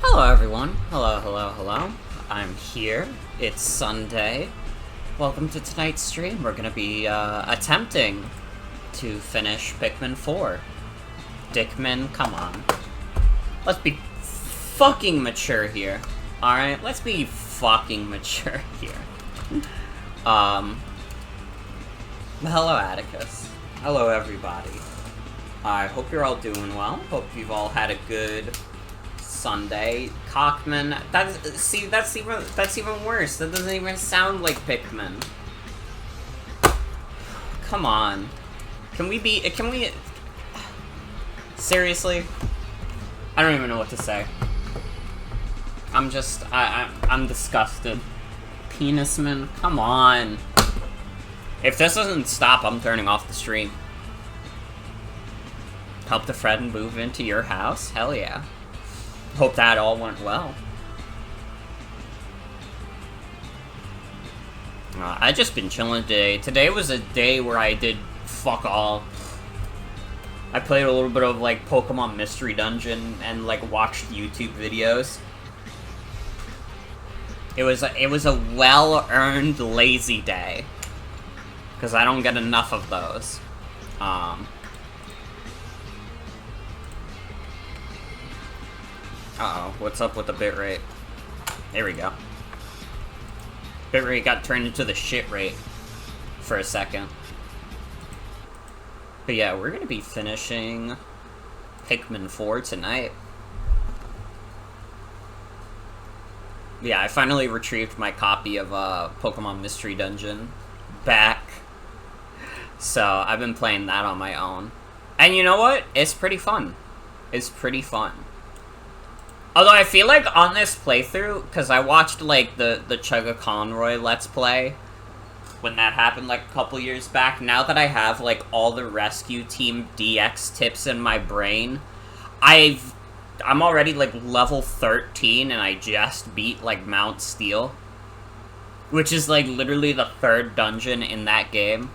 Hello everyone. Hello. I'm here. It's Sunday. Welcome to tonight's stream. We're gonna be attempting to finish Pikmin 4. Dickman, come on. Let's be fucking mature here. Alright, let's be fucking mature here. Hello Atticus. Hello everybody. I hope you're all doing well. Hope you've all had a good Sunday. Cockman. That's even worse. That doesn't even sound like Pikmin. Come on. Can we seriously? I don't even know what to say. I'm disgusted. Penisman, come on. If this doesn't stop, I'm turning off the stream. Help the friend move into your house? Hell yeah. Hope that all went well. I just been chilling today. Today was a day where I did fuck all. I played a little bit of, like, Pokemon Mystery Dungeon and, like, watched YouTube videos. It was a well-earned lazy day. Because I don't get enough of those. Uh-oh, what's up with the bitrate? There we go. Bitrate got turned into the shit rate for a second. But yeah, we're gonna be finishing Pikmin 4 tonight. Yeah, I finally retrieved my copy of Pokemon Mystery Dungeon back. So, I've been playing that on my own. And you know what? It's pretty fun. It's pretty fun. Although I feel like on this playthrough, because I watched, like, the Chugga Conroy Let's Play when that happened, like, a couple years back. Now that I have, like, all the Rescue Team DX tips in my brain, I'm already, like, level 13, and I just beat, like, Mount Steel. Which is, like, literally the third dungeon in that game.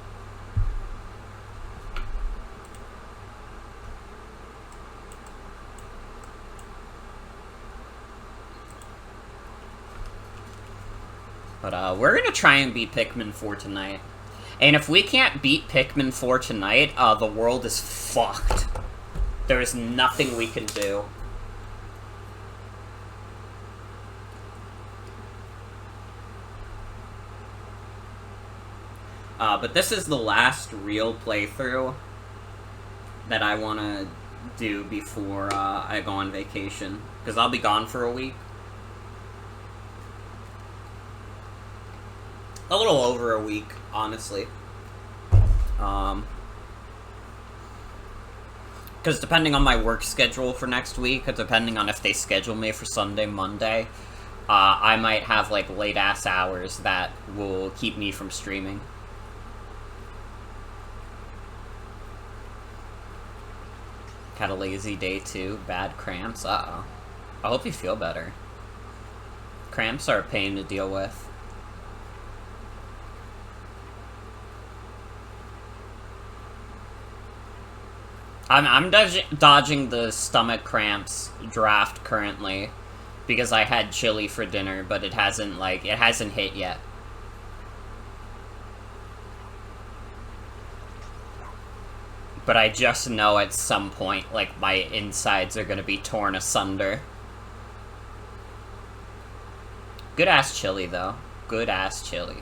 But, we're gonna try and beat Pikmin 4 tonight. And if we can't beat Pikmin 4 tonight, the world is fucked. There is nothing we can do. But this is the last real playthrough that I want to do before I go on vacation. Because I'll be gone for a week. A little over a week, honestly. Because depending on my work schedule for next week, depending on if they schedule me for Sunday, Monday, I might have, like, late-ass hours that will keep me from streaming. Had a lazy day, too. Bad cramps. Uh-oh. I hope you feel better. Cramps are a pain to deal with. I'm dodging the stomach cramps draft currently because I had chili for dinner, but it hasn't hit yet. But I just know at some point, like, my insides are gonna be torn asunder. Good-ass chili, though. Good-ass chili.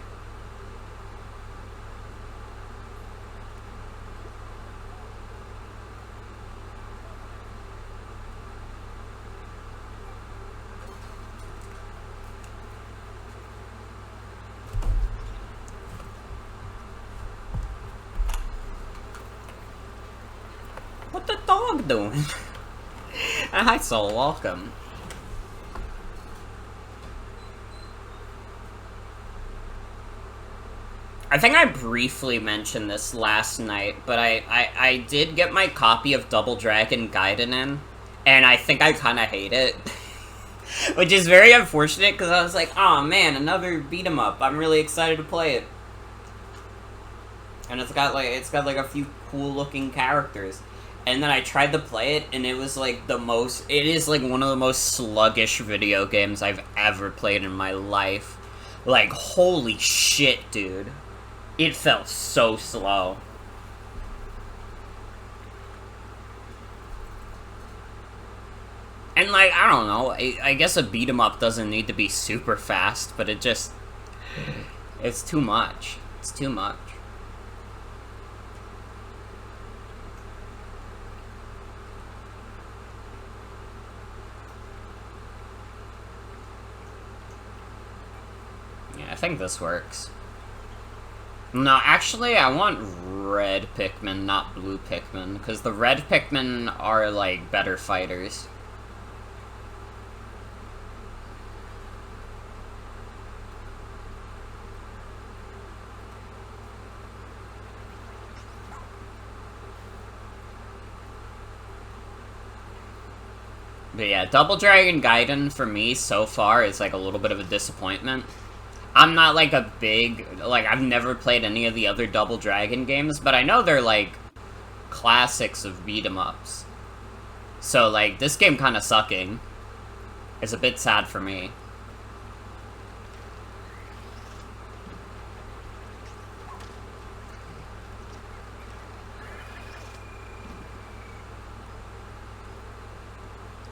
What the dog doing? Hi, Soul. Welcome. I think I briefly mentioned this last night, but I did get my copy of Double Dragon Gaiden in, and I think I kind of hate it. Which is very unfortunate, because I was like, oh man, another beat-em-up. I'm really excited to play it. And it's got like a few cool-looking characters. and then I tried to play it, and it was like it is like one of the most sluggish video games I've ever played in my life. Like, holy shit, dude. It felt so slow. And, like, I don't know, I guess a beat-em-up doesn't need to be super fast, but it just... It's too much. It's too much. Yeah, I think this works. No, actually, I want red Pikmin, not blue Pikmin, because the red Pikmin are, like, better fighters. But yeah, Double Dragon Gaiden, for me, so far, is, like, a little bit of a disappointment. I'm not, like, a big... Like, I've never played any of the other Double Dragon games, but I know they're, like, classics of beat-em-ups. So, like, this game kind of sucking is a bit sad for me.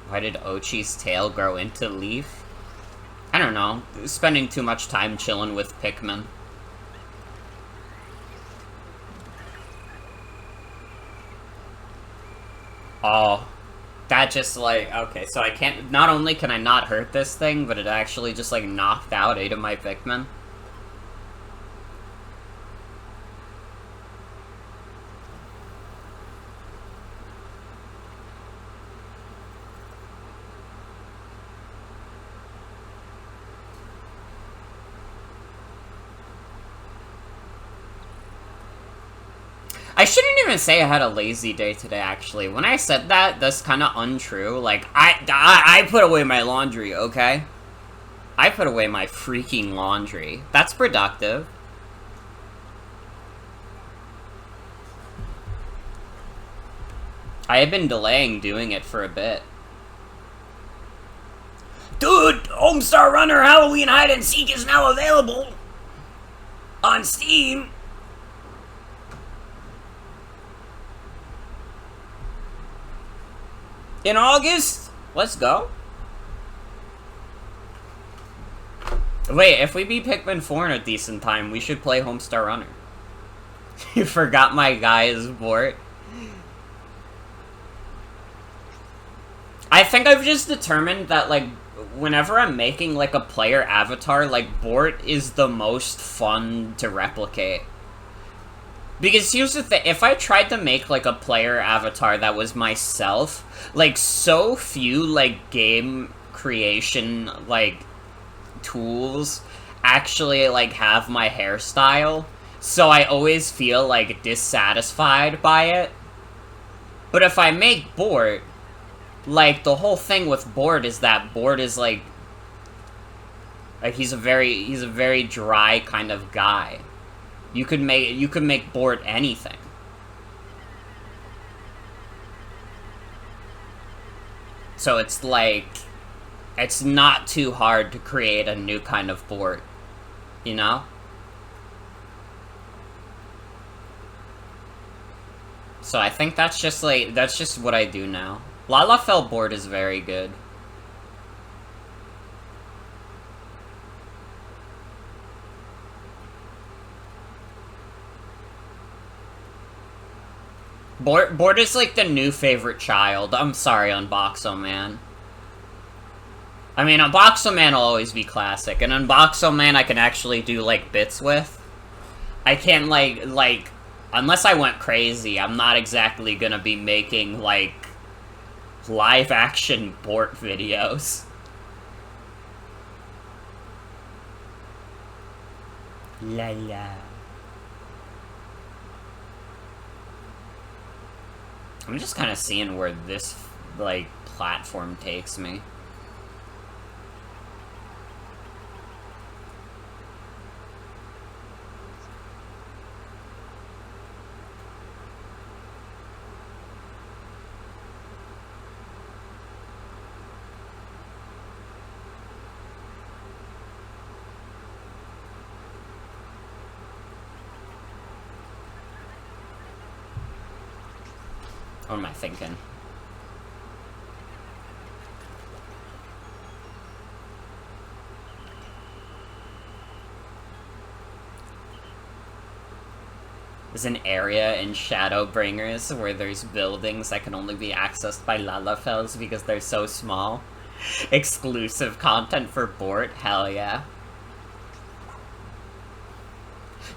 Why did Ochi's tail grow into Leaf? I don't know. Spending too much time chilling with Pikmin. Oh. That just, like... Okay, so I can't... Not only can I not hurt this thing, but it actually just, like, knocked out 8 of my Pikmin. I shouldn't even say I had a lazy day today, actually. When I said that, that's kind of untrue. Like, I put away my laundry, okay? I put away my freaking laundry. That's productive. I have been delaying doing it for a bit. Dude, Homestar Runner Halloween Hide and Seek is now available on Steam. In August? Let's go. Wait, if we beat Pikmin 4 in a decent time, we should play Homestar Runner. You forgot my guy's Bort. I think I've just determined that, like, whenever I'm making, like, a player avatar, like, Bort is the most fun to replicate. Because here's the thing, if I tried to make, like, a player avatar that was myself, like, so few, like, game creation, like, tools actually, like, have my hairstyle, so I always feel, like, dissatisfied by it. But if I make Bort, like, the whole thing with Bort is that Bort is, like, he's a very dry kind of guy. You could make Bort anything. So it's like, it's not too hard to create a new kind of Bort, you know? So I think that's just like, that's just what I do now. Lalafell Bort is very good. Bort is like the new favorite child. I'm sorry, Unboxo Man. I mean, Unboxo Man will always be classic, and Unboxo Man I can actually do, like, bits with. I can't, like, unless I went crazy, I'm not exactly gonna be making, like, live-action Bort videos. La la. I'm just kind of seeing where this, like, platform takes me. What am I thinking? There's an area in Shadowbringers where there's buildings that can only be accessed by Lalafells because they're so small. Exclusive content for Bort? Hell yeah.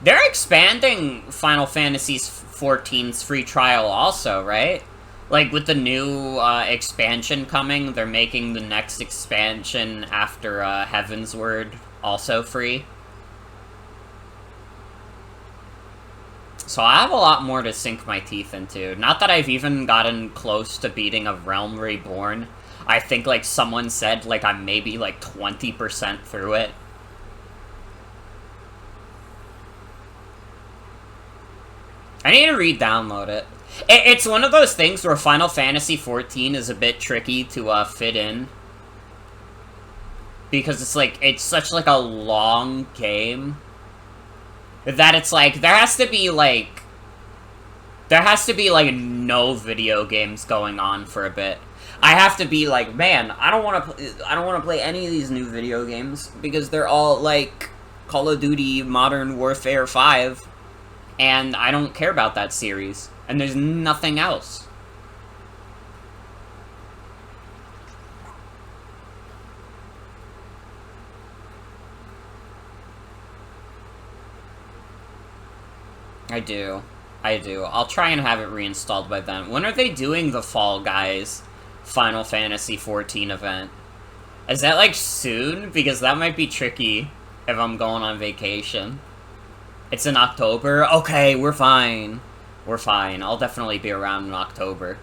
They're expanding Final Fantasy XIV's free trial also, right? Like, with the new expansion coming, they're making the next expansion after Heavensward also free. So I have a lot more to sink my teeth into. Not that I've even gotten close to beating a Realm Reborn. I think, like, someone said, like, I'm maybe, like, 20% through it. I need to re-download it. It's one of those things where Final Fantasy XIV is a bit tricky to fit in. Because it's like, it's such like a long game. That it's like, there has to be like no video games going on for a bit. I have to be like, man, I don't want to play any of these new video games because they're all like Call of Duty Modern Warfare 5. And I don't care about that series. And there's nothing else. I do. I'll try and have it reinstalled by then. When are they doing the Fall Guys Final Fantasy XIV event? Is that, like, soon? Because that might be tricky if I'm going on vacation. It's in October? Okay, we're fine. We're fine. I'll definitely be around in October.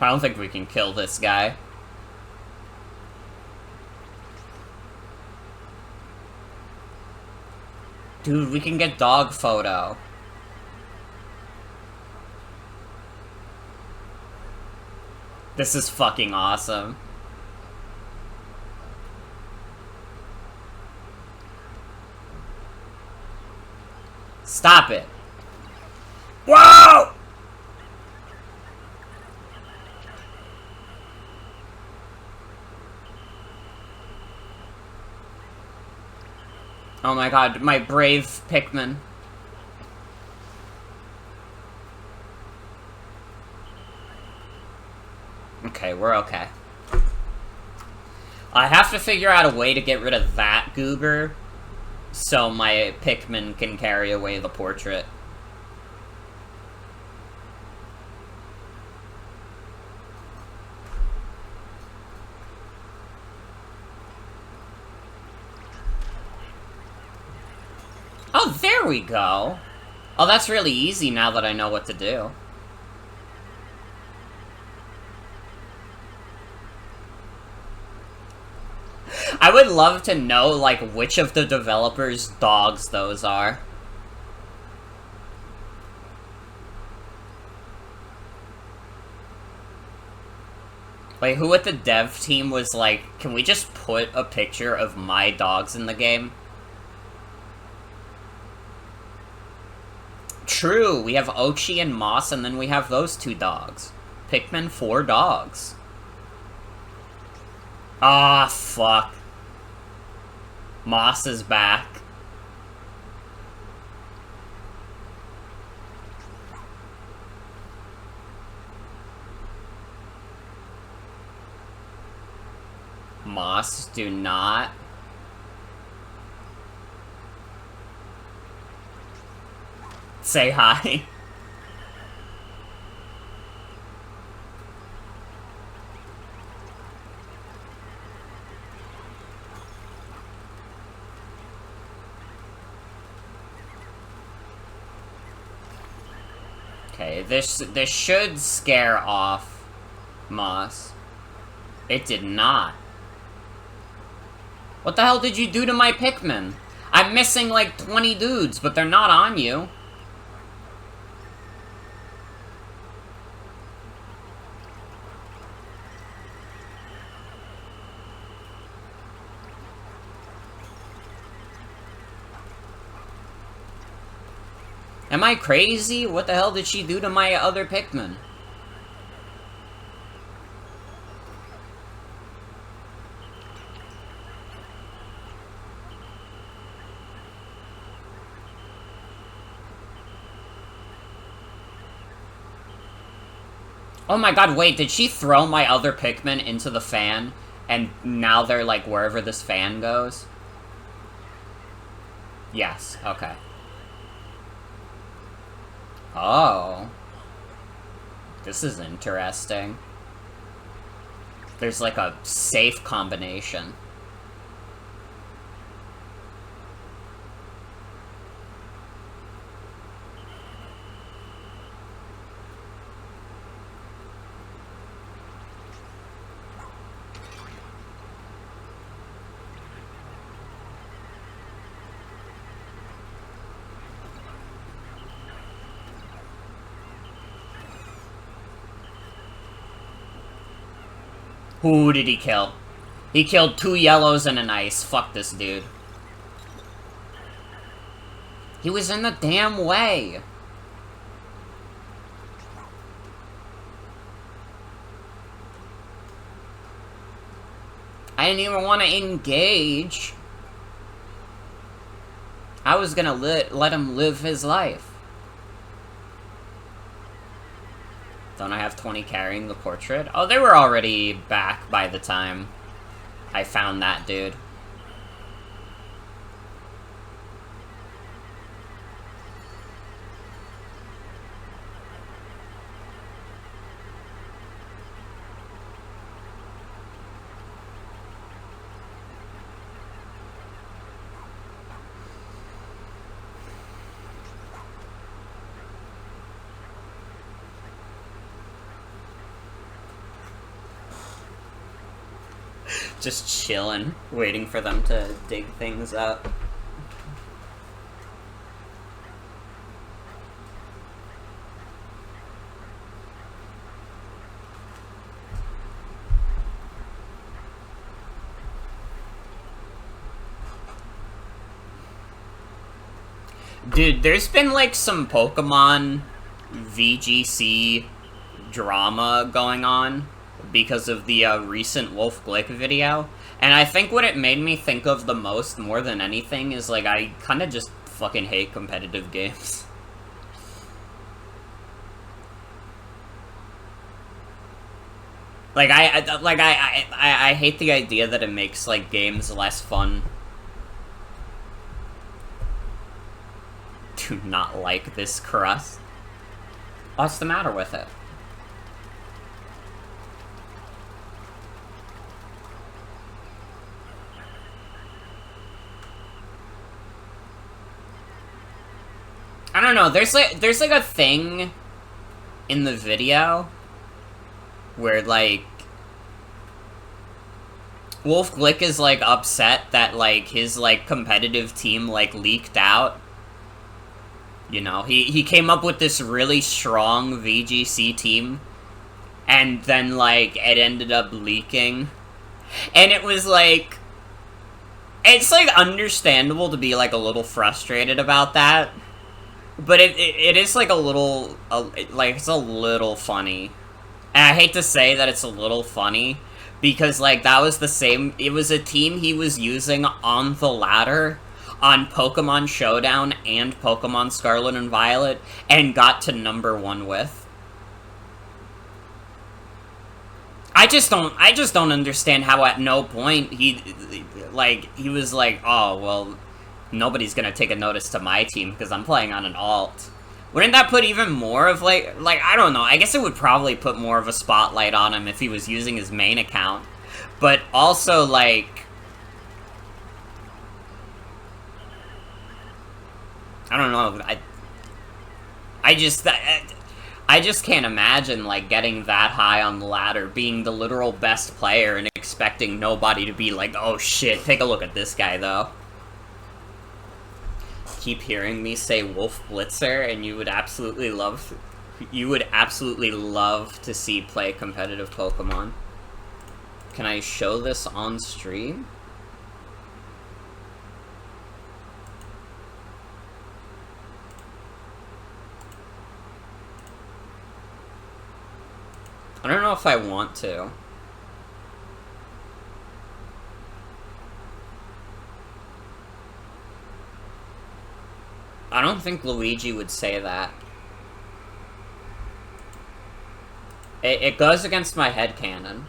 I don't think we can kill this guy. Dude, we can get dog photo. This is fucking awesome. Stop it. Whoa! Oh my god, my brave Pikmin. Okay, we're okay. I have to figure out a way to get rid of that goober so my Pikmin can carry away the portrait. Oh, there we go! Oh, that's really easy now that I know what to do. I would love to know, like, which of the developers' dogs those are. Like, who at the dev team was like, can we just put a picture of my dogs in the game? True, we have Ochi and Moss, and then we have those two dogs. Pikmin 4 dogs. Ah, fuck. Moss is back. Moss, do not. Say hi. Okay, Okay, this should scare off Moss. It did not. What the hell did you do to my Pikmin? I'm missing like 20 dudes, but they're not on you. Am I crazy? What the hell did she do to my other Pikmin? Oh my god, wait, did she throw my other Pikmin into the fan? And now they're, like, wherever this fan goes? Yes, okay. Oh. This is interesting. There's, like, a safe combination. Who did he kill? He killed 2 yellows and an ice. Fuck this dude. He was in the damn way. I didn't even want to engage. I was gonna let him live his life. Don't I have 20 carrying the portrait? Oh, they were already back by the time I found that dude. Just chilling, waiting for them to dig things up. Dude, there's been like some Pokemon VGC drama going on because of the recent Wolf Glick video, and I think what it made me think of the most, more than anything, is like I kind of just fucking hate competitive games. Like I hate the idea that it makes like games less fun. Do not like this crust. What's the matter with it? I don't know, there's like a thing in the video where like Wolf Glick is like upset that like his like competitive team like leaked out. You know, he came up with this really strong VGC team, and then like it ended up leaking. And it was like, it's like understandable to be like a little frustrated about that. But it is, like, a little, like, it's a little funny. And I hate to say that it's a little funny, because, like, that was the same, it was a team he was using on the ladder, on Pokemon Showdown and Pokemon Scarlet and Violet, and got to #1 with. I just don't understand how at no point he was like, oh, well, nobody's gonna take a notice to my team because I'm playing on an alt. Wouldn't that put even more of, like, I don't know, I guess it would probably put more of a spotlight on him if he was using his main account. But also, like, I don't know, I just can't imagine, like, getting that high on the ladder, being the literal best player, and expecting nobody to be like, oh shit, take a look at this guy, though. Keep hearing me say Wolf Blitzer, and you would absolutely love to see play competitive Pokemon. Can I show this on stream? I don't know if I want to. I don't think Luigi would say that. It goes against my headcanon.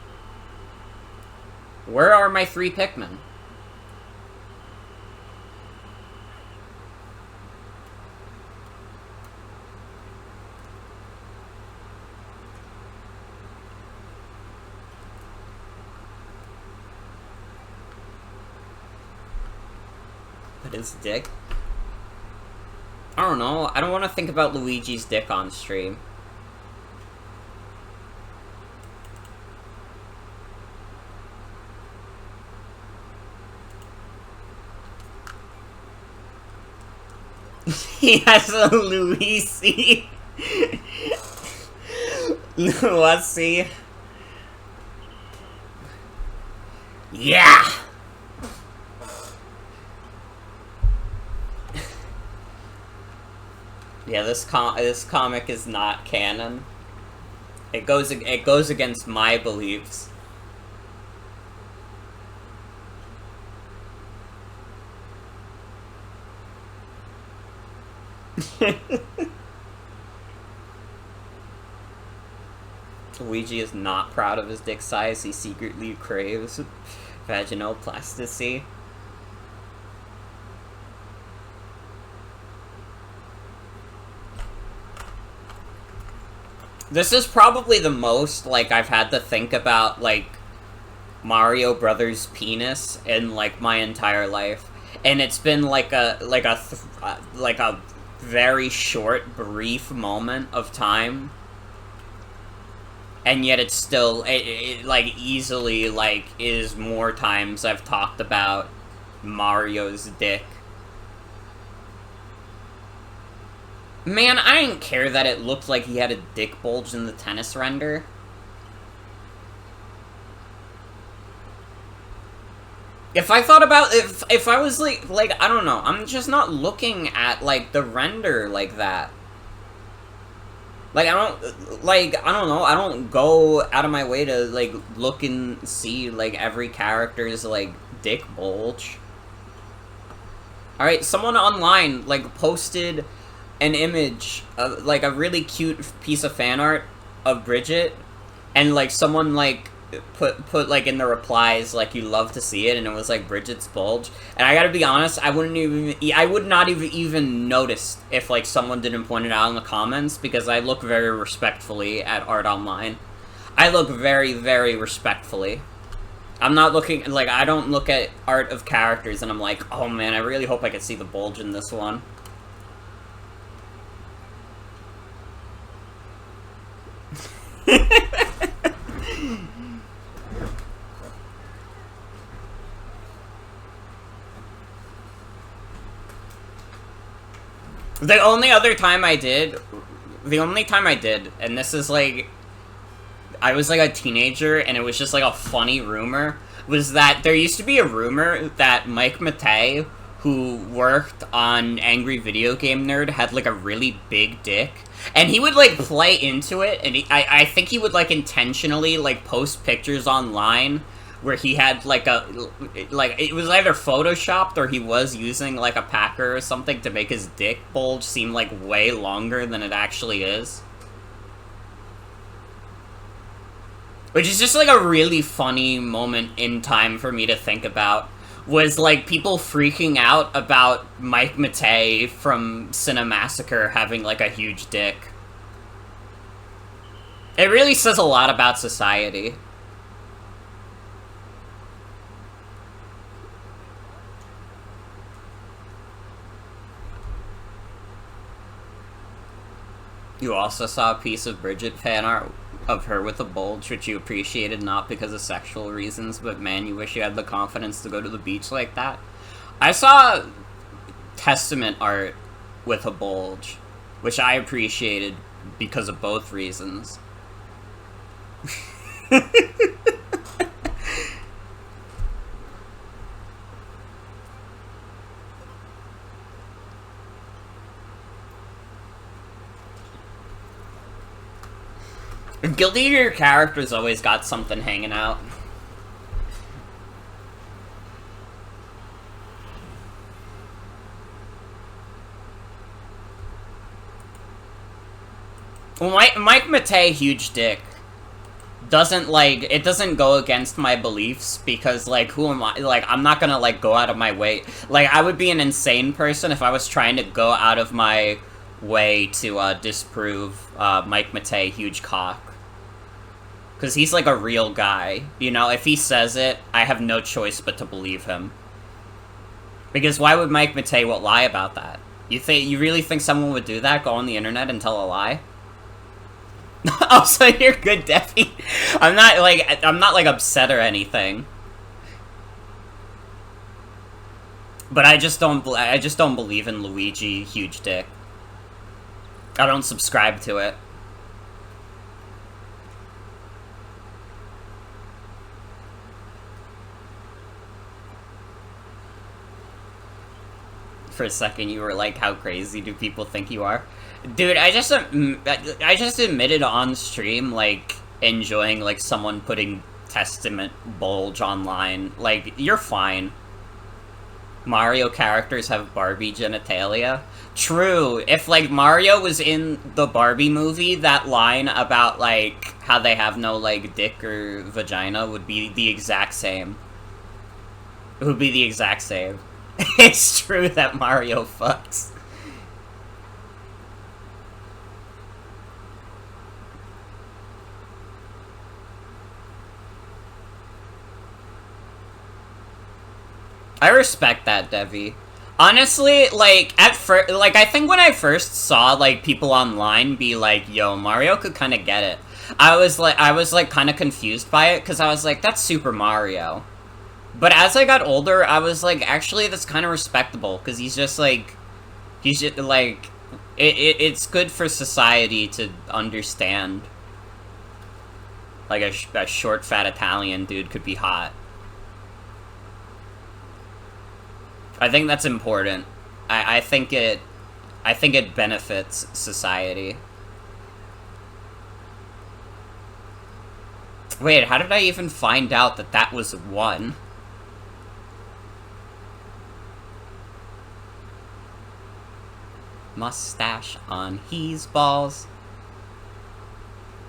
Where are my 3 Pikmin? But his dick? I don't know. I don't want to think about Luigi's dick on stream. He has a Luigi. Let's see. Yeah! Yeah, this comic is not canon. It goes against my beliefs. Luigi is not proud of his dick size. He secretly craves vaginoplasty. This is probably the most, like, I've had to think about, like, Mario Brothers' penis in, like, my entire life. And it's been, like a very short, brief moment of time. And yet it's still, like, easily, like, is more times I've talked about Mario's dick. Man, I didn't care that it looked like he had a dick bulge in the tennis render. If I thought about, if I was like, I don't know, I'm just not looking at, like, the render like that. Like, I don't know, I don't go out of my way to, like, look and see, like, every character's, like, dick bulge. Alright, someone online, like, posted an image of, like, a really cute piece of fan art of Bridget, and, like, someone, like, put like, in the replies, like, you love to see it, and it was, like, Bridget's bulge, and I gotta be honest, I would not have even noticed if, like, someone didn't point it out in the comments, because I look very respectfully at art online. I look very, very respectfully. I'm not looking, like, I don't look at art of characters, and I'm like, oh man, I really hope I can see the bulge in this one. The only time I did, and this is, like, I was, like, a teenager, and it was just, like, a funny rumor, was that there used to be a rumor that Mike Matei, who worked on Angry Video Game Nerd, had, like, a really big dick, and he would, like, play into it, and I think he would, like, intentionally, like, post pictures online where he had, like, it was either photoshopped or he was using, like, a packer or something to make his dick bulge seem, like, way longer than it actually is. Which is just, like, a really funny moment in time for me to think about. Was, like, people freaking out about Mike Matei from Cinemassacre having, like, a huge dick. It really says a lot about society. You also saw a piece of Bridget fan art of her with a bulge, which you appreciated not because of sexual reasons, but man, you wish you had the confidence to go to the beach like that. I saw Testament art with a bulge, which I appreciated because of both reasons. Guilty Gear characters always got something hanging out. Well, Mike Matei, huge dick, doesn't, like, it doesn't go against my beliefs, because, like, who am I? Like, I'm not gonna, like, go out of my way. Like, I would be an insane person if I was trying to go out of my way to, disprove, Mike Matei, huge cock. Because he's, like, a real guy. You know, if he says it, I have no choice but to believe him. Because why would Mike Matei lie about that? You really think someone would do that? Go on the internet and tell a lie? Oh, so you're good, Debbie. I'm not, like, upset or anything. But I just don't believe in Luigi, huge dick. I don't subscribe to it. For a second, you were like, how crazy do people think you are? Dude, I just admitted on stream, like, enjoying, like, someone putting Testament bulge online. Like, you're fine. Mario characters have Barbie genitalia. True, if, like, Mario was in the Barbie movie, that line about, like, how they have no, like, dick or vagina would be the exact same. It would be the exact same. It's true that Mario fucks. I respect that, Devi. Honestly, like, at first, like, I think when I first saw, like, people online be like, yo, Mario could kind of get it, I was, like, kind of confused by it, because I was like, that's Super Mario. But as I got older, I was like, actually, that's kind of respectable, because he's just, like, it's good for society to understand, like, a short, fat Italian dude could be hot. I think that's important. I think it benefits society. Wait, how did I even find out that that was one? Mustache on his balls.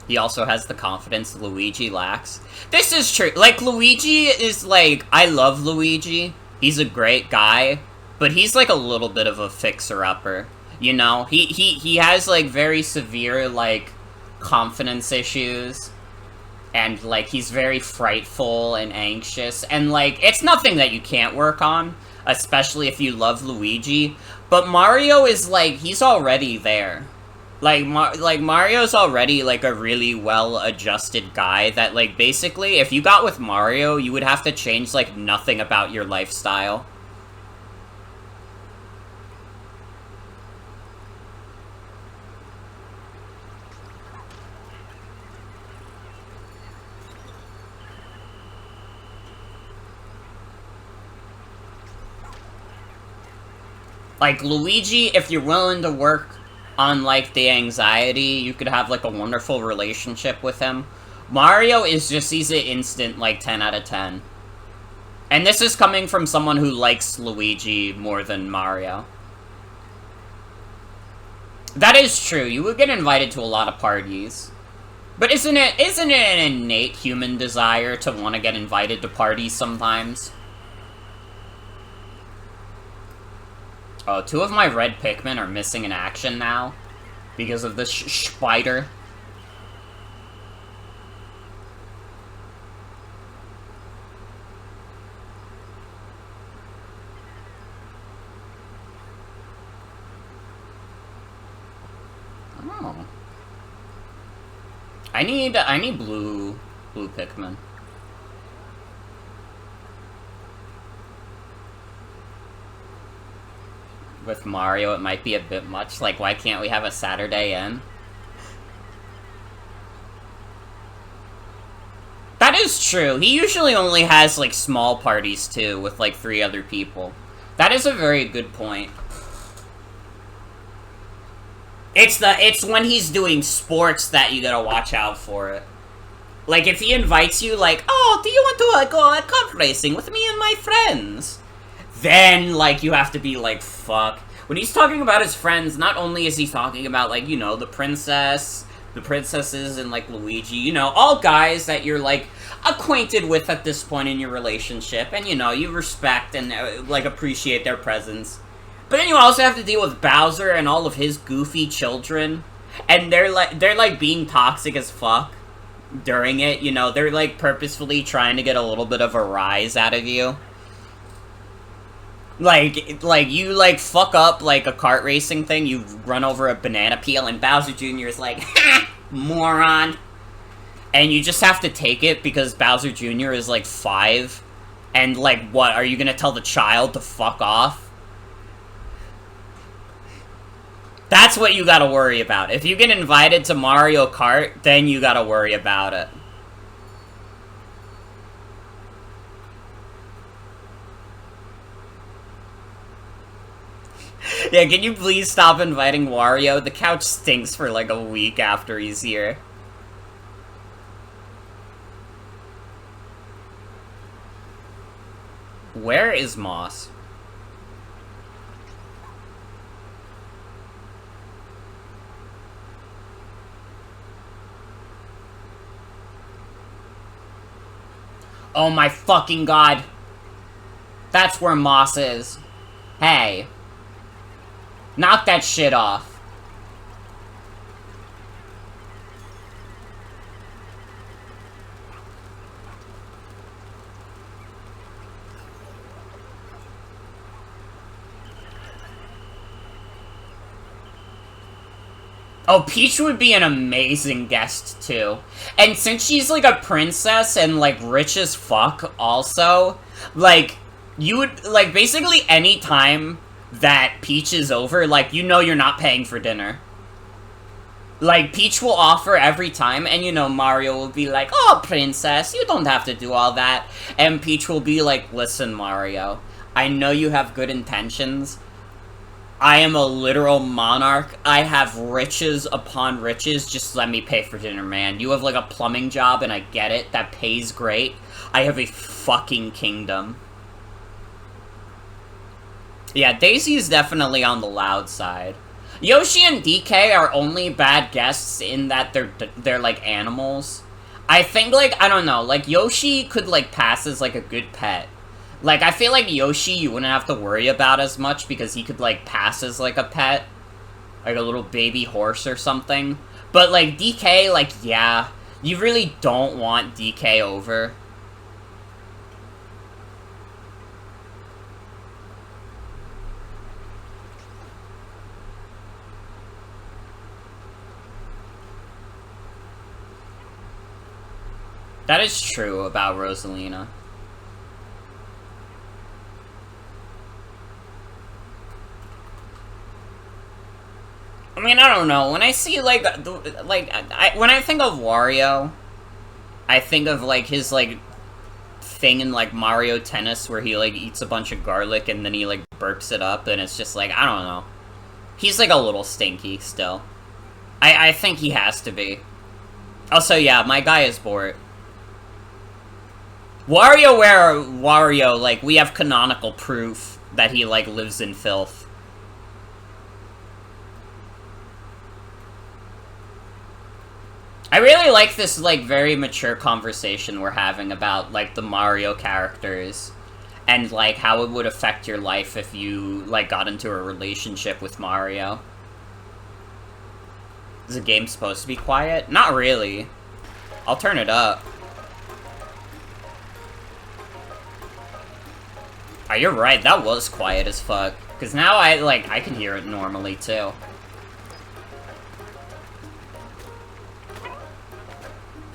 He also has the confidence Luigi lacks. This is true. Like, Luigi is, like, I love Luigi. He's a great guy, but he's, like, a little bit of a fixer-upper. You know? He has, like, very severe, like, confidence issues. And, like, he's very frightful and anxious. And, like, it's nothing that you can't work on, especially if you love Luigi. But Mario is, like, he's already there. Like, Mario's already, like, a really well-adjusted guy that, like, basically, if you got with Mario, you would have to change, like, nothing about your lifestyle. Like, Luigi, if you're willing to work on, like, the anxiety, you could have, like, a wonderful relationship with him. Mario is just, he's an instant, like, 10 out of 10. And this is coming from someone who likes Luigi more than Mario. That is true, you would get invited to a lot of parties. But isn't it an innate human desire to want to get invited to parties sometimes? Oh, 2 of my red Pikmin are missing in action now because of this spider. Oh. I need blue Pikmin. With Mario, it might be a bit much. Like, why can't we have a Saturday in? That is true. He usually only has, like, small parties, too, with, like, 3 other people. That is a very good point. It's when he's doing sports that you gotta watch out for it. Like, if he invites you, like, oh, do you want to go kart racing with me and my friends? Then, like, you have to be like, fuck. When he's talking about his friends, not only is he talking about, like, you know, the princesses, and, like, Luigi, you know, all guys that you're, like, acquainted with at this point in your relationship, and, you know, you respect and, like, appreciate their presence. But then you also have to deal with Bowser and all of his goofy children, and they're like, being toxic as fuck during it, you know, they're, like, purposefully trying to get a little bit of a rise out of you. Like, you, like, fuck up, like, a kart racing thing, you run over a banana peel, and Bowser Jr. is like, ha! Moron! And you just have to take it, because Bowser Jr. is, like, 5, and, like, what, are you gonna tell the child to fuck off? That's what you gotta worry about. If you get invited to Mario Kart, then you gotta worry about it. Yeah, can you please stop inviting Wario? The couch stinks for like a week after he's here. Where is Moss? Oh my fucking god. That's where Moss is. Hey. Knock that shit off. Oh, Peach would be an amazing guest, too. And since she's, like, a princess and, like, rich as fuck, also, like, you would, like, basically any time that Peach is over, like, you know you're not paying for dinner. Like, Peach will offer every time, and, you know, Mario will be like, oh, princess, you don't have to do all that. And Peach will be like, listen, Mario, I know you have good intentions. I am a literal monarch. I have riches upon riches. Just let me pay for dinner, man. You have, like, a plumbing job, and I get it. That pays great. I have a fucking kingdom. Yeah, Daisy's definitely on the loud side. Yoshi and DK are only bad guests in that they're like, animals. I think, like, I don't know, like, Yoshi could, like, pass as, like, a good pet. Like, I feel like Yoshi you wouldn't have to worry about as much because he could, like, pass as, like, a pet. Like a little baby horse or something. But, like, DK, like, yeah. You really don't want DK over. That is true about Rosalina. I mean, I don't know. When I see, like, when I think of Wario, I think of, like, his, like, thing in, like, Mario Tennis where he, like, eats a bunch of garlic and then he, like, burps it up, and it's just, like, I don't know. He's, like, a little stinky still. I think he has to be. Also, yeah, my guy is Bort. Wario, like, we have canonical proof that he, like, lives in filth. I really like this, like, very mature conversation we're having about, like, the Mario characters and, like, how it would affect your life if you, like, got into a relationship with Mario. Is the game supposed to be quiet? Not really. I'll turn it up. Oh, you're right, that was quiet as fuck. Because now I can hear it normally, too.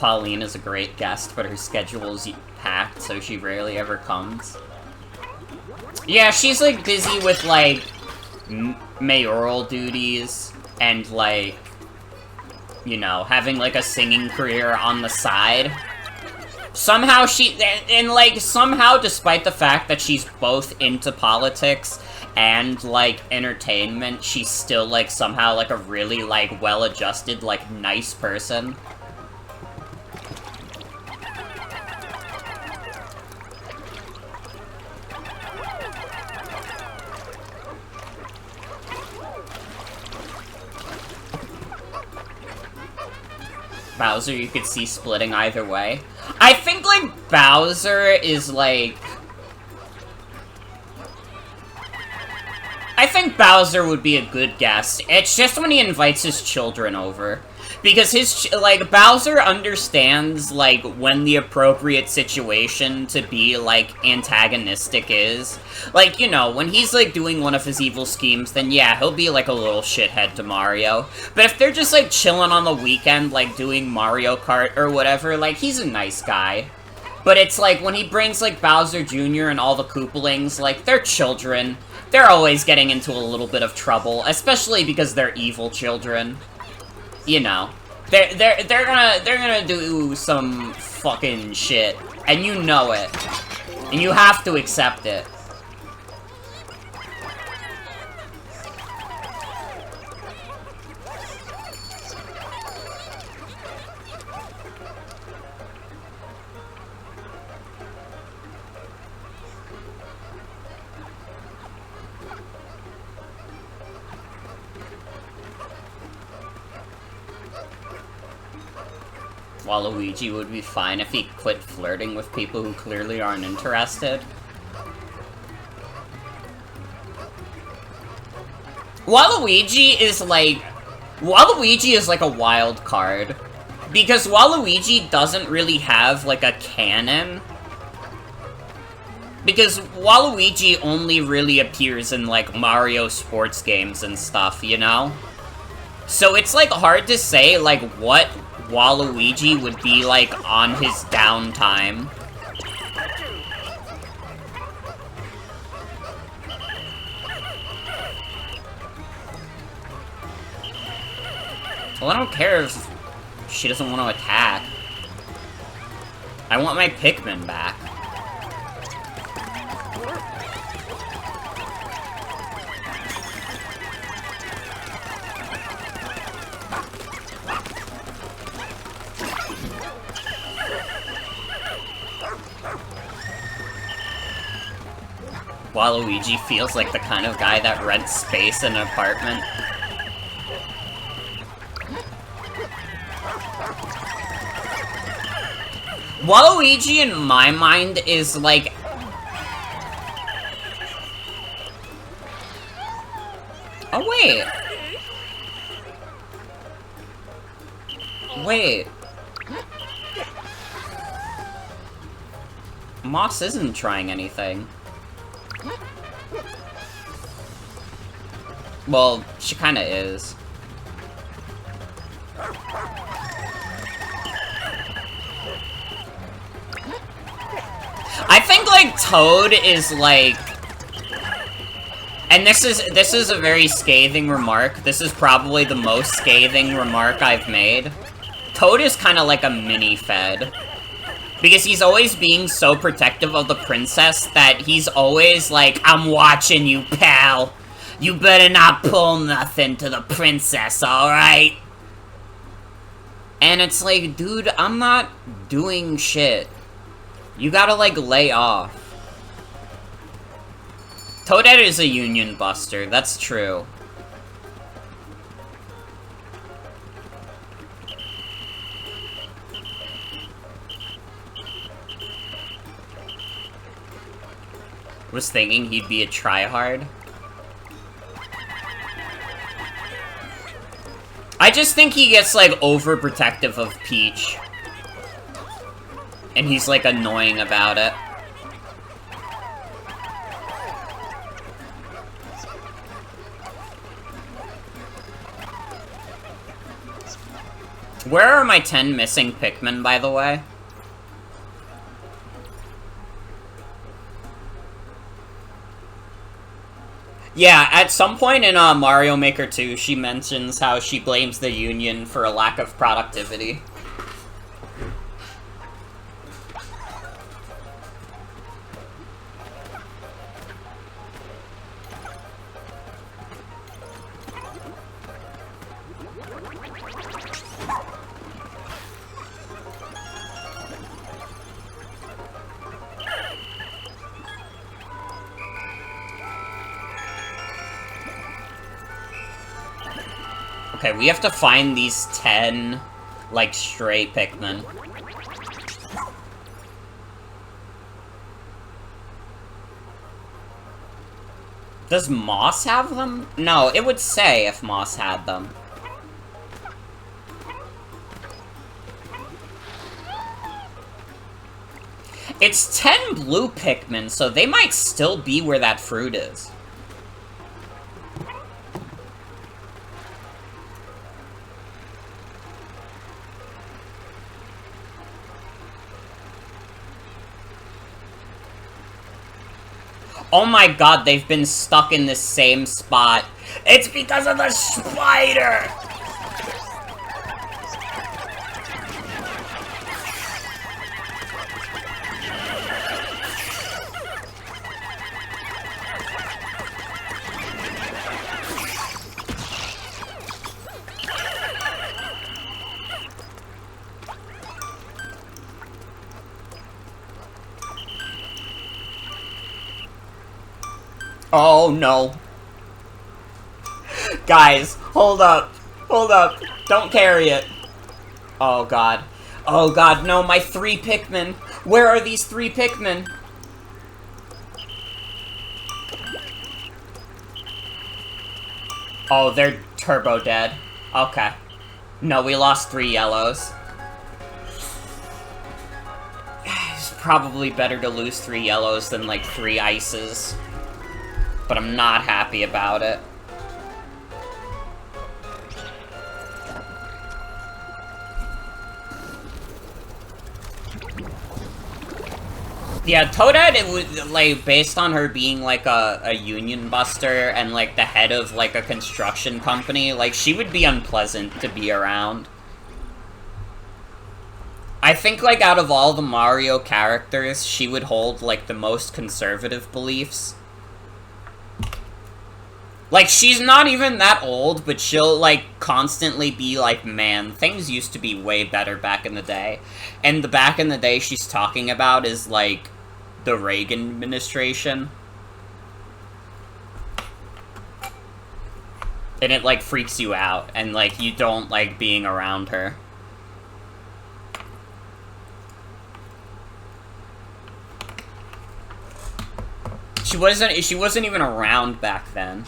Pauline is a great guest, but her schedule's packed, so she rarely ever comes. Yeah, she's, like, busy with, like, mayoral duties, and, like, you know, having, like, a singing career on the side. Somehow somehow, despite the fact that she's both into politics and, like, entertainment, she's still, like, somehow, like, a really, like, well-adjusted, like, nice person. Bowser you could see splitting either way. I think, like, Bowser is, like... I think Bowser would be a good guest. It's just when he invites his children over. Because Bowser understands, like, when the appropriate situation to be, like, antagonistic is. Like, you know, when he's, like, doing one of his evil schemes, then yeah, he'll be, like, a little shithead to Mario. But if they're just, like, chilling on the weekend, like, doing Mario Kart or whatever, like, he's a nice guy. But it's, like, when he brings, like, Bowser Jr. and all the Koopalings, like, they're children. They're always getting into a little bit of trouble, especially because they're evil children. You know, they're gonna do some fucking shit, and you know it, and you have to accept it. Waluigi would be fine if he quit flirting with people who clearly aren't interested. Waluigi is like a wild card. Because Waluigi doesn't really have, like, a canon. Because Waluigi only really appears in, like, Mario sports games and stuff, you know? So it's, like, hard to say, like, what Waluigi would be like on his downtime. Well, I don't care if she doesn't want to attack. I want my Pikmin back. Waluigi feels like the kind of guy that rents space in an apartment. Waluigi, in my mind, is like... Oh, wait. Wait. Moss isn't trying anything. Well, she kinda is. I think, like, Toad is, like... And this is a very scathing remark. This is probably the most scathing remark I've made. Toad is kinda like a mini-Fed. Because he's always being so protective of the princess that he's always like, I'm watching you, pal. You better not pull nothing to the princess, alright? And it's like, dude, I'm not doing shit. You gotta, like, lay off. Toadette is a union buster, that's true. Was thinking he'd be a tryhard. I just think he gets, like, overprotective of Peach. And he's, like, annoying about it. Where are my 10 missing Pikmin, by the way? Yeah, at some point in Mario Maker 2, she mentions how she blames the union for a lack of productivity. Okay, we have to find these 10, like, stray Pikmin. Does Moss have them? No, it would say if Moss had them. It's 10 blue Pikmin, so they might still be where that fruit is. Oh my god, they've been stuck in the same spot. It's because of the spider! Oh no. Guys, hold up. Hold up. Don't carry it. Oh god. Oh god, no, my 3 Pikmin. Where are these 3 Pikmin? Oh, they're turbo dead. Okay. No, we lost 3 yellows. It's probably better to lose 3 yellows than, like, 3 ices. But I'm not happy about it. Yeah, Toadette, it was, like, based on her being, like, a union buster and, like, the head of, like, a construction company, like, she would be unpleasant to be around. I think, like, out of all the Mario characters, she would hold, like, the most conservative beliefs. Like, she's not even that old, but she'll, like, constantly be like, man, things used to be way better back in the day. And the back in the day she's talking about is, like, the Reagan administration. And it, like, freaks you out, and, like, you don't like being around her. She wasn't even around back then.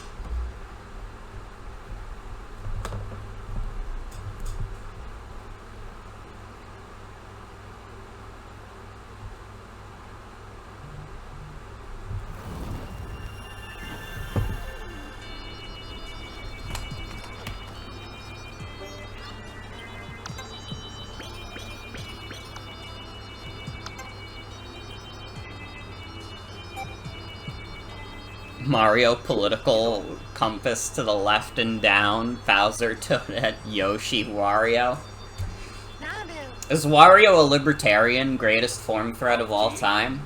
Mario political compass to the left and down. Bowser, Toadette, Yoshi, Wario. Is Wario a libertarian? Greatest form threat of all time?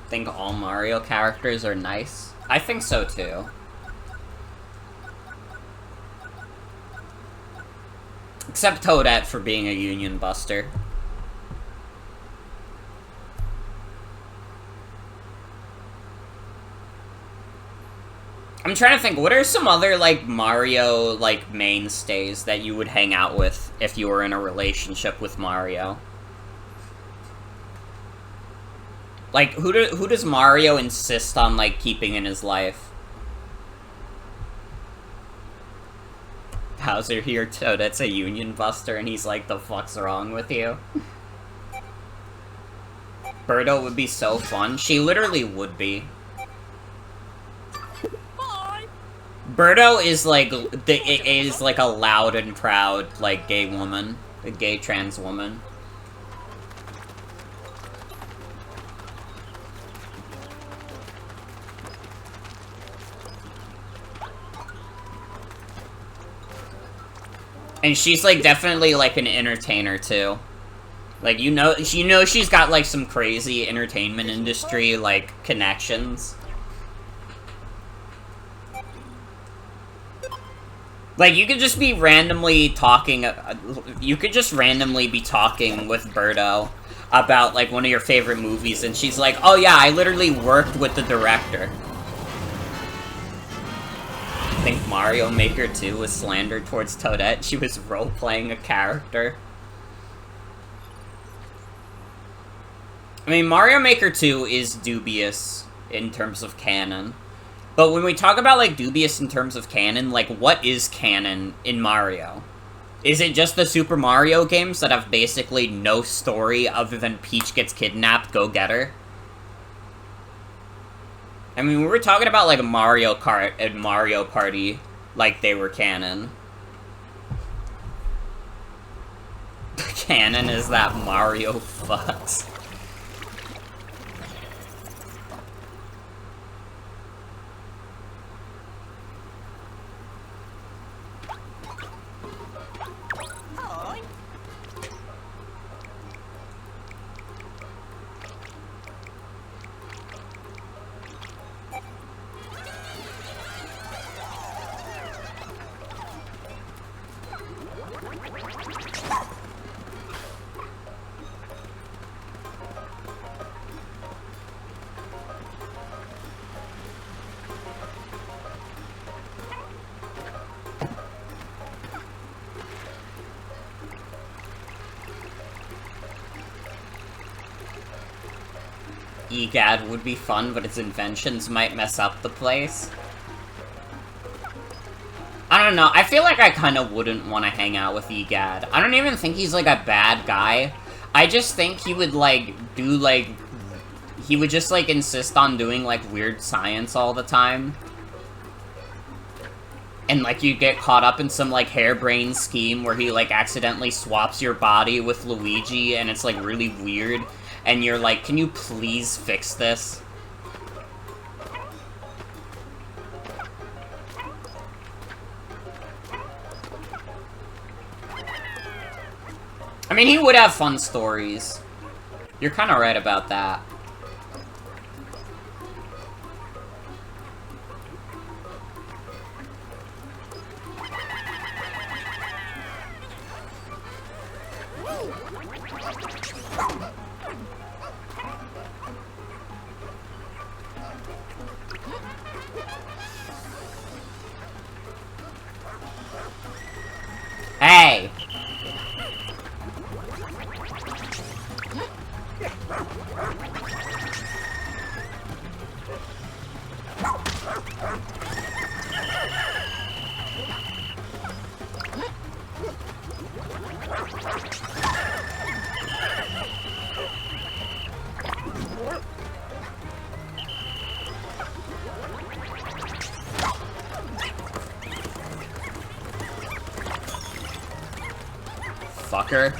Think all Mario characters are nice? I think so too. Except Toadette for being a union buster. I'm trying to think, what are some other, like, Mario, like, mainstays that you would hang out with if you were in a relationship with Mario? Like, who does Mario insist on, like, keeping in his life? Bowser here, Toadette's a union buster, and he's like, the fuck's wrong with you? Birdo would be so fun. She literally would be. Bye. Birdo is like, is like a loud and proud, like, gay woman. A gay trans woman. And she's, like, definitely, like, an entertainer, too. Like, you know she's got, like, some crazy entertainment industry, like, connections. Like, you could just be randomly talking, you could just randomly be talking with Birdo about, like, one of your favorite movies, and she's like, oh yeah, I literally worked with the director. I think Mario Maker 2 was slandered towards Toadette. She was role-playing a character. I mean, Mario Maker 2 is dubious in terms of canon. But when we talk about, like, dubious in terms of canon, like, what is canon in Mario? Is it just the Super Mario games that have basically no story other than Peach gets kidnapped, go get her? I mean, we were talking about, like, Mario Kart and Mario Party like they were canon. Canon is that Mario fucks. Egad would be fun, but its inventions might mess up the place. I don't know, I feel like I kinda wouldn't want to hang out with Egad. I don't even think he's, like, a bad guy. I just think he would, like, do, like... He would just, like, insist on doing, like, weird science all the time. And, like, you get caught up in some, like, harebrained scheme where he, like, accidentally swaps your body with Luigi, and it's, like, really weird. And you're like, can you please fix this? I mean, he would have fun stories. You're kind of right about that. Hey! Fucker.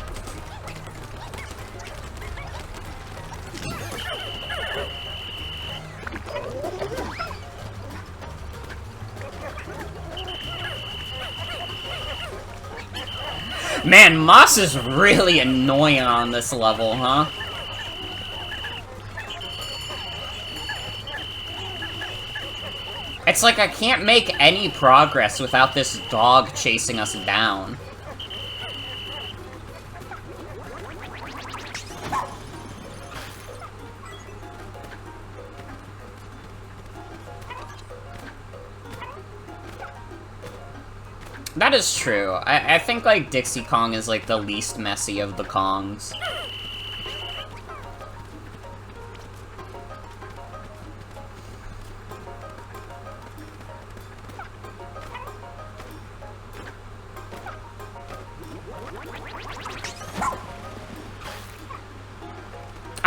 Man, Moss is really annoying on this level, huh? It's like I can't make any progress without this dog chasing us down. That is true. I think, like, Dixie Kong is, like, the least messy of the Kongs.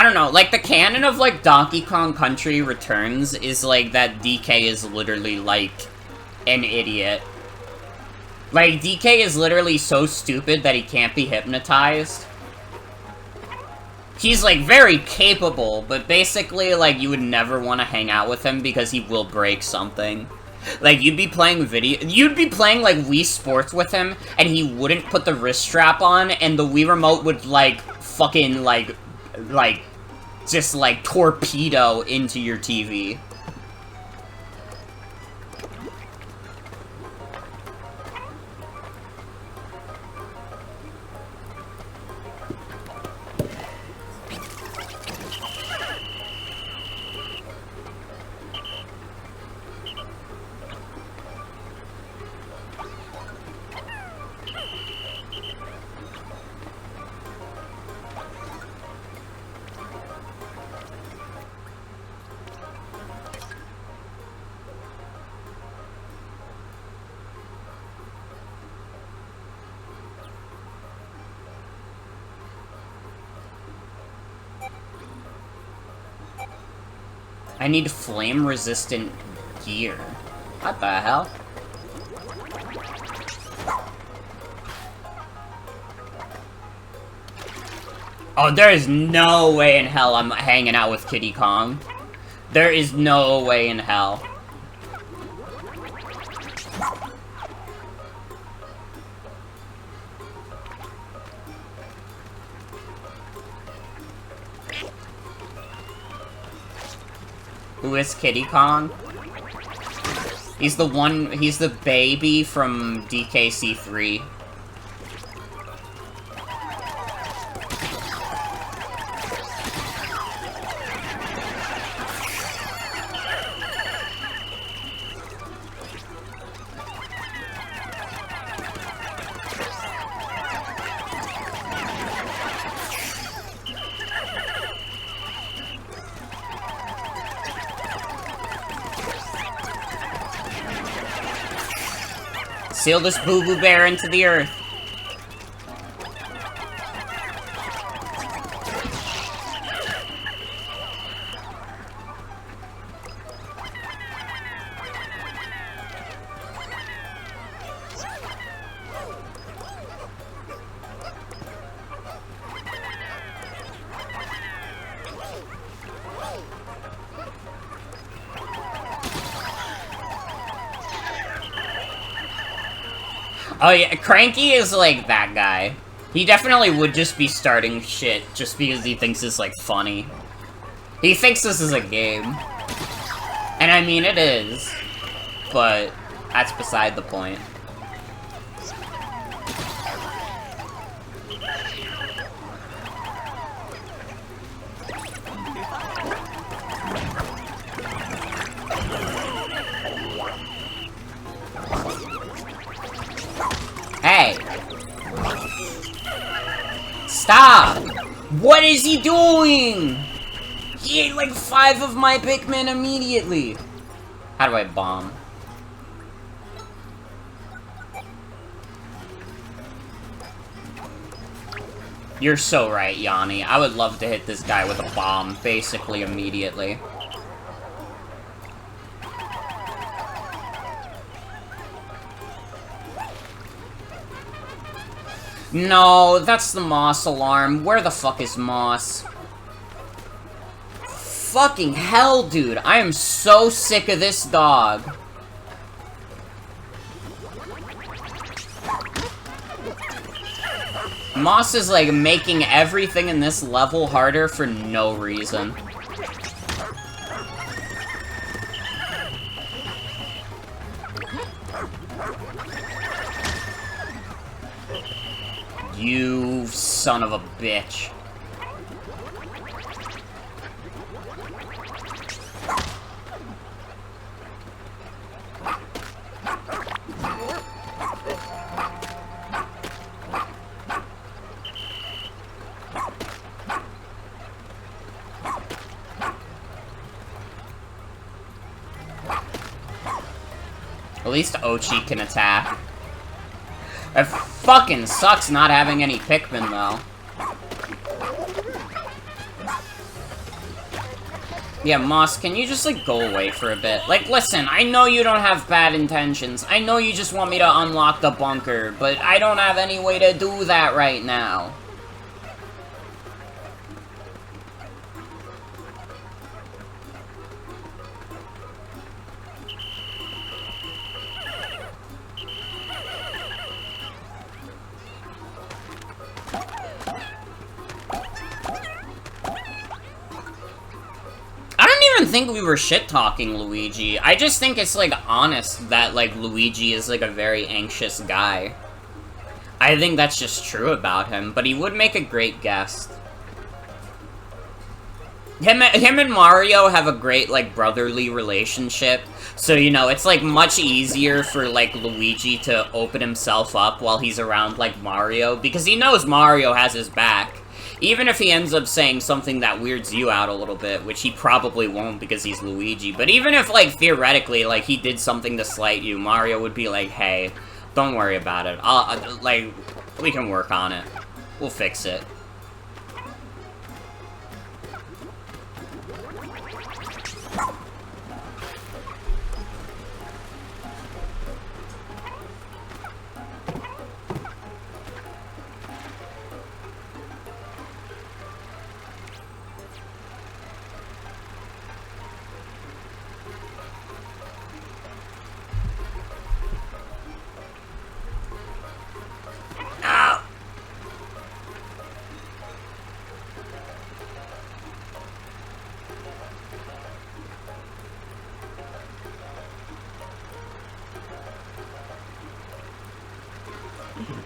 don't know, like, the canon of, like, Donkey Kong Country Returns is, like, that DK is literally, like, an idiot. Like, DK is literally so stupid that he can't be hypnotized. He's, like, very capable, but basically, like, you would never want to hang out with him because he will break something. Like, you'd be playing, like, Wii Sports with him, and he wouldn't put the wrist strap on, and the Wii Remote would, like, fucking, like, just, like, torpedo into your TV. I need flame-resistant gear. What the hell? Oh, there is no way in hell I'm hanging out with Kiddy Kong. There is no way in hell. Who is Kiddy Kong? He's the baby from DKC3. Seal this boo-boo bear into the earth. Oh yeah, Cranky is like that guy. He definitely would just be starting shit just because he thinks it's like funny. He thinks this is a game. And I mean it is, but that's beside the point. Hey! Stop! What is he doing? He ate like 5 of my Pikmin immediately! How do I bomb? You're so right, Yanni. I would love to hit this guy with a bomb, basically immediately. No, that's the Moss alarm. Where the fuck is Moss? Fucking hell, dude. I am so sick of this dog. Moss is, like, making everything in this level harder for no reason. You son of a bitch. At least Ochi can attack. It fucking sucks not having any Pikmin, though. Yeah, Moss, can you just, like, go away for a bit? Like, listen, I know you don't have bad intentions. I know you just want me to unlock the bunker, but I don't have any way to do that right now. I don't even think we were shit-talking Luigi. I just think it's, like, honest that, like, Luigi is, like, a very anxious guy. I think that's just true about him, but he would make a great guest. Him and Mario have a great, like, brotherly relationship. So, you know, it's, like, much easier for, like, Luigi to open himself up while he's around, like, Mario, because he knows Mario has his back. Even if he ends up saying something that weirds you out a little bit, which he probably won't because he's Luigi, but even if, like, theoretically, like, he did something to slight you, Mario would be like, hey, don't worry about it. Like, we can work on it. We'll fix it.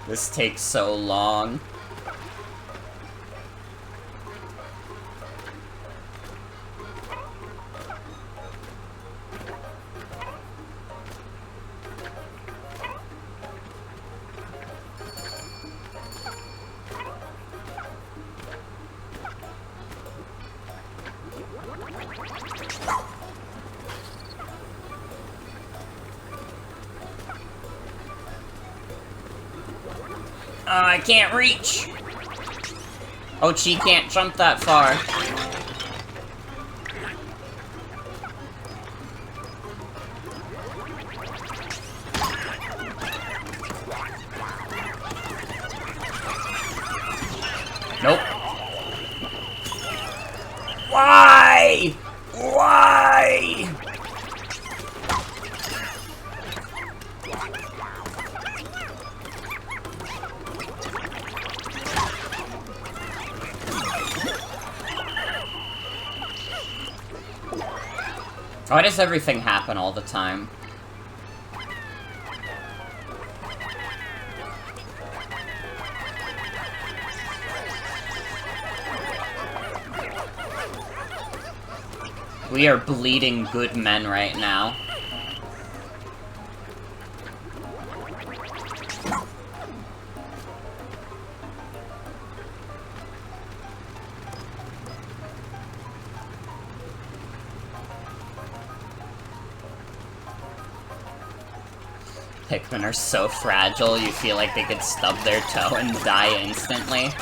This takes so long. I can't reach. Oh, she can't jump that far. Nope. Why? Why? Why does everything happen all the time? We are bleeding good men right now. Pikmin are so fragile, you feel like they could stub their toe and die instantly.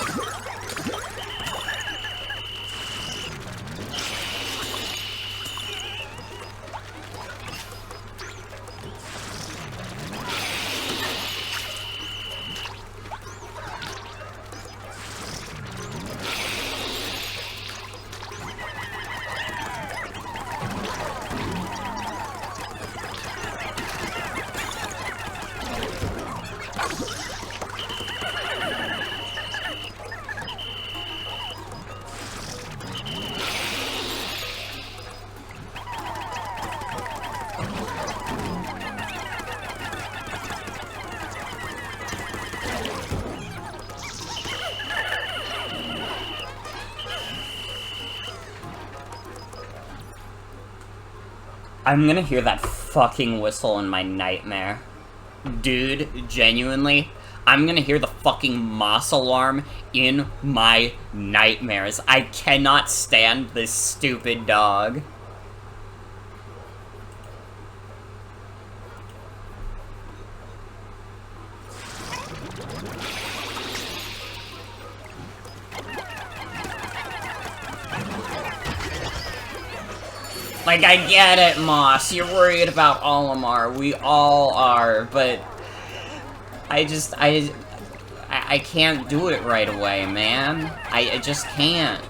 I'm gonna hear that fucking whistle in my nightmare. Dude, genuinely, I'm gonna hear the fucking moss alarm in my nightmares. I cannot stand this stupid dog. Like, I get it, Moss. You're worried about Olimar. We all are, but... I can't do it right away, man. I just can't.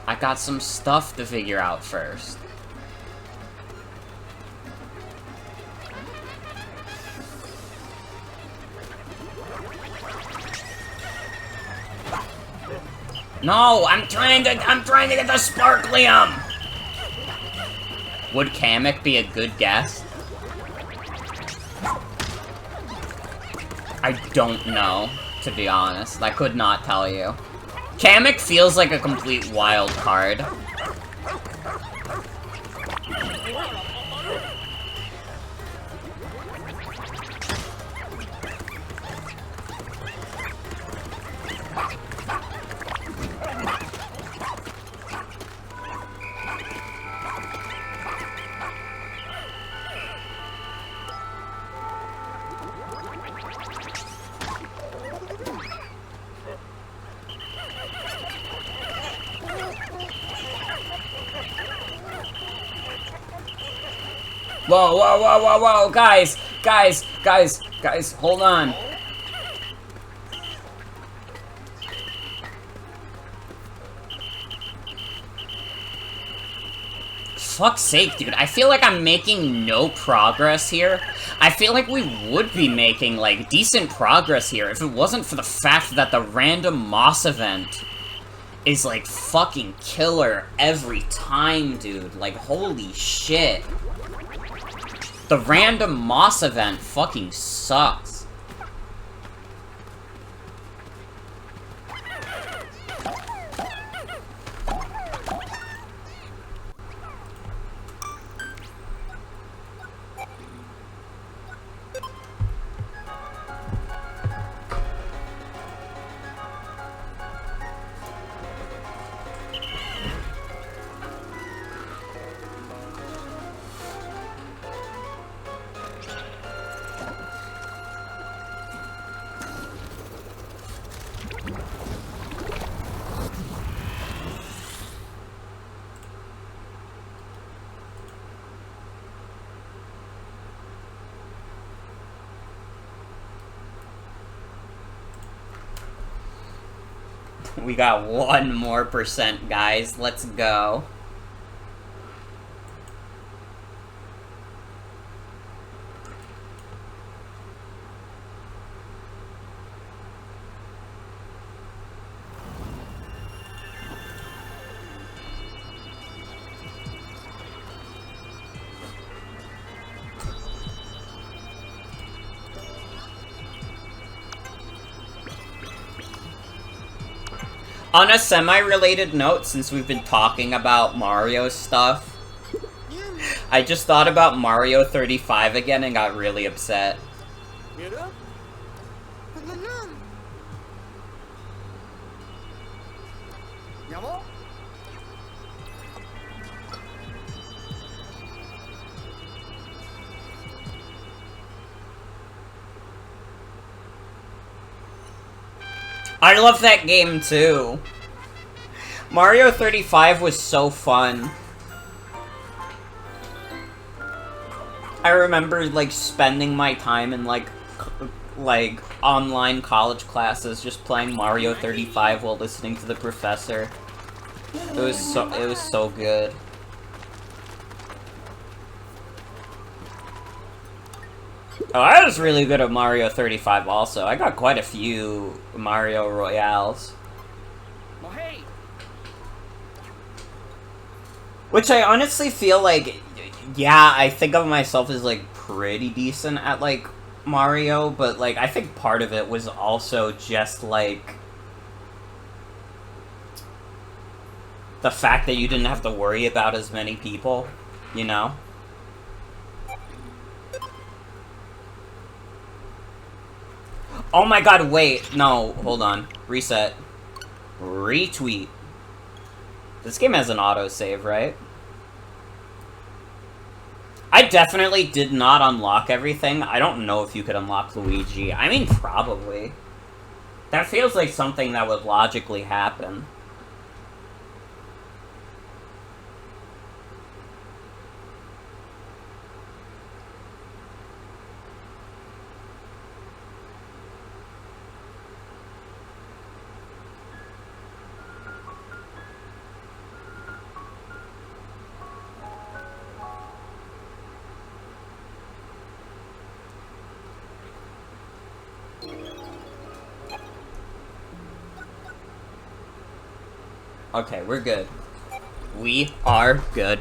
I got some stuff to figure out first. No, I'm trying to get the Sparklium! Would Kamek be a good guess? I don't know, to be honest. I could not tell you. Kamek feels like a complete wild card. Whoa, whoa, whoa, whoa, whoa, guys, hold on. Fuck's sake, dude, I feel like I'm making no progress here. I feel like we would be making, like, decent progress here if it wasn't for the fact that the random Moss event is, like, fucking killer every time, dude. Like, holy shit. The random Moss event fucking sucks. We got 1 more %, guys. Let's go. On a semi-related note, since we've been talking about Mario stuff, I just thought about Mario 35 again and got really upset. I love that game too. Mario 35 was so fun. I remember, like, spending my time in, like, online college classes just playing Mario 35 while listening to the professor. It was so good. Oh, I was really good at Mario 35 also. I got quite a few Mario Royales. Which I honestly feel like, yeah, I think of myself as, like, pretty decent at, like, Mario, but, like, I think part of it was also just, like, the fact that you didn't have to worry about as many people, you know? Oh my god, wait. No, hold on. Reset. Retweet. This game has an autosave, right? I definitely did not unlock everything. I don't know if you could unlock Luigi. I mean, probably. That feels like something that would logically happen. Okay, we're good. We are good.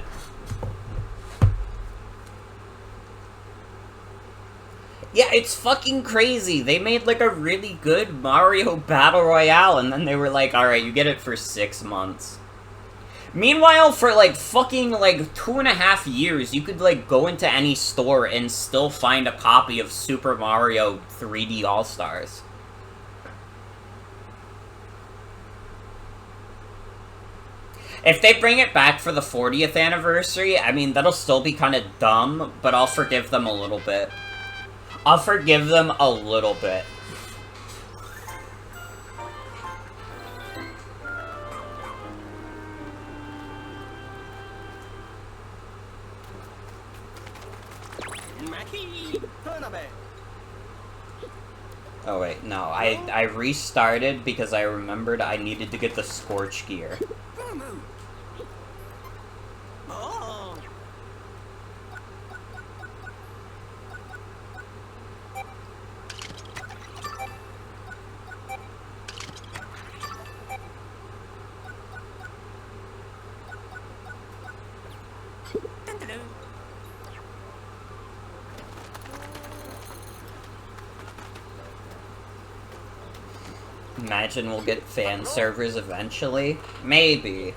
Yeah, it's fucking crazy. They made, like, a really good Mario Battle Royale, and then they were like, alright, you get it for 6 months. Meanwhile, for, like, fucking, like, 2.5 years, you could, like, go into any store and still find a copy of Super Mario 3D All-Stars. If they bring it back for the 40th anniversary, I mean, that'll still be kind of dumb, but I'll forgive them a little bit. I'll forgive them a little bit. Oh wait, no, I restarted because I remembered I needed to get the Scorch Gear. Imagine we'll get fan servers eventually. Maybe.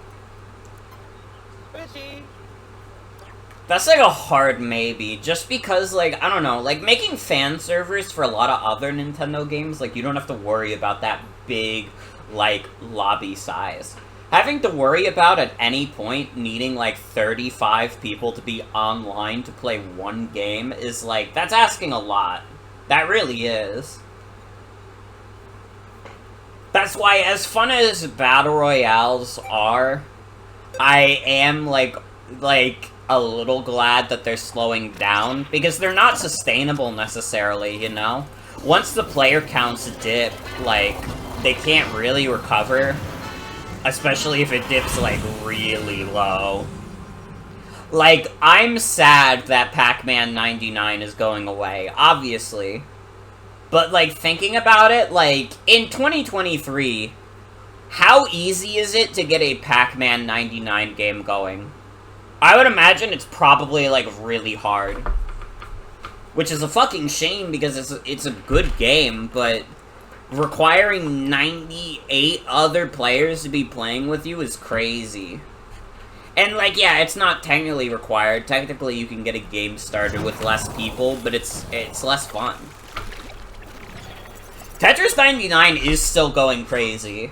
That's like a hard maybe, just because, like, I don't know, like, making fan servers for a lot of other Nintendo games, like, you don't have to worry about that big, like, lobby size. Having to worry about, at any point, needing, like, 35 people to be online to play one game is, like, that's asking a lot. That really is. That's why, as fun as Battle Royales are, I am, like, a little glad that they're slowing down, because they're not sustainable, necessarily, you know? Once the player counts dip, like, they can't really recover, especially if it dips, like, really low. Like, I'm sad that Pac-Man 99 is going away, obviously. But, like, thinking about it, like, in 2023, how easy is it to get a Pac-Man 99 game going? I would imagine it's probably, like, really hard. Which is a fucking shame, because it's a good game, but requiring 98 other players to be playing with you is crazy. And, like, yeah, it's not technically required. Technically, you can get a game started with less people, but it's less fun. Tetris 99 is still going crazy.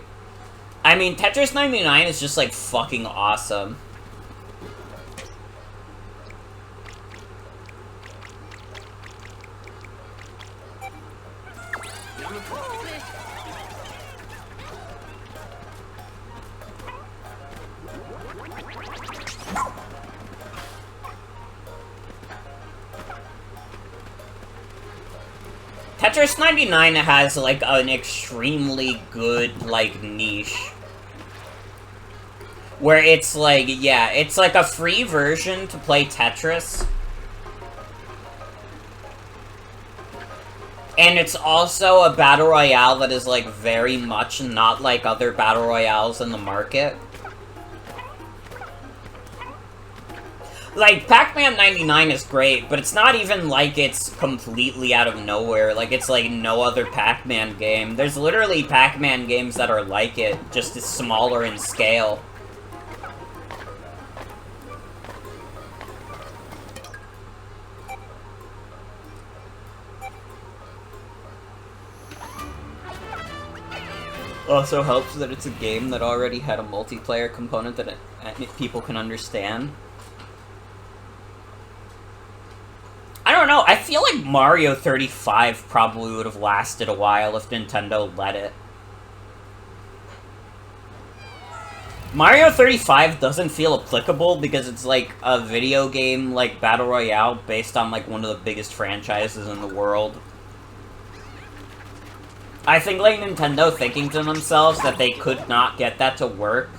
I mean, Tetris 99 is just, like, fucking awesome. Tetris 99 has, like, an extremely good, like, niche. Where it's, like, yeah, it's, like, a free version to play Tetris. And it's also a Battle Royale that is, like, very much not like other Battle Royales in the market. Like, Pac-Man 99 is great, but it's not even like it's completely out of nowhere. Like, it's like no other Pac-Man game. There's literally Pac-Man games that are like it, just smaller in scale. Also helps that it's a game that already had a multiplayer component that people can understand. I don't know, I feel like Mario 35 probably would have lasted a while if Nintendo let it. Mario 35 doesn't feel applicable because it's like a video game, like, Battle Royale based on, like, one of the biggest franchises in the world. I think, like, Nintendo thinking to themselves that they could not get that to work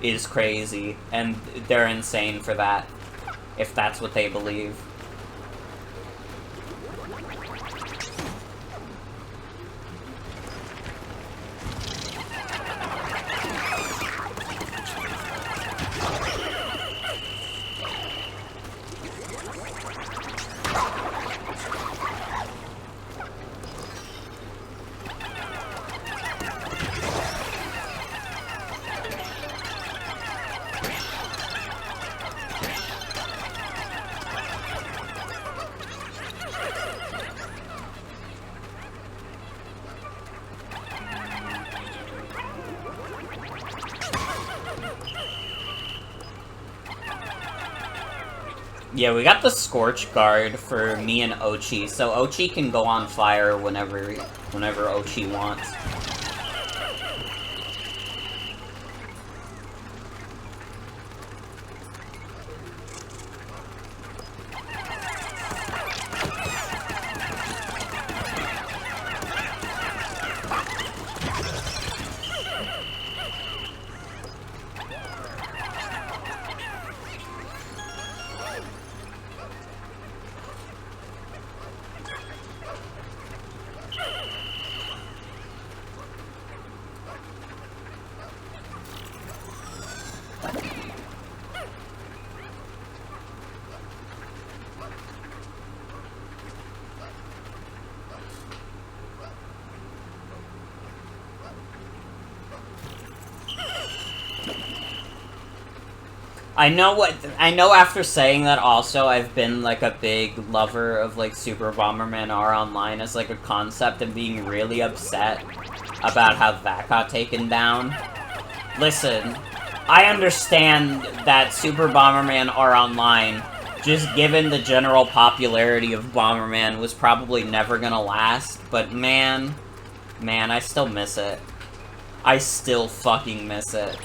is crazy, and they're insane for that, if that's what they believe. Yeah, we got the Scorch Guard for me and Ochi, so Ochi can go on fire whenever Ochi wants. I know after saying that also, I've been, like, a big lover of, like, Super Bomberman R Online as, like, a concept and being really upset about how that got taken down. Listen, I understand that Super Bomberman R Online, just given the general popularity of Bomberman, was probably never gonna last, but man, I still miss it. I still fucking miss it.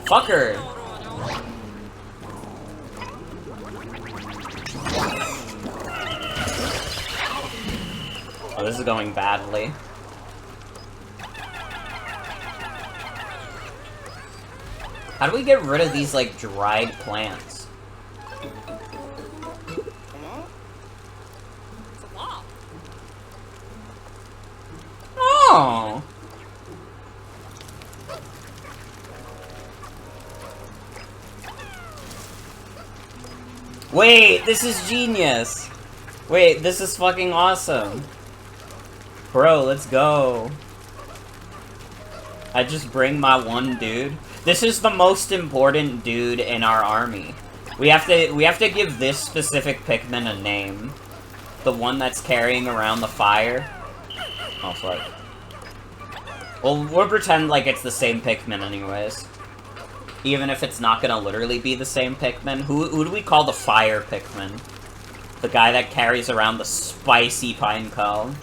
Fucker! Oh, this is going badly. How do we get rid of these, like, dried plants? Oh! Wait, this is genius! Wait, this is fucking awesome. Bro, let's go. I just bring my one dude. This is the most important dude in our army. We have to give this specific Pikmin a name. The one that's carrying around the fire. Oh, fuck. Well, we'll pretend like it's the same Pikmin anyways. Even if it's not gonna literally be the same Pikmin. Who do we call the fire Pikmin? The guy that carries around the spicy pine cone.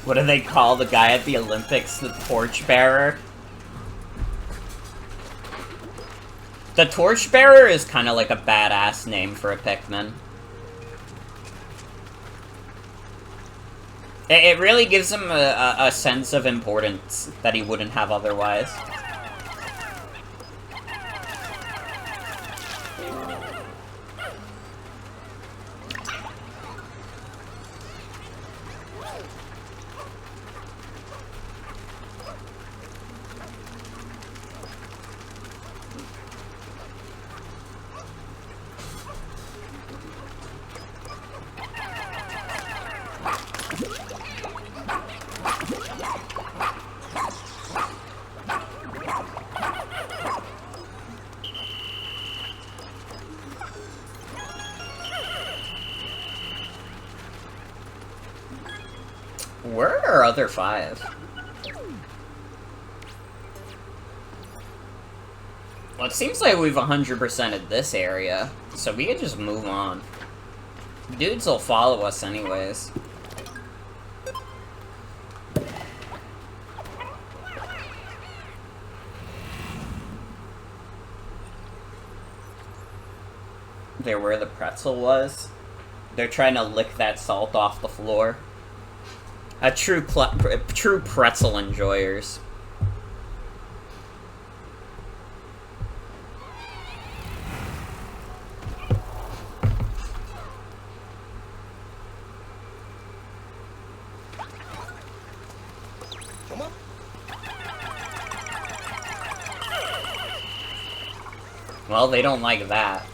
What do they call the guy at the Olympics? The torchbearer? The torchbearer is kind of like a badass name for a Pikmin. It really gives him a sense of importance that he wouldn't have otherwise. Where are our other 5? Well, it seems like we've 100%ed this area, so we can just move on. Dudes will follow us anyways. They're where the pretzel was. They're trying to lick that salt off the floor. A true pretzel enjoyers. Well, they don't like that.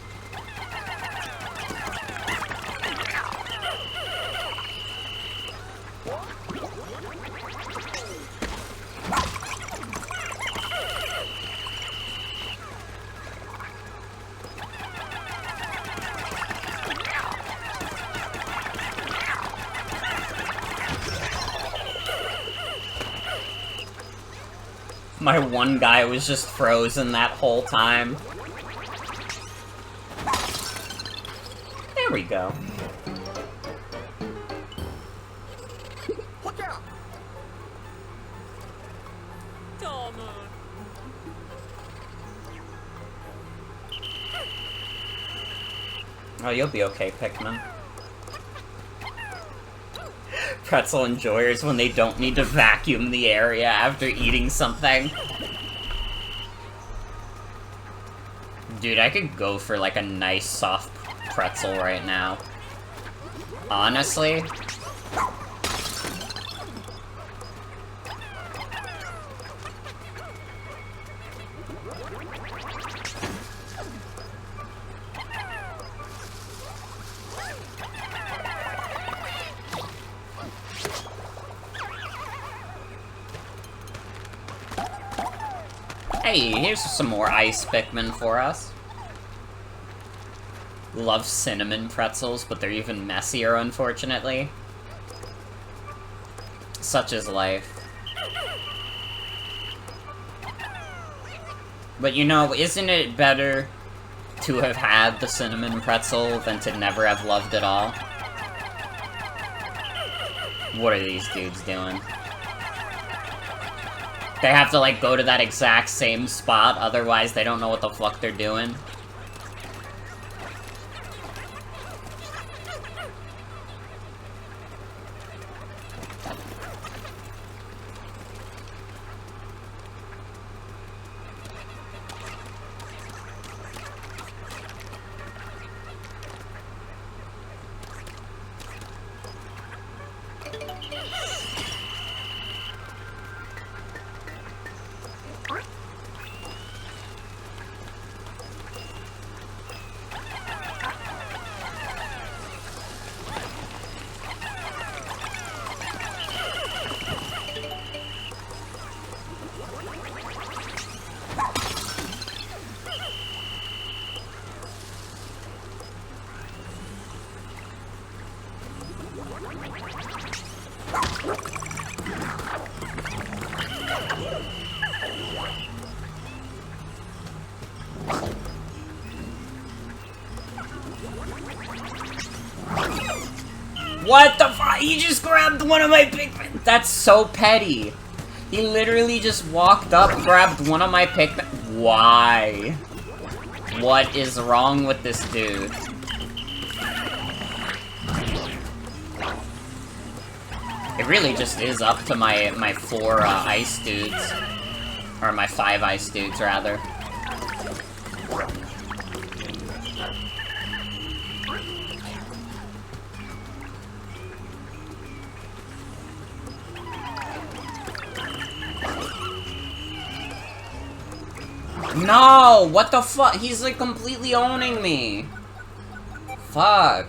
My one guy was just frozen that whole time. There we go. Oh, you'll be okay, Pikmin. Pretzel enjoyers when they don't need to vacuum the area after eating something. Dude, I could go for like a nice soft pretzel right now. Honestly. Hey, here's some more ice Pikmin for us. Love cinnamon pretzels, but they're even messier, unfortunately. Such is life. But you know, isn't it better to have had the cinnamon pretzel than to never have loved it all? What are these dudes doing? They have to, like, go to that exact same spot, otherwise they don't know what the fuck they're doing. What the fuck? He just grabbed one of my Pikmin! That's so petty. He literally just walked up, grabbed one of my Pikmin. Why? What is wrong with this dude? It really just is up to my 4 ice dudes. Or my 5 ice dudes, rather. No! What the fuck? He's like completely owning me. Fuck.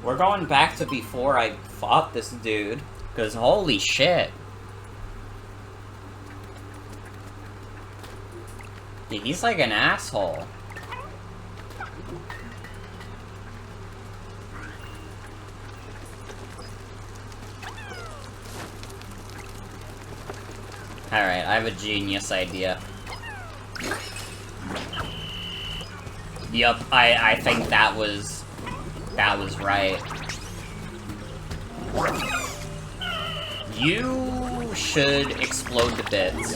We're going back to before I fought this dude. Because holy shit. Dude, he's like an asshole. Alright, I have a genius idea. Yup, I think that was right. You should explode to bits.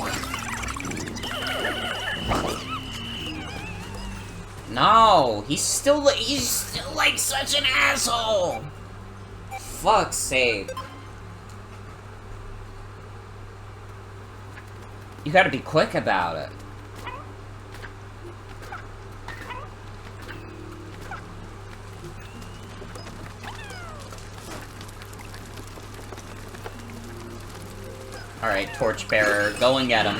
No, he's still like such an asshole. Fuck's sake. You gotta be quick about it. Alright, Torchbearer, go and get him.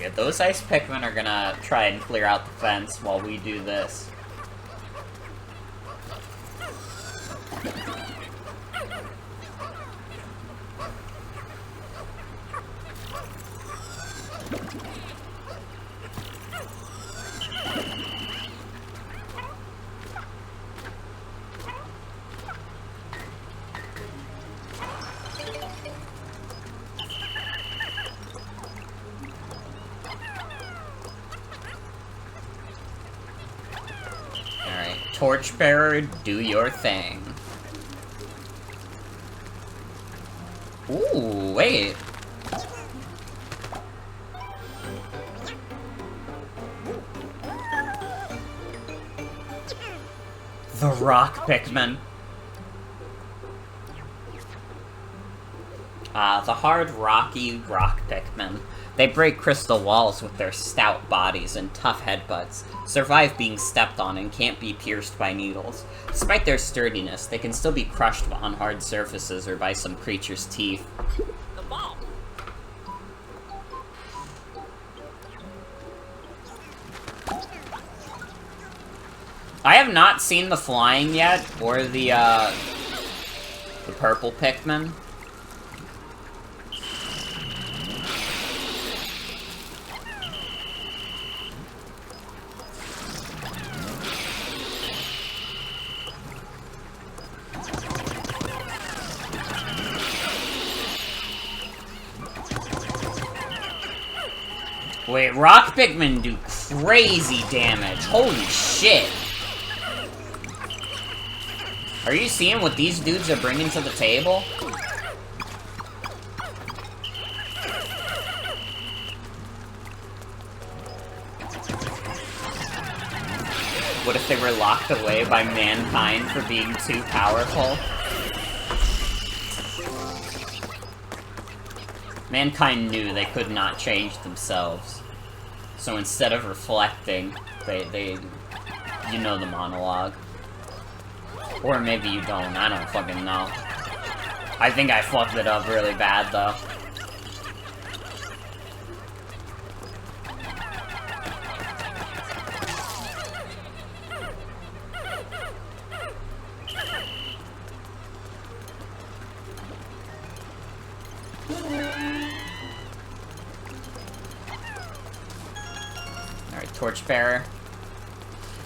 Yeah, those ice Pikmin are gonna try and clear out the fence while we do this. Torchbearer, do your thing. Ooh, wait. The rock Pikmin. The hard, rocky rock Pikmin. They break crystal walls with their stout bodies and tough headbutts, survive being stepped on, and can't be pierced by needles. Despite their sturdiness, they can still be crushed on hard surfaces or by some creature's teeth. The ball. I have not seen the flying yet, or the purple Pikmin. Wait, rock Pikmin do crazy damage. Holy shit. Are you seeing what these dudes are bringing to the table? What if they were locked away by mankind for being too powerful? Mankind knew they could not change themselves. So instead of reflecting, they you know the monologue. Or maybe you don't, I don't fucking know. I think I fucked it up really bad, though. Torchbearer.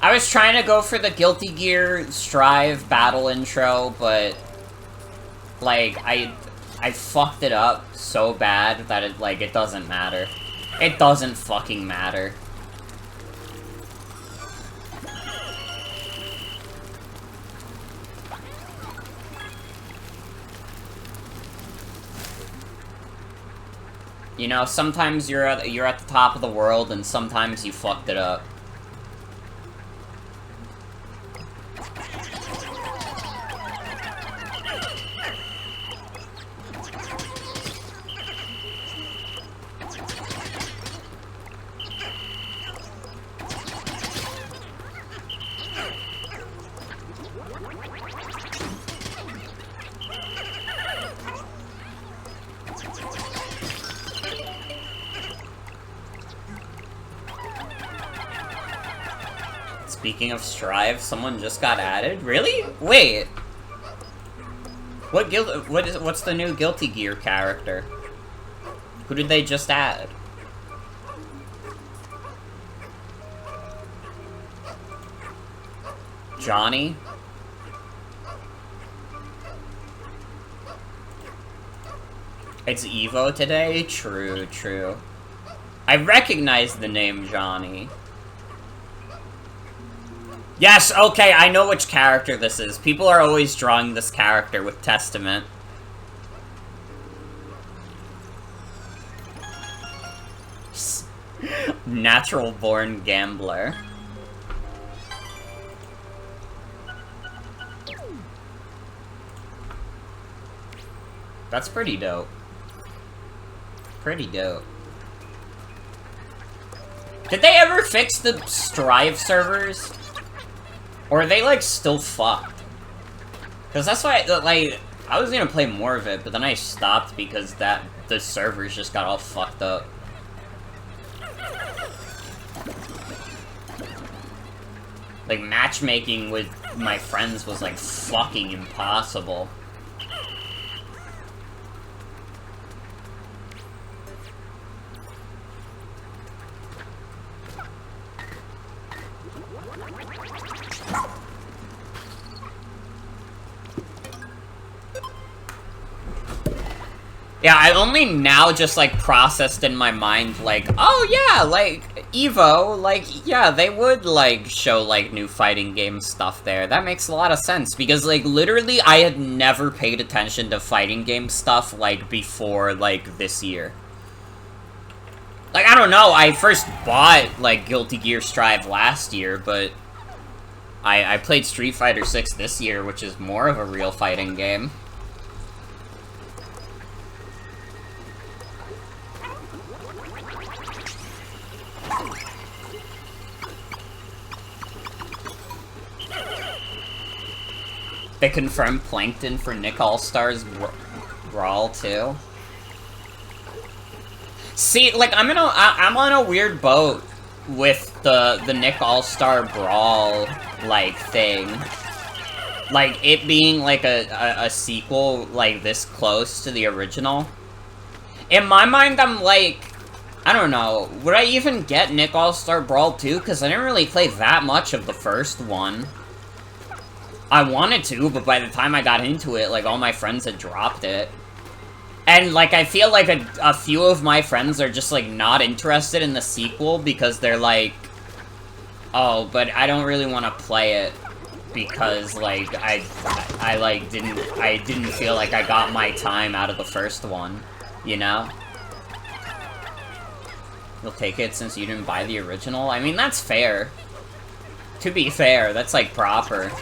I was trying to go for the Guilty Gear Strive battle intro, but like I fucked it up so bad that it doesn't matter. It doesn't fucking matter. You know, sometimes you're at the top of the world, and sometimes you fucked it up. Speaking of Strive, someone just got added? Really? Wait! What's the new Guilty Gear character? Who did they just add? Johnny? It's Evo today? True, true. I recognize the name Johnny. Yes, okay, I know which character this is. People are always drawing this character with Testament. Natural-born gambler. That's pretty dope. Pretty dope. Did they ever fix the Strive servers? Or are they, like, still fucked? Because that's why, like, I was gonna play more of it, but then I stopped because the servers just got all fucked up. Like, matchmaking with my friends was, like, fucking impossible. Yeah, I only now just, like, processed in my mind, like, oh yeah, like, EVO, like, yeah, they would, like, show, like, new fighting game stuff there. That makes a lot of sense, because, like, literally, I had never paid attention to fighting game stuff, like, before, like, this year. Like, I don't know, I first bought, like, Guilty Gear Strive last year, but I played Street Fighter 6 this year, which is more of a real fighting game. They confirmed Plankton for Nick All-Star's Brawl, too. See, like, I'm on a weird boat with the Nick All-Star Brawl, like, thing. Like, it being, like, a sequel, like, this close to the original. In my mind, I'm like, I don't know, would I even get Nick All-Star Brawl 2? Because I didn't really play that much of the first one. I wanted to, but by the time I got into it, like, all my friends had dropped it. And, like, I feel like a few of my friends are just, like, not interested in the sequel because they're like, oh, but I don't really want to play it because, like, I didn't feel like I got my time out of the first one, you know? You'll take it since you didn't buy the original? I mean, that's fair. To be fair, that's, like, proper.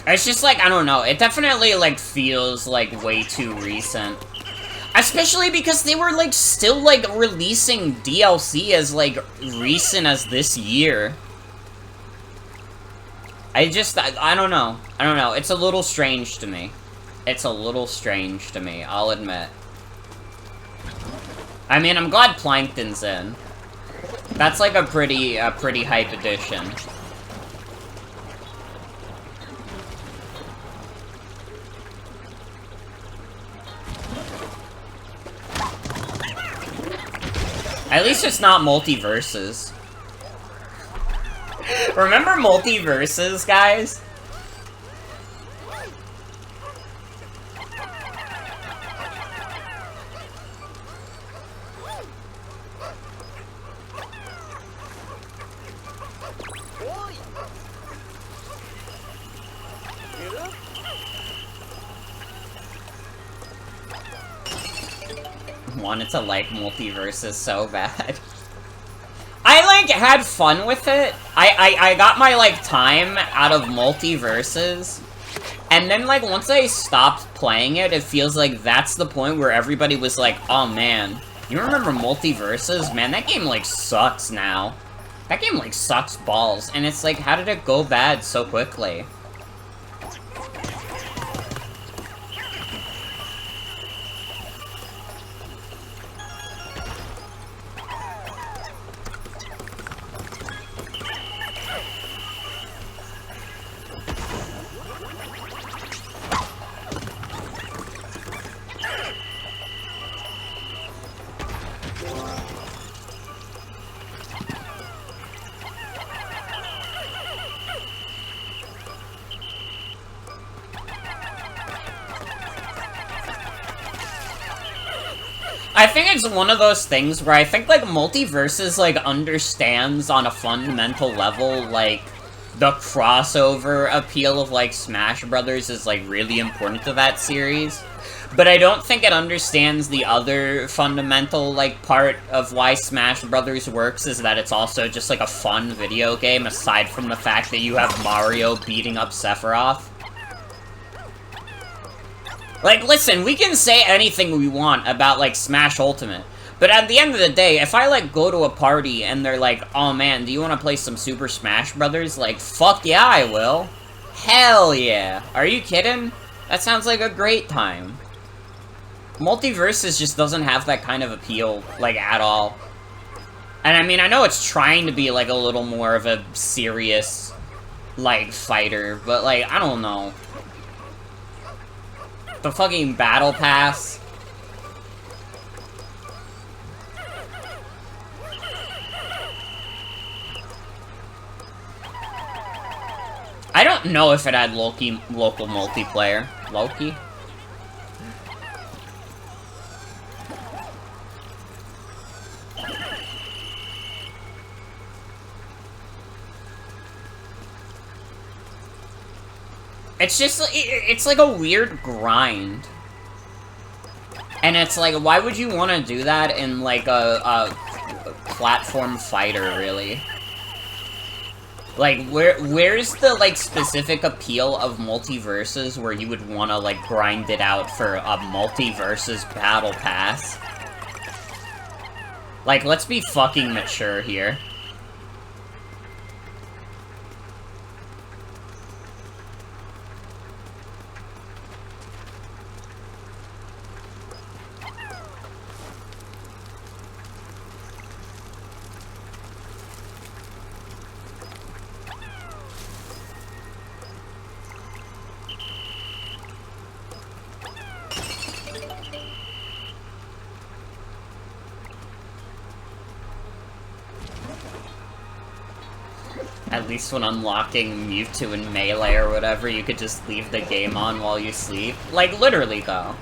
It's just, like, I don't know, it definitely, like, feels, like, way too recent. Especially because they were, like, still, like, releasing DLC as, like, recent as this year. I don't know. I don't know, it's a little strange to me. It's a little strange to me, I'll admit. I mean, I'm glad Plankton's in. That's, like, a pretty hype addition. At least it's not Multiverses. Remember Multiverses, guys? Wanted to like Multiverses so bad. I, like, had fun with it. I got my, like, time out of Multiverses. And then, like, once I stopped playing it, it feels like that's the point where everybody was like, oh, man, you remember Multiverses? Man, that game, like, sucks now. That game, like, sucks balls. And it's like, how did it go bad so quickly? I think it's one of those things where I think, like, Multiverses, like, understands on a fundamental level, like, the crossover appeal of, like, Smash Brothers is, like, really important to that series. But I don't think it understands the other fundamental, like, part of why Smash Brothers works, is that it's also just, like, a fun video game, aside from the fact that you have Mario beating up Sephiroth. Like, listen, we can say anything we want about, like, Smash Ultimate. But at the end of the day, if I, like, go to a party and they're like, oh man, do you want to play some Super Smash Brothers? Like, fuck yeah, I will. Hell yeah. Are you kidding? That sounds like a great time. Multiverses just doesn't have that kind of appeal, like, at all. And I mean, I know it's trying to be, like, a little more of a serious, like, fighter, but, like, I don't know. The fucking Battle Pass. I don't know if it had local multiplayer. Loki? It's just, it's like a weird grind. And it's like, why would you want to do that in, like, a platform fighter, really? Like, where's the, like, specific appeal of multiverses where you would want to, like, grind it out for a multiverses battle pass? Like, let's be fucking mature here. At least when unlocking Mewtwo and Melee or whatever, you could just leave the game on while you sleep. Like, literally, though.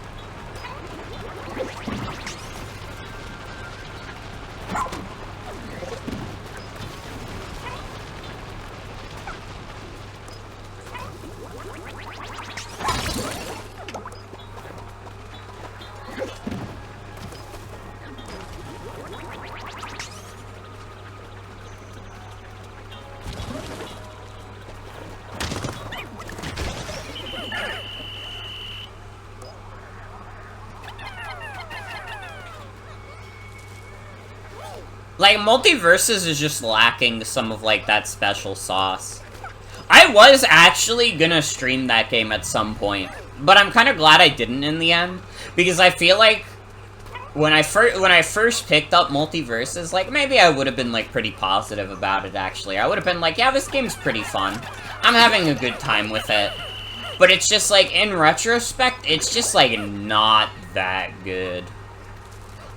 Like, Multiverses is just lacking some of, like, that special sauce. I was actually gonna stream that game at some point, but I'm kind of glad I didn't in the end, because I feel like when I first picked up Multiverses, like, maybe I would have been, like, pretty positive about it, actually. I would have been like, yeah, this game's pretty fun. I'm having a good time with it. But it's just, like, in retrospect, it's just, like, not that good.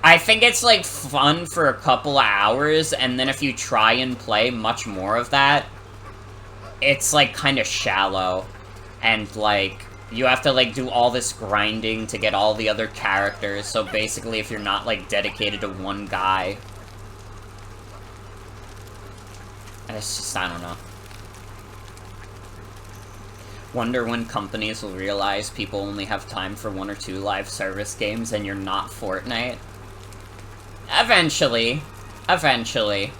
I think it's, like, fun for a couple of hours, and then if you try and play much more of that, it's, like, kind of shallow. And, like, you have to, like, do all this grinding to get all the other characters, so basically if you're not, like, dedicated to one guy... And it's just, I don't know. Wonder when companies will realize people only have time for 1 or 2 live service games and you're not Fortnite. Eventually. Eventually.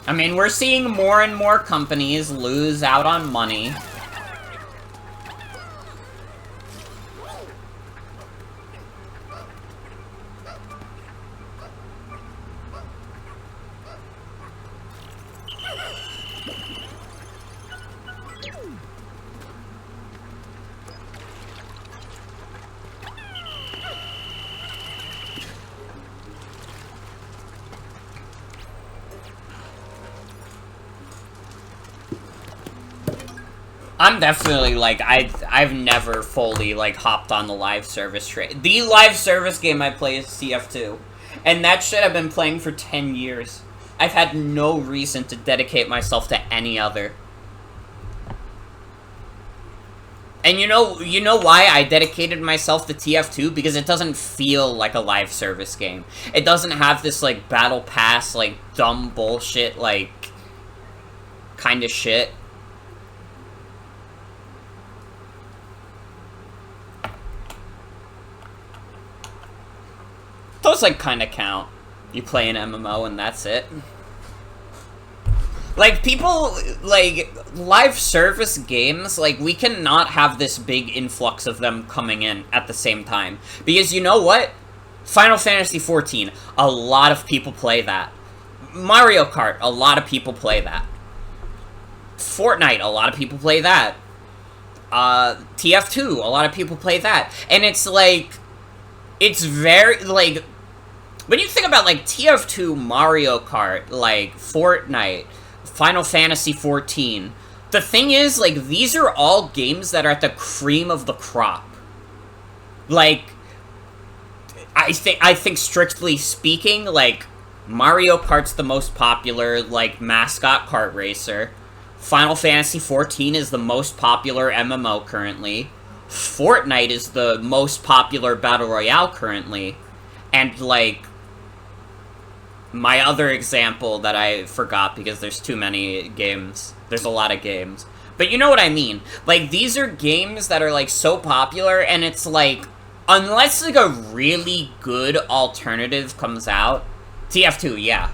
I mean, we're seeing more and more companies lose out on money. I'm definitely, like, I've never fully, like, hopped on the live service train. The live service game I play is CF2. And that shit I've been playing for 10 years. I've had no reason to dedicate myself to any other. And you know why I dedicated myself to TF2? Because it doesn't feel like a live service game. It doesn't have this, like, battle pass, like, dumb bullshit, like, kind of shit. Those, like, kind of count. You play an MMO and that's it. Like, people, like, live service games, like, we cannot have this big influx of them coming in at the same time. Because you know what? Final Fantasy XIV, a lot of people play that. Mario Kart, a lot of people play that. Fortnite, a lot of people play that. TF2, a lot of people play that. And it's, like, it's very, like, when you think about, like, TF2, Mario Kart, like, Fortnite, Final Fantasy XIV, the thing is, like, these are all games that are at the cream of the crop. Like, I think strictly speaking, like, Mario Kart's the most popular, like, mascot kart racer. Final Fantasy XIV is the most popular MMO currently. Fortnite is the most popular Battle Royale currently. And, like, my other example that I forgot because there's too many games. There's a lot of games. But you know what I mean. Like, these are games that are, like, so popular, and it's, like, unless, like, a really good alternative comes out... TF2, yeah.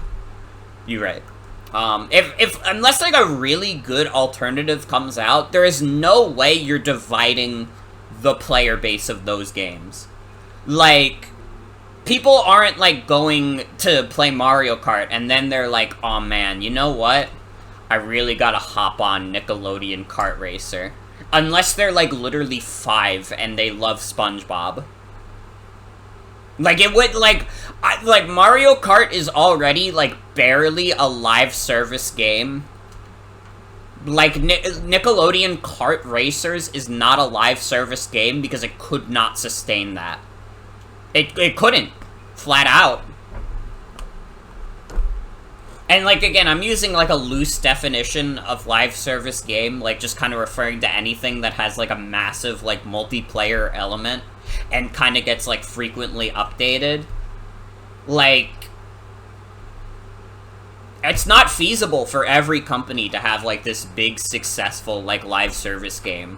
You're right. Unless, like, a really good alternative comes out, there is no way you're dividing the player base of those games. Like, people aren't, like, going to play Mario Kart, and then they're like, oh man, you know what? I really gotta hop on Nickelodeon Kart Racer. Unless they're, like, literally 5 and they love SpongeBob. Like, it would, like, Mario Kart is already, like, barely a live service game. Like, Nickelodeon Kart Racers is not a live service game because it could not sustain that. It couldn't. Flat out. And, like, again, I'm using, like, a loose definition of live service game, like, just kind of referring to anything that has, like, a massive, like, multiplayer element and kind of gets, like, frequently updated. Like, it's not feasible for every company to have, like, this big, successful, like, live service game.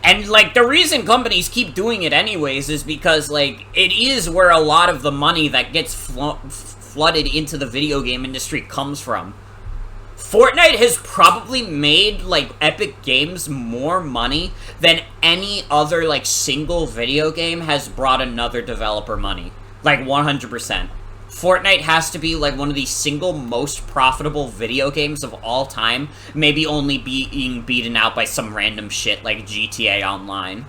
And, like, the reason companies keep doing it anyways is because, like, it is where a lot of the money that gets flooded into the video game industry comes from. Fortnite has probably made, like, Epic Games more money than any other, like, single video game has brought another developer money. Like, 100%. Fortnite has to be, like, one of the single most profitable video games of all time, maybe only being beaten out by some random shit like GTA Online.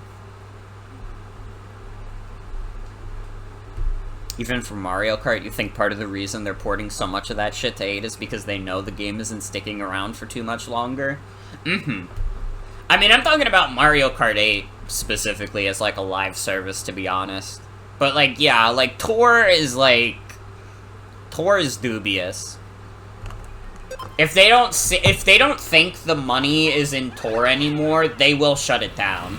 Even for Mario Kart, you think part of the reason they're porting so much of that shit to 8 is because they know the game isn't sticking around for too much longer? I mean, I'm talking about Mario Kart 8 specifically as, like, a live service, to be honest. But, like, yeah, like, Tour is, like... Tour is dubious. If they don't think the money is in Tour anymore, they will shut it down.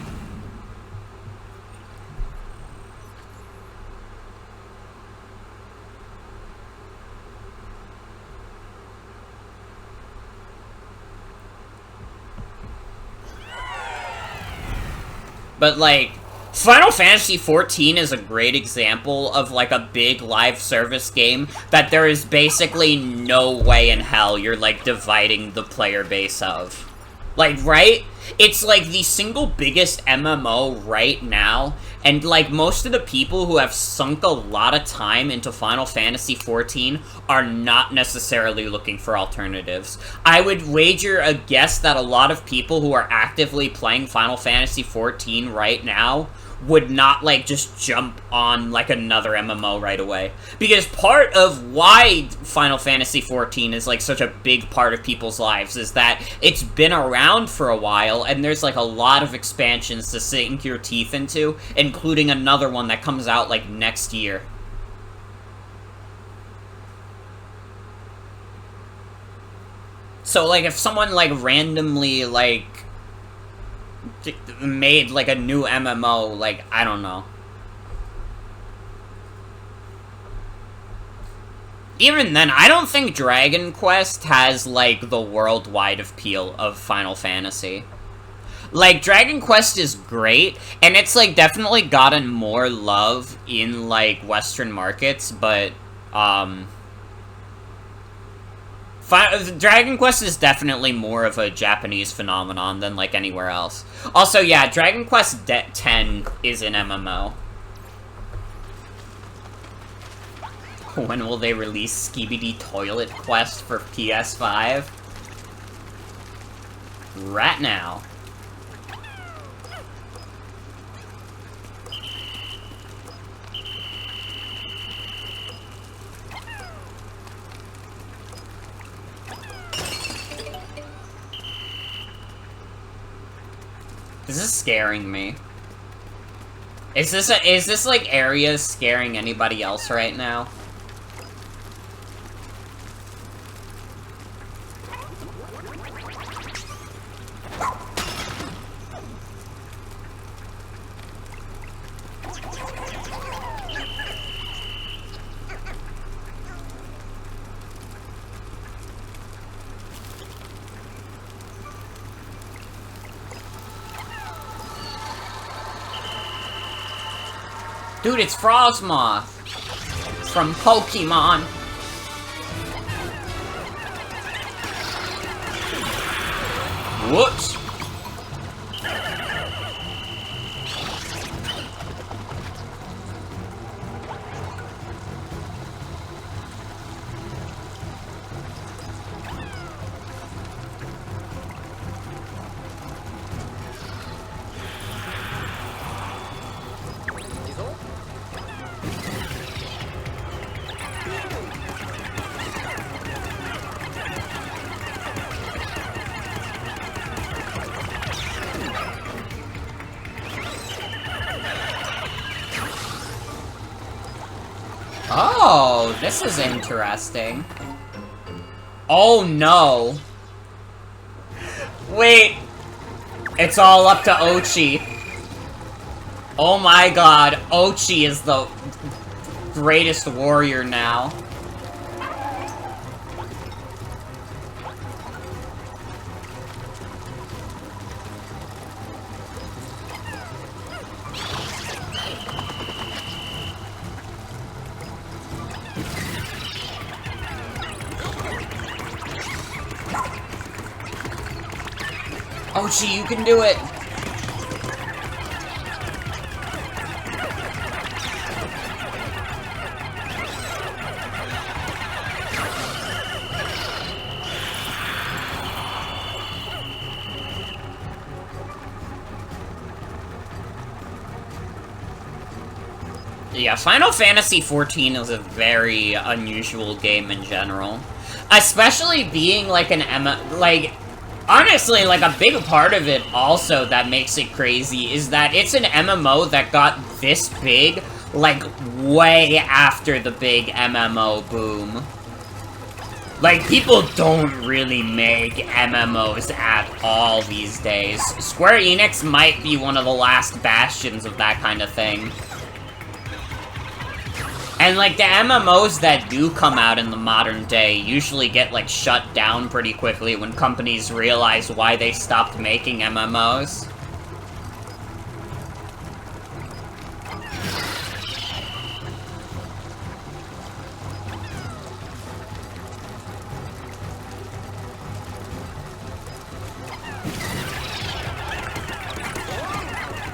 But, like, Final Fantasy XIV is a great example of, like, a big live service game that there is basically no way in hell you're, like, dividing the player base of. Like, right? It's, like, the single biggest MMO right now, and, like, most of the people who have sunk a lot of time into Final Fantasy XIV are not necessarily looking for alternatives. I would wager a guess that a lot of people who are actively playing Final Fantasy XIV right now would not, like, just jump on, like, another MMO right away. Because part of why Final Fantasy XIV is, like, such a big part of people's lives is that it's been around for a while, and there's, like, a lot of expansions to sink your teeth into, including another one that comes out, like, next year. So, like, if someone, like, randomly, like, made, like, a new MMO, like, I don't know. Even then, I don't think Dragon Quest has, like, the worldwide appeal of Final Fantasy. Like, Dragon Quest is great, and it's, like, definitely gotten more love in, like, Western markets, but, Dragon Quest is definitely more of a Japanese phenomenon than, like, anywhere else. Also, yeah, Dragon Quest X is an MMO. When will they release Skibidi Toilet Quest for PS5? Right now. This is scaring me. Is this like area scaring anybody else right now? Dude, it's Frostmoth from Pokemon. Whoops. Oh, this is interesting. Oh no. Wait. It's all up to Ochi. Oh my god, Ochi is the greatest warrior now. Ochi, you can do it! Yeah, Final Fantasy XIV is a very unusual game in general. Especially being like an honestly, like, a big part of it also that makes it crazy is that it's an MMO that got this big, like, way after the big MMO boom. Like, people don't really make MMOs at all these days. Square Enix might be one of the last bastions of that kind of thing. And, like, the MMOs that do come out in the modern day usually get, like, shut down pretty quickly when companies realize why they stopped making MMOs.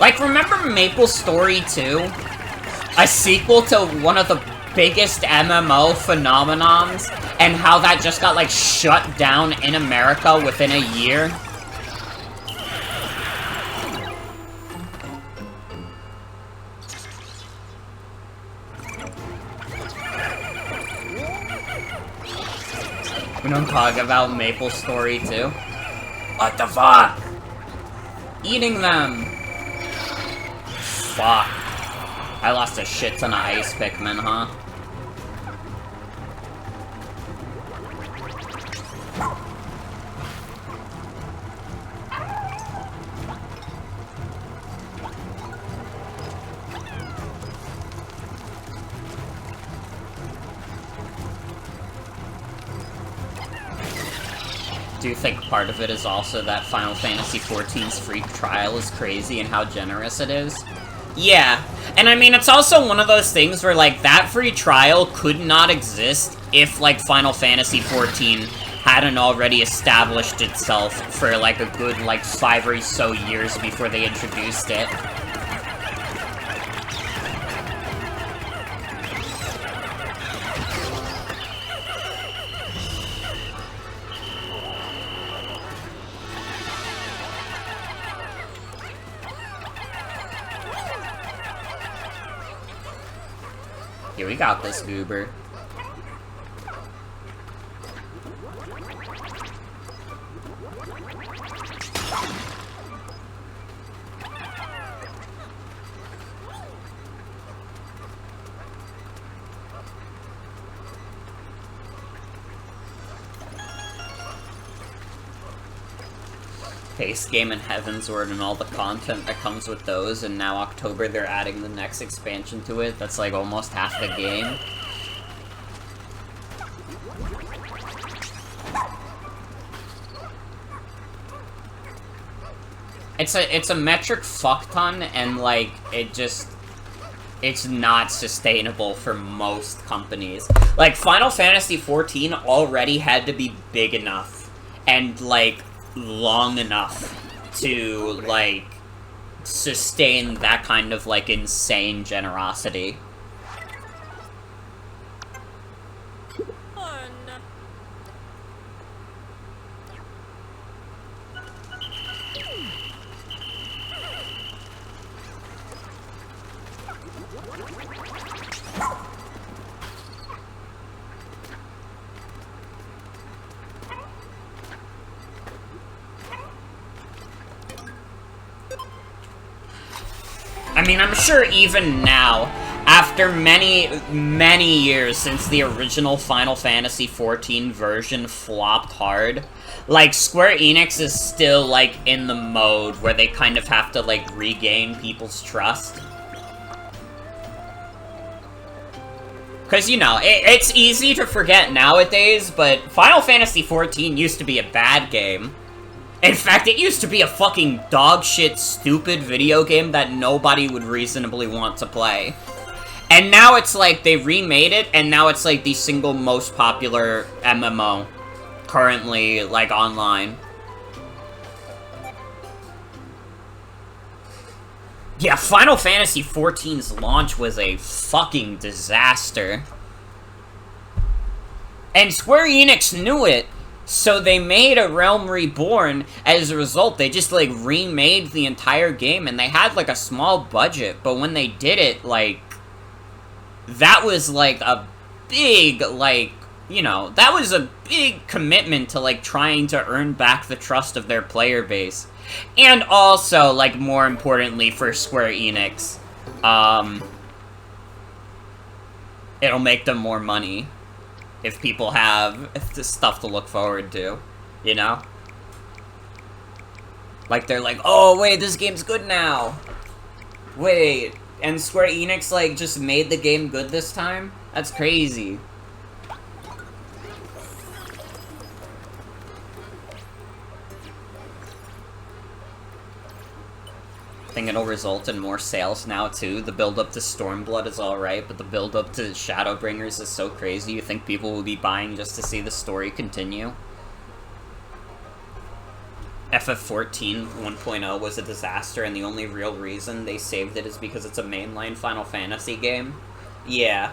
Like, remember Maple Story 2? A sequel to one of the biggest MMO phenomenons, and how that just got, like, shut down in America within a year? We don't talk about Maple Story 2? What the fuck? Eating them! Fuck. I lost a shit ton of ice Pikmin, huh? do you think part of it is also that Final Fantasy XIV's free trial is crazy and how generous it is? Yeah, and I mean, it's also one of those things where, like, that free trial could not exist if, like, Final Fantasy XIV hadn't already established itself for, like, a good, like, 5 or so years before they introduced it. Yeah, we got this, Goober. Base game and Heavensward and all the content that comes with those, and now October they're adding the next expansion to it. That's like almost half the game. It's a metric fuck ton, and like it's not sustainable for most companies. Like Final Fantasy XIV already had to be big enough and like long enough to, like, sustain that kind of, like, insane generosity. I mean, I'm sure even now, after many, many years since the original Final Fantasy XIV version flopped hard, like, Square Enix is still, like, in the mode where they kind of have to, like, regain people's trust. Because, you know, it's easy to forget nowadays, but Final Fantasy XIV used to be a bad game. In fact, it used to be a fucking dogshit, stupid video game that nobody would reasonably want to play. And now it's like, they remade it, and now it's like the single most popular MMO currently, like, online. Yeah, Final Fantasy XIV's launch was a fucking disaster. And Square Enix knew it. So they made A Realm Reborn. As a result, they just, like, remade the entire game, and they had, like, a small budget, but when they did it, like, that was, like, a big, like, you know, that was a big commitment to, like, trying to earn back the trust of their player base. And also, like, more importantly for Square Enix, it'll make them more money. If people have stuff to look forward to, you know? Like, they're like, oh, wait, this game's good now. Wait, and Square Enix, like, just made the game good this time? That's crazy. I think it'll result in more sales now, too. The build-up to Stormblood is alright, but the build-up to Shadowbringers is so crazy, you think people will be buying just to see the story continue? FF14 1.0 was a disaster, and the only real reason they saved it is because it's a mainline Final Fantasy game? Yeah.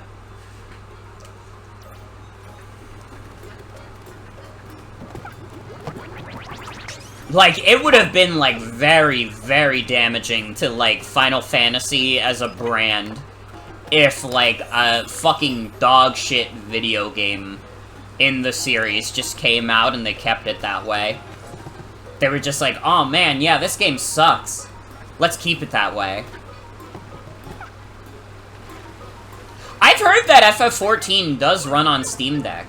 Like, it would have been, like, very, very damaging to, like, Final Fantasy as a brand if, like, a fucking dog shit video game in the series just came out and they kept it that way. They were just like, oh man, yeah, this game sucks. Let's keep it that way. I've heard that FF14 does run on Steam Deck.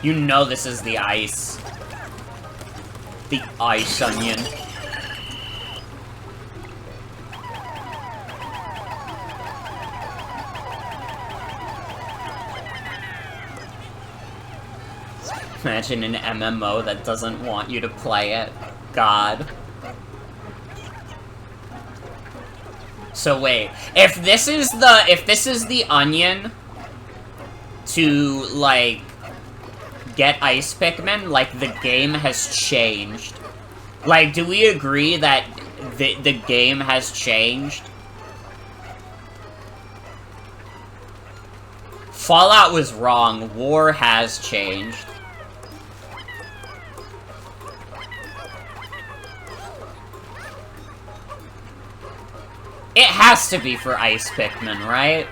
You know this is the ice. The ice onion. Imagine an MMO that doesn't want you to play it. God. So wait, if this is the onion to, like, get ice Pikmin, like, the game has changed. Like, do we agree that the game has changed? Fallout was wrong. War has changed. It has to be for ice Pikmin, right?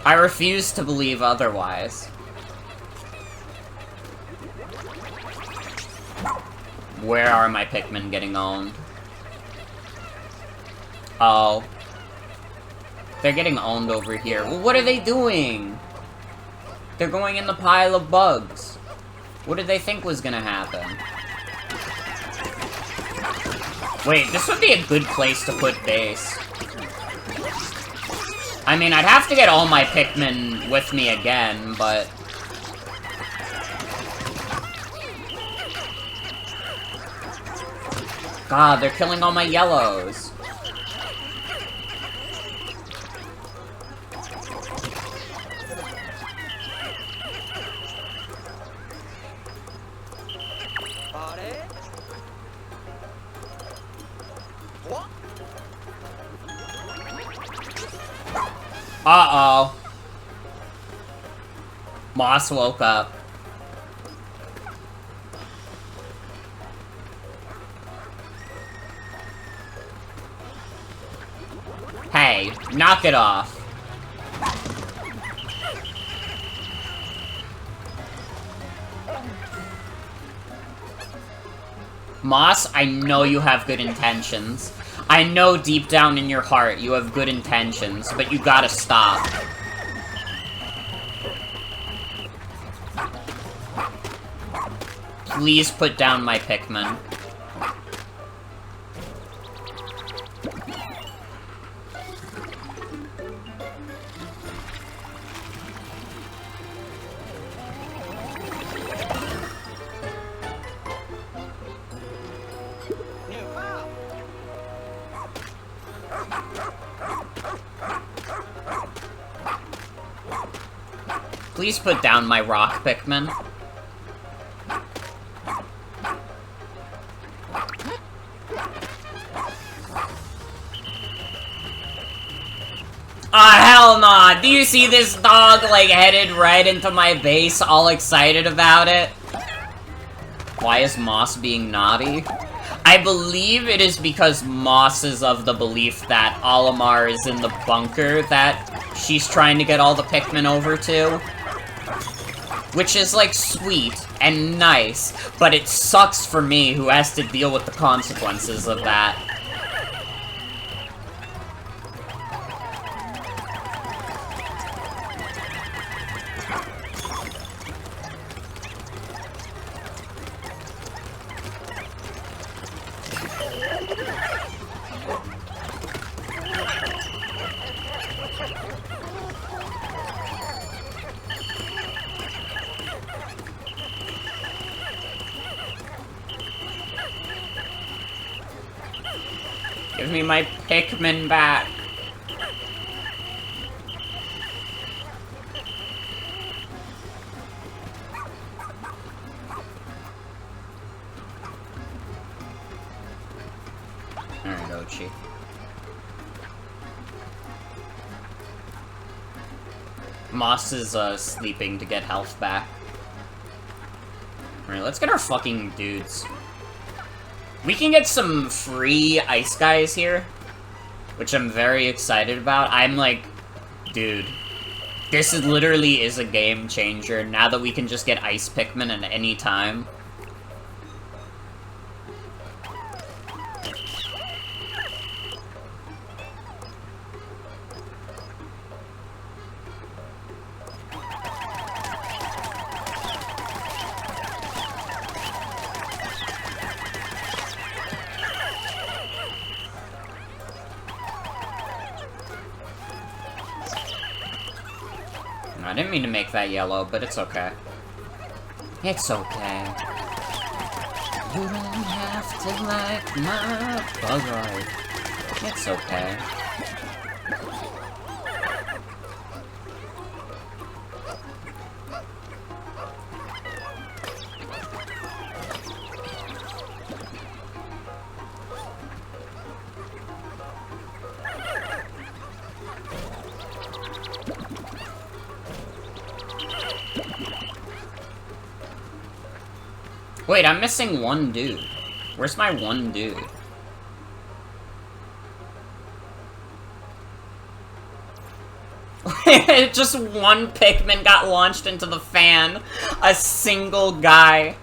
I refuse to believe otherwise. Where are my Pikmin getting owned? Oh. They're getting owned over here. Well, what are they doing? They're going in the pile of bugs. What did they think was gonna happen? Wait, this would be a good place to put base. I mean, I'd have to get all my Pikmin with me again, but... God, they're killing all my yellows. Uh-oh. Moss woke up. Hey, knock it off. Moss, I know you have good intentions. I know deep down in your heart you have good intentions, but you gotta stop. Please put down my Pikmin. Please put down my rock Pikmin. Hell nah! Do you see this dog, like, headed right into my base, all excited about it? Why is Moss being naughty? I believe it is because Moss is of the belief that Olimar is in the bunker that she's trying to get all the Pikmin over to. Which is, like, sweet and nice, but it sucks for me who has to deal with the consequences of that. Give me my Pikmin back. Alright, Ochi. Moss is, sleeping to get health back. Alright, let's get our fucking dudes. We can get some free ice guys here, which I'm very excited about. I'm like, dude, this is literally is a game changer now that we can just get ice Pikmin at any time. I didn't mean to make that yellow, but it's okay. It's okay. You don't have to like my bug art. It's okay. Wait, I'm missing one dude. Where's my one dude? Just one Pikmin got launched into the fan. A single guy.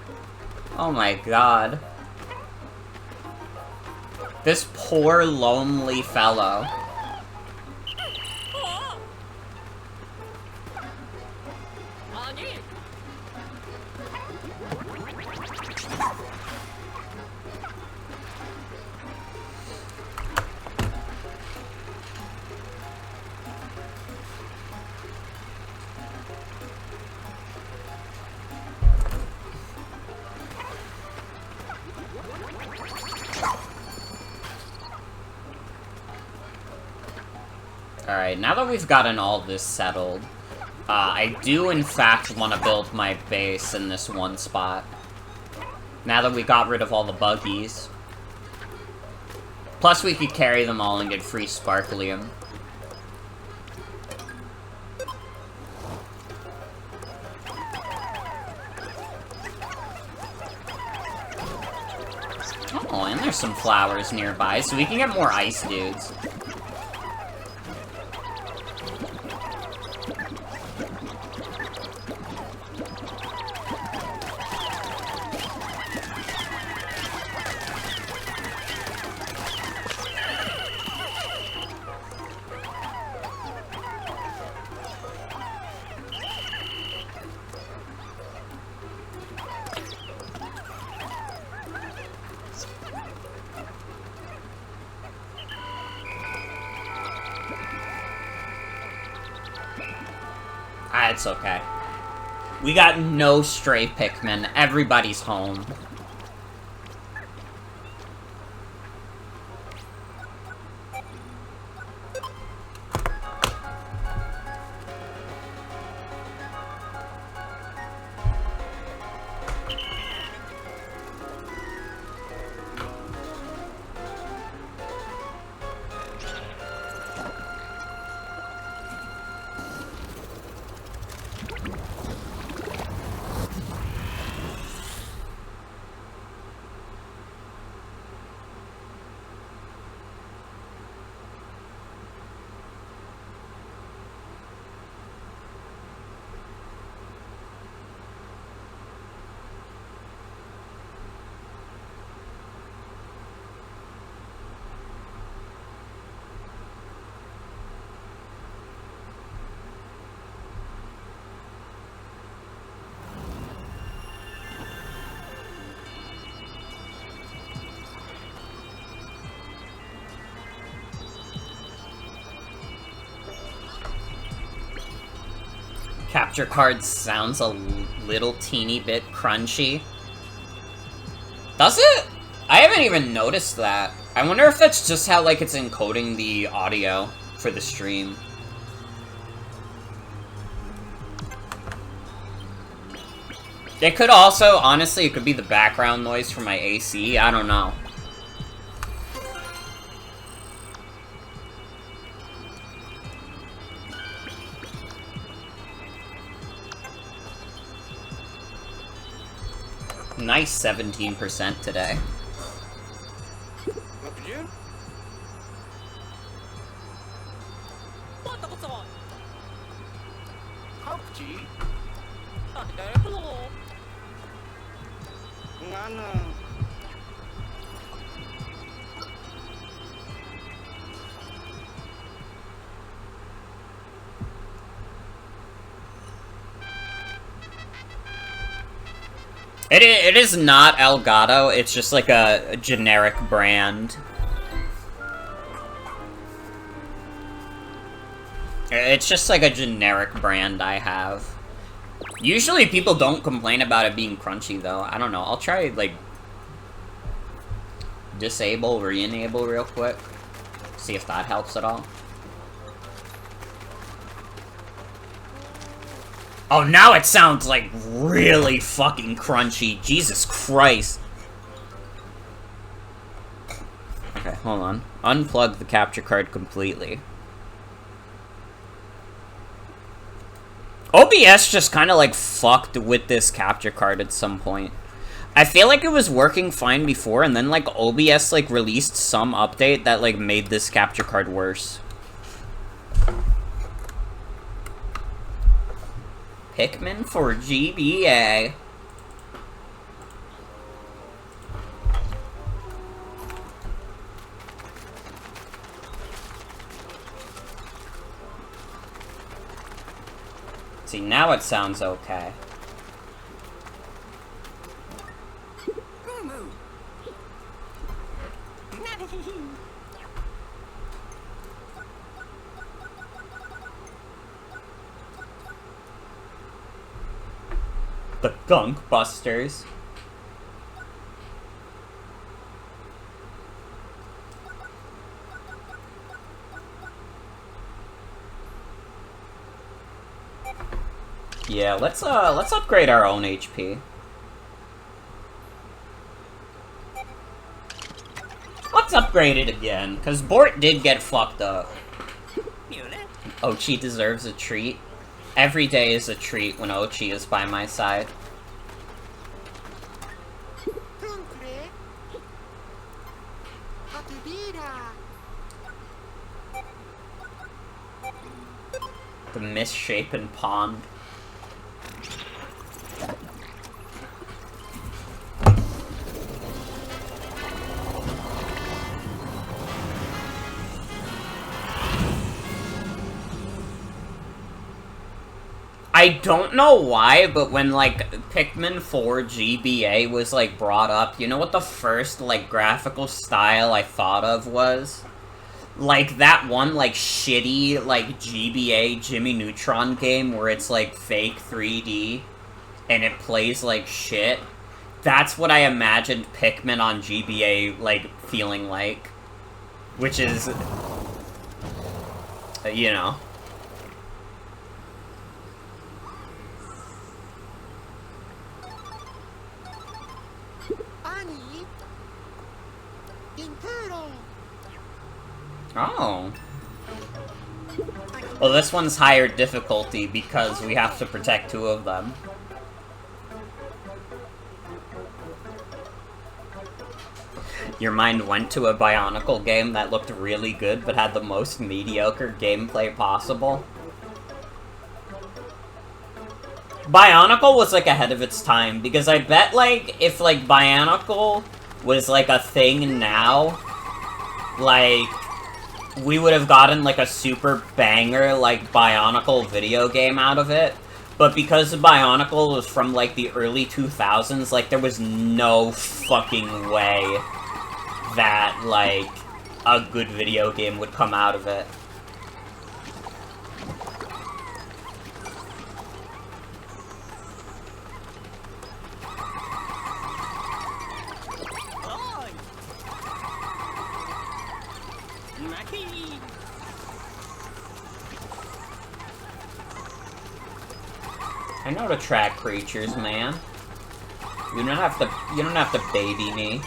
Oh my god. This poor, lonely fellow. Alright, now that we've gotten all this settled, I do in fact want to build my base in this one spot. Now that we got rid of all the buggies. Plus we could carry them all and get free Sparklium. Oh, and there's some flowers nearby, so we can get more ice dudes. It's okay. We got no stray Pikmin. Everybody's home. Capture card sounds a little teeny bit crunchy. Does it? I haven't even noticed that. I wonder if that's just how, like, it's encoding the audio for the stream. It could also, honestly, it could be the background noise from my AC. I don't know. Nice 17% today. It is not Elgato, it's just like a generic brand. It's just like a generic brand I have. Usually people don't complain about it being crunchy, though. I don't know. I'll try, like, disable, re-enable real quick. See if that helps at all. Oh, now it sounds, like, really fucking crunchy. Jesus Christ. Okay, hold on. Unplug the capture card completely. OBS just kind of, like, fucked with this capture card at some point. I feel like it was working fine before, and then, like, OBS, like, released some update that, like, made this capture card worse. Pikmin for GBA. See, now it sounds okay. The Gunk Busters. Yeah, let's upgrade our own HP. Let's upgrade it again, because Bort did get fucked up. Ochi deserves a treat. Every day is a treat when Ochi is by my side. The misshapen pond. I don't know why, but when, like, Pikmin 4 GBA was, like, brought up, you know what the first, like, graphical style I thought of was? Like, that one, like, shitty, like, GBA Jimmy Neutron game where it's, like, fake 3D, and it plays like shit. That's what I imagined Pikmin on GBA, like, feeling like. Which is... you know... Oh. Well, this one's higher difficulty because we have to protect two of them. Your mind went to a Bionicle game that looked really good but had the most mediocre gameplay possible. Bionicle was, like, ahead of its time, because I bet, like, if, like, Bionicle was, like, a thing now, like... we would have gotten, like, a super banger, like, Bionicle video game out of it. But because Bionicle was from, like, the early 2000s, like, there was no fucking way that, like, a good video game would come out of it. I know to track creatures, man. You don't have to baby me.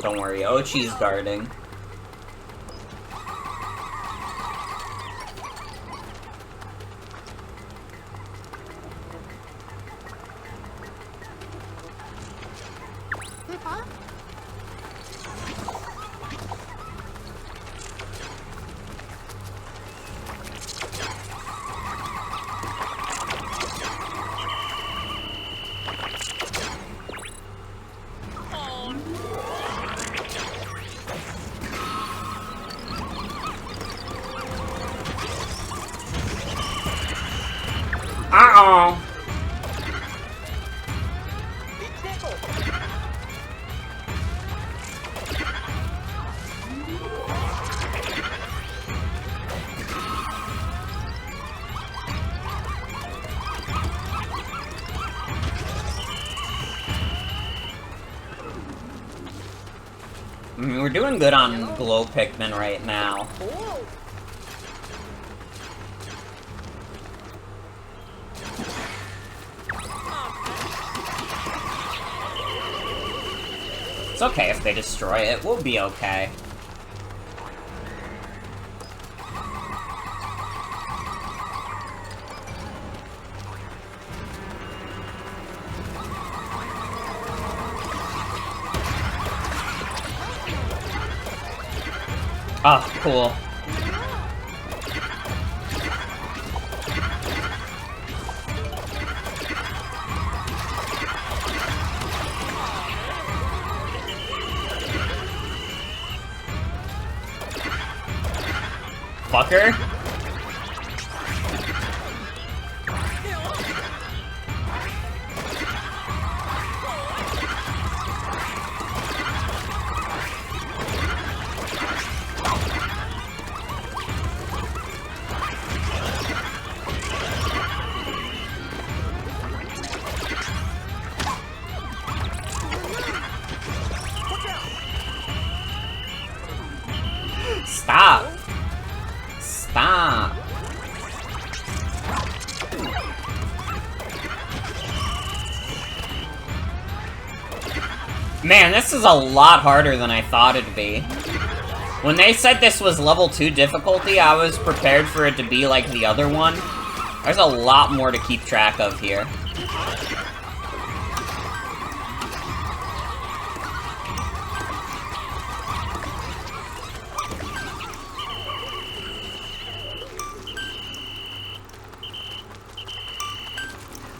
Don't worry, Ochi's guarding. No! I mean, we're doing good on glow Pikmin right now. It's okay if they destroy it, we'll be okay. Oh, cool. Fucker. Stop. Stop. Man, this is a lot harder than I thought it'd be. When they said this was level 2 difficulty, I was prepared for it to be like the other one. There's a lot more to keep track of here.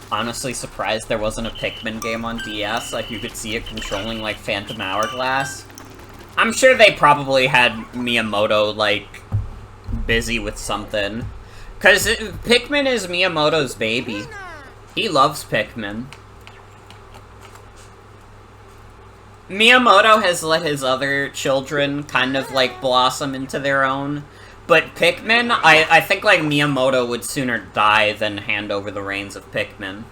Honestly surprised there wasn't a Pikmin game on DS, like you could see it controlling like Phantom Hourglass. I'm sure they probably had Miyamoto, like, busy with something. Cause Pikmin is Miyamoto's baby. He loves Pikmin. Miyamoto has let his other children kind of, like, blossom into their own. But Pikmin, I think, like, Miyamoto would sooner die than hand over the reins of Pikmin.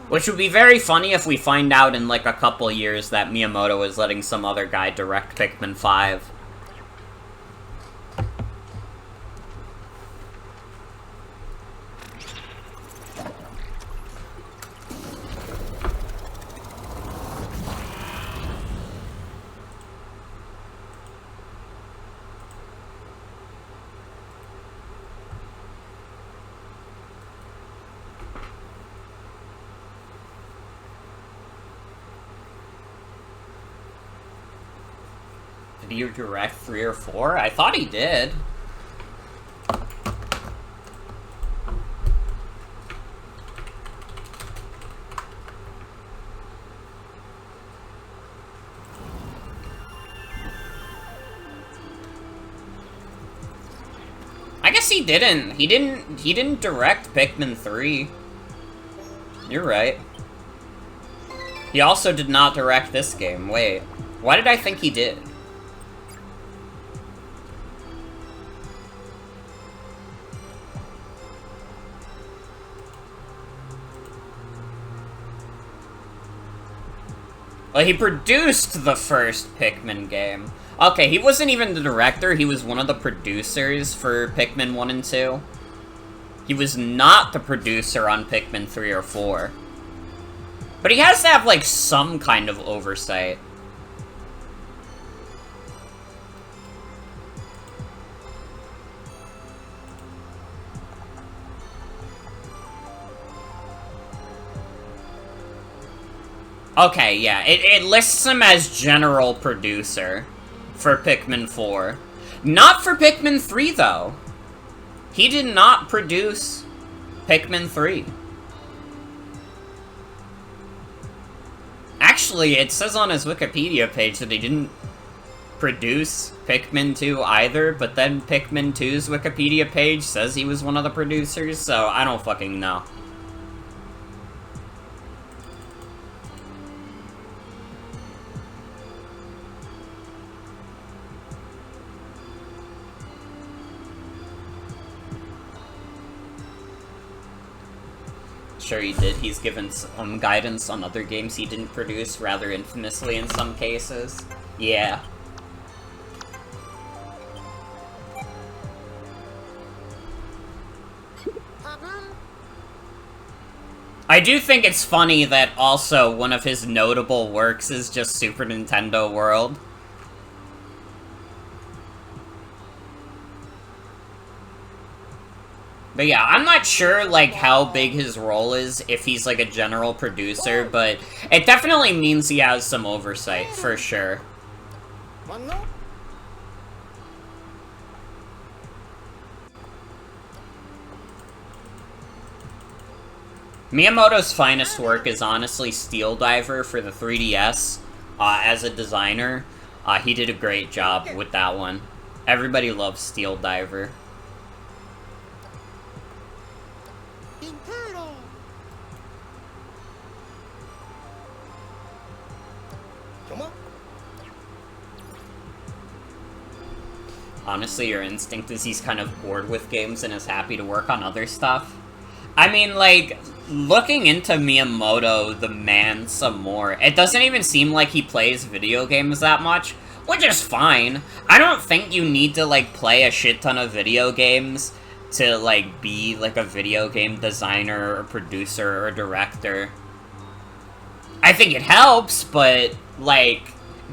Which would be very funny if we find out in, like, a couple years that Miyamoto is letting some other guy direct Pikmin 5. Did he direct 3 or 4? I thought he did. I guess he didn't. He didn't direct Pikmin 3. You're right. He also did not direct this game. Wait. Why did I think he did? Well, he produced the first Pikmin game. Okay, he wasn't even the director, he was one of the producers for Pikmin 1 and 2. He was not the producer on Pikmin 3 or 4. But he has to have, like, some kind of oversight. Okay, yeah, it lists him as general producer for Pikmin 4. Not for Pikmin 3, though. He did not produce Pikmin 3. Actually, it says on his Wikipedia page that he didn't produce Pikmin 2 either, but then Pikmin 2's Wikipedia page says he was one of the producers, so I don't fucking know. Sure he did. He's given some guidance on other games he didn't produce, rather infamously in some cases. Yeah. I do think it's funny that also one of his notable works is just Super Nintendo World. But yeah, I'm not sure, like, how big his role is, if he's, like, a general producer, but it definitely means he has some oversight, for sure. Miyamoto's finest work is honestly Steel Diver for the 3DS. As a designer, he did a great job with that one. Everybody loves Steel Diver. Honestly, your instinct is he's kind of bored with games and is happy to work on other stuff. I mean, like, looking into Miyamoto, the man, some more, it doesn't even seem like he plays video games that much, which is fine. I don't think you need to, like, play a shit ton of video games to, like, be, like, a video game designer or producer or director. I think it helps, but, like,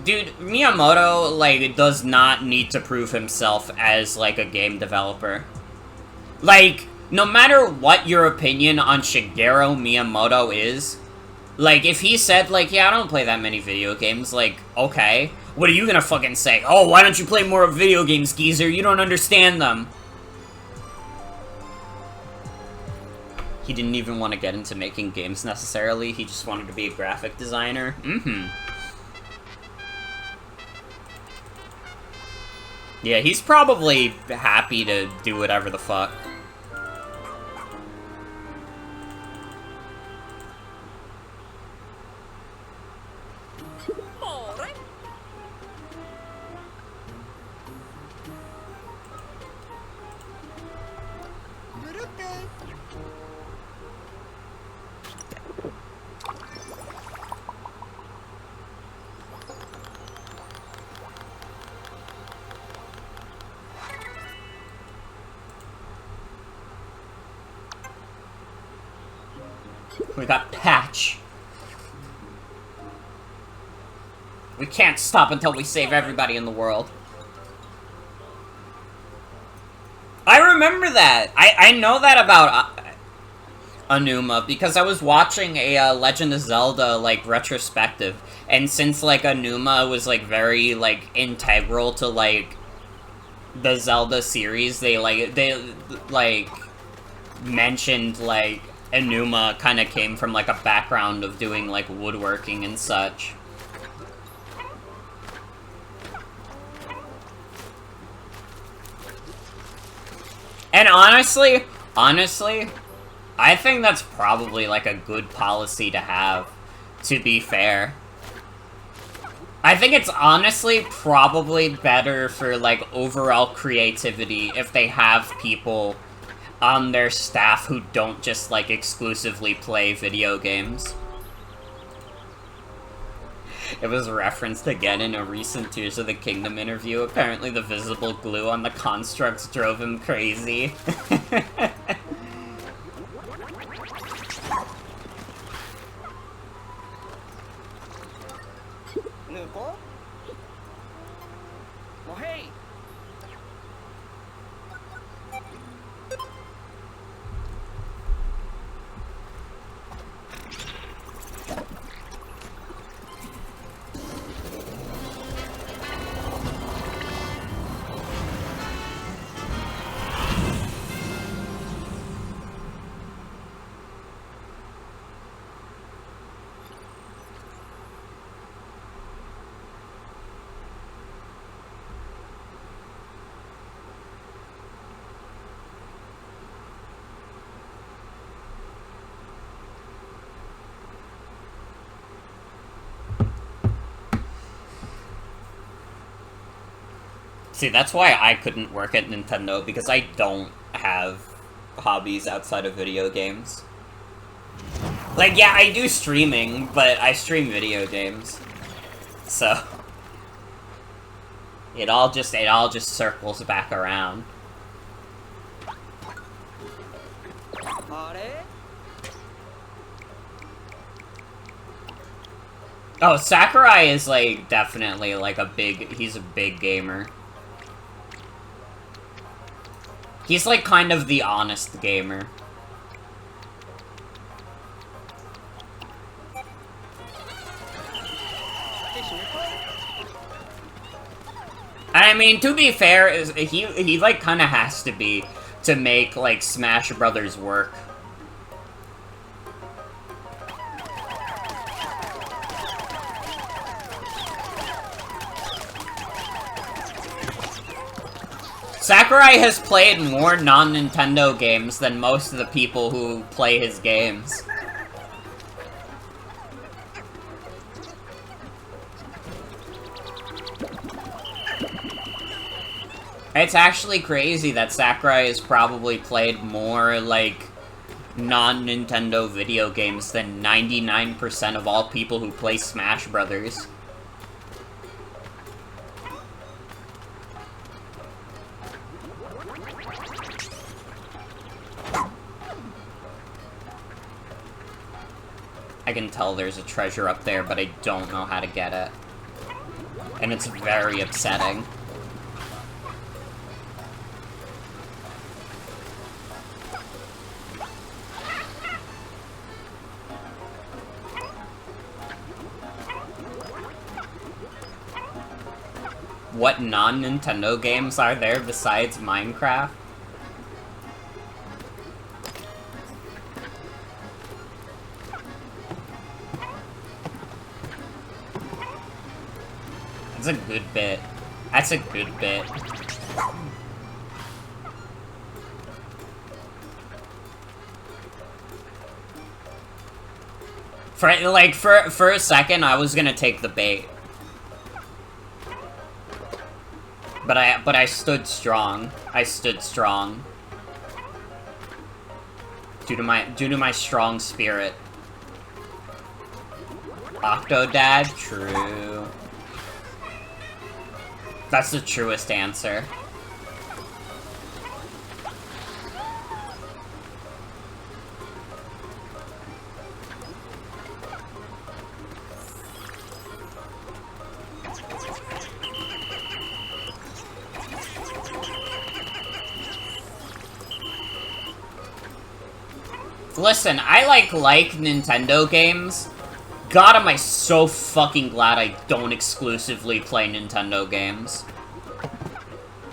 dude, Miyamoto, like, does not need to prove himself as, like, a game developer. Like, no matter what your opinion on Shigeru Miyamoto is, like, if he said, like, yeah, I don't play that many video games, like, okay, what are you gonna fucking say? Oh, why don't you play more video games, geezer? You don't understand them. He didn't even want to get into making games, necessarily. He just wanted to be a graphic designer. Yeah, he's probably happy to do whatever the fuck. We got Patch. We can't stop until we save everybody in the world. I remember that. I know that about Anuma because I was watching a Legend of Zelda, like, retrospective. And since, like, Anuma was, like, very, like, integral to, like, the Zelda series, they mentioned, like, Anuma kind of came from, like, a background of doing, like, woodworking and such. And honestly, I think that's probably, like, a good policy to have, to be fair. I think it's honestly probably better for, like, overall creativity if they have people on their staff who don't just, like, exclusively play video games. It was referenced again in a recent Tears of the Kingdom interview. Apparently the visible glue on the constructs drove him crazy. See, that's why I couldn't work at Nintendo, because I don't have hobbies outside of video games. Like, yeah, I do streaming, but I stream video games. So... It all just circles back around. Oh, Sakurai is, like, definitely, like, he's a big gamer. He's, like, kind of the honest gamer. And I mean, to be fair, he like, kinda has to be to make, like, Smash Brothers work. Sakurai has played more non-Nintendo games than most of the people who play his games. It's actually crazy that Sakurai has probably played more, like, non-Nintendo video games than 99% of all people who play Smash Brothers. I can tell there's a treasure up there, but I don't know how to get it. And it's very upsetting. What non-Nintendo games are there besides Minecraft? That's a good bit. That's a good bit. For a second, I was gonna take the bait. But I stood strong. I stood strong. Due to my strong spirit. Octodad? True. That's the truest answer. Listen, I like Nintendo games. God, am I so fucking glad I don't exclusively play Nintendo games.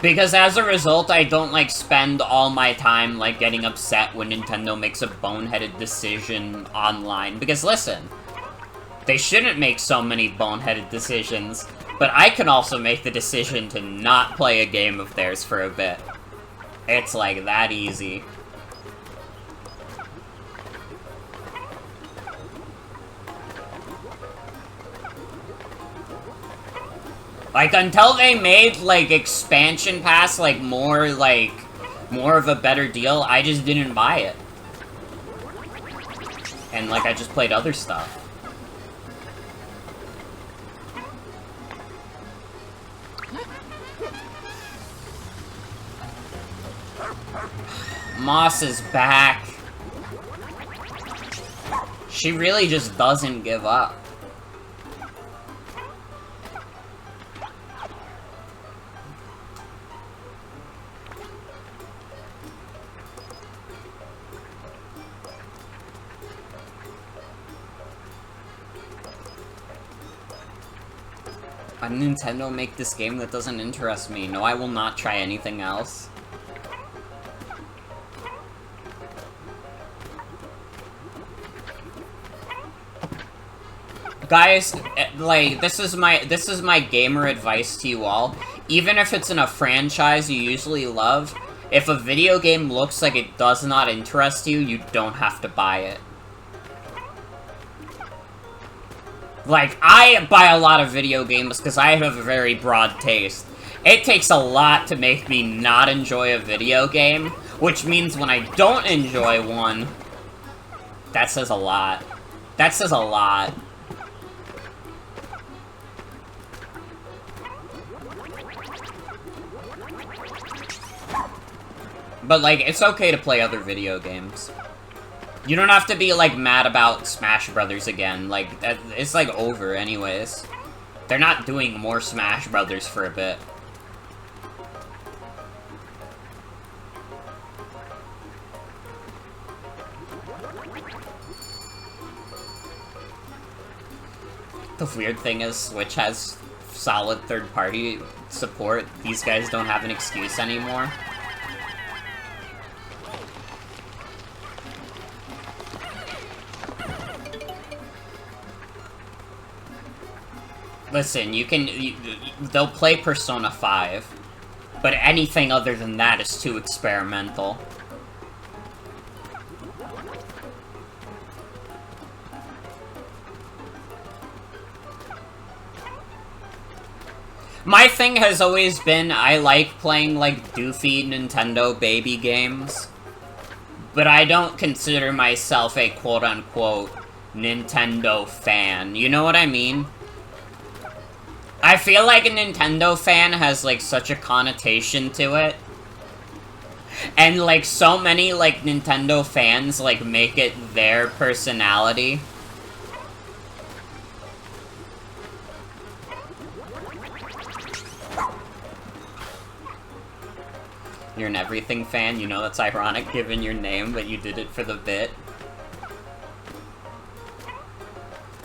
Because as a result, I don't, like, spend all my time, like, getting upset when Nintendo makes a boneheaded decision online. Because, listen, they shouldn't make so many boneheaded decisions, but I can also make the decision to not play a game of theirs for a bit. It's, like, that easy. Like, until they made, like, expansion pass, like, more of a better deal, I just didn't buy it. And, like, I just played other stuff. Moss is back. She really just doesn't give up. Why did Nintendo make this game that doesn't interest me? No, I will not try anything else. Guys, like, this is my gamer advice to you all. Even if it's in a franchise you usually love, if a video game looks like it does not interest you, you don't have to buy it. Like, I buy a lot of video games because I have a very broad taste. It takes a lot to make me not enjoy a video game, which means when I don't enjoy one, that says a lot. That says a lot. But, like, it's okay to play other video games. You don't have to be, like, mad about Smash Brothers again. Like, it's, like, over anyways. They're not doing more Smash Brothers for a bit. The weird thing is, Switch has solid third-party support. These guys don't have an excuse anymore. Listen, they'll play Persona 5, but anything other than that is too experimental. My thing has always been, I like playing, like, doofy Nintendo baby games, but I don't consider myself a quote-unquote Nintendo fan. You know what I mean? I feel like a Nintendo fan has, like, such a connotation to it. And, like, so many, like, Nintendo fans, like, make it their personality. You're an everything fan? You know that's ironic given your name, but you did it for the bit.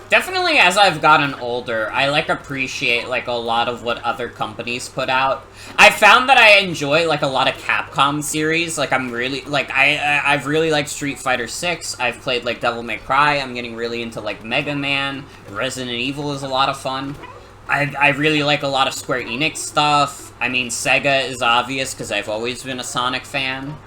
Definitely as I've gotten older, I, like, appreciate, like, a lot of what other companies put out. I found that I enjoy, like, a lot of Capcom series. Like, I'm really, like, I've really liked Street Fighter 6. I've played, like, Devil May Cry. I'm getting really into, like, Mega Man. Resident Evil is a lot of fun. I really like a lot of Square Enix stuff. I mean, Sega is obvious, because I've always been a Sonic fan.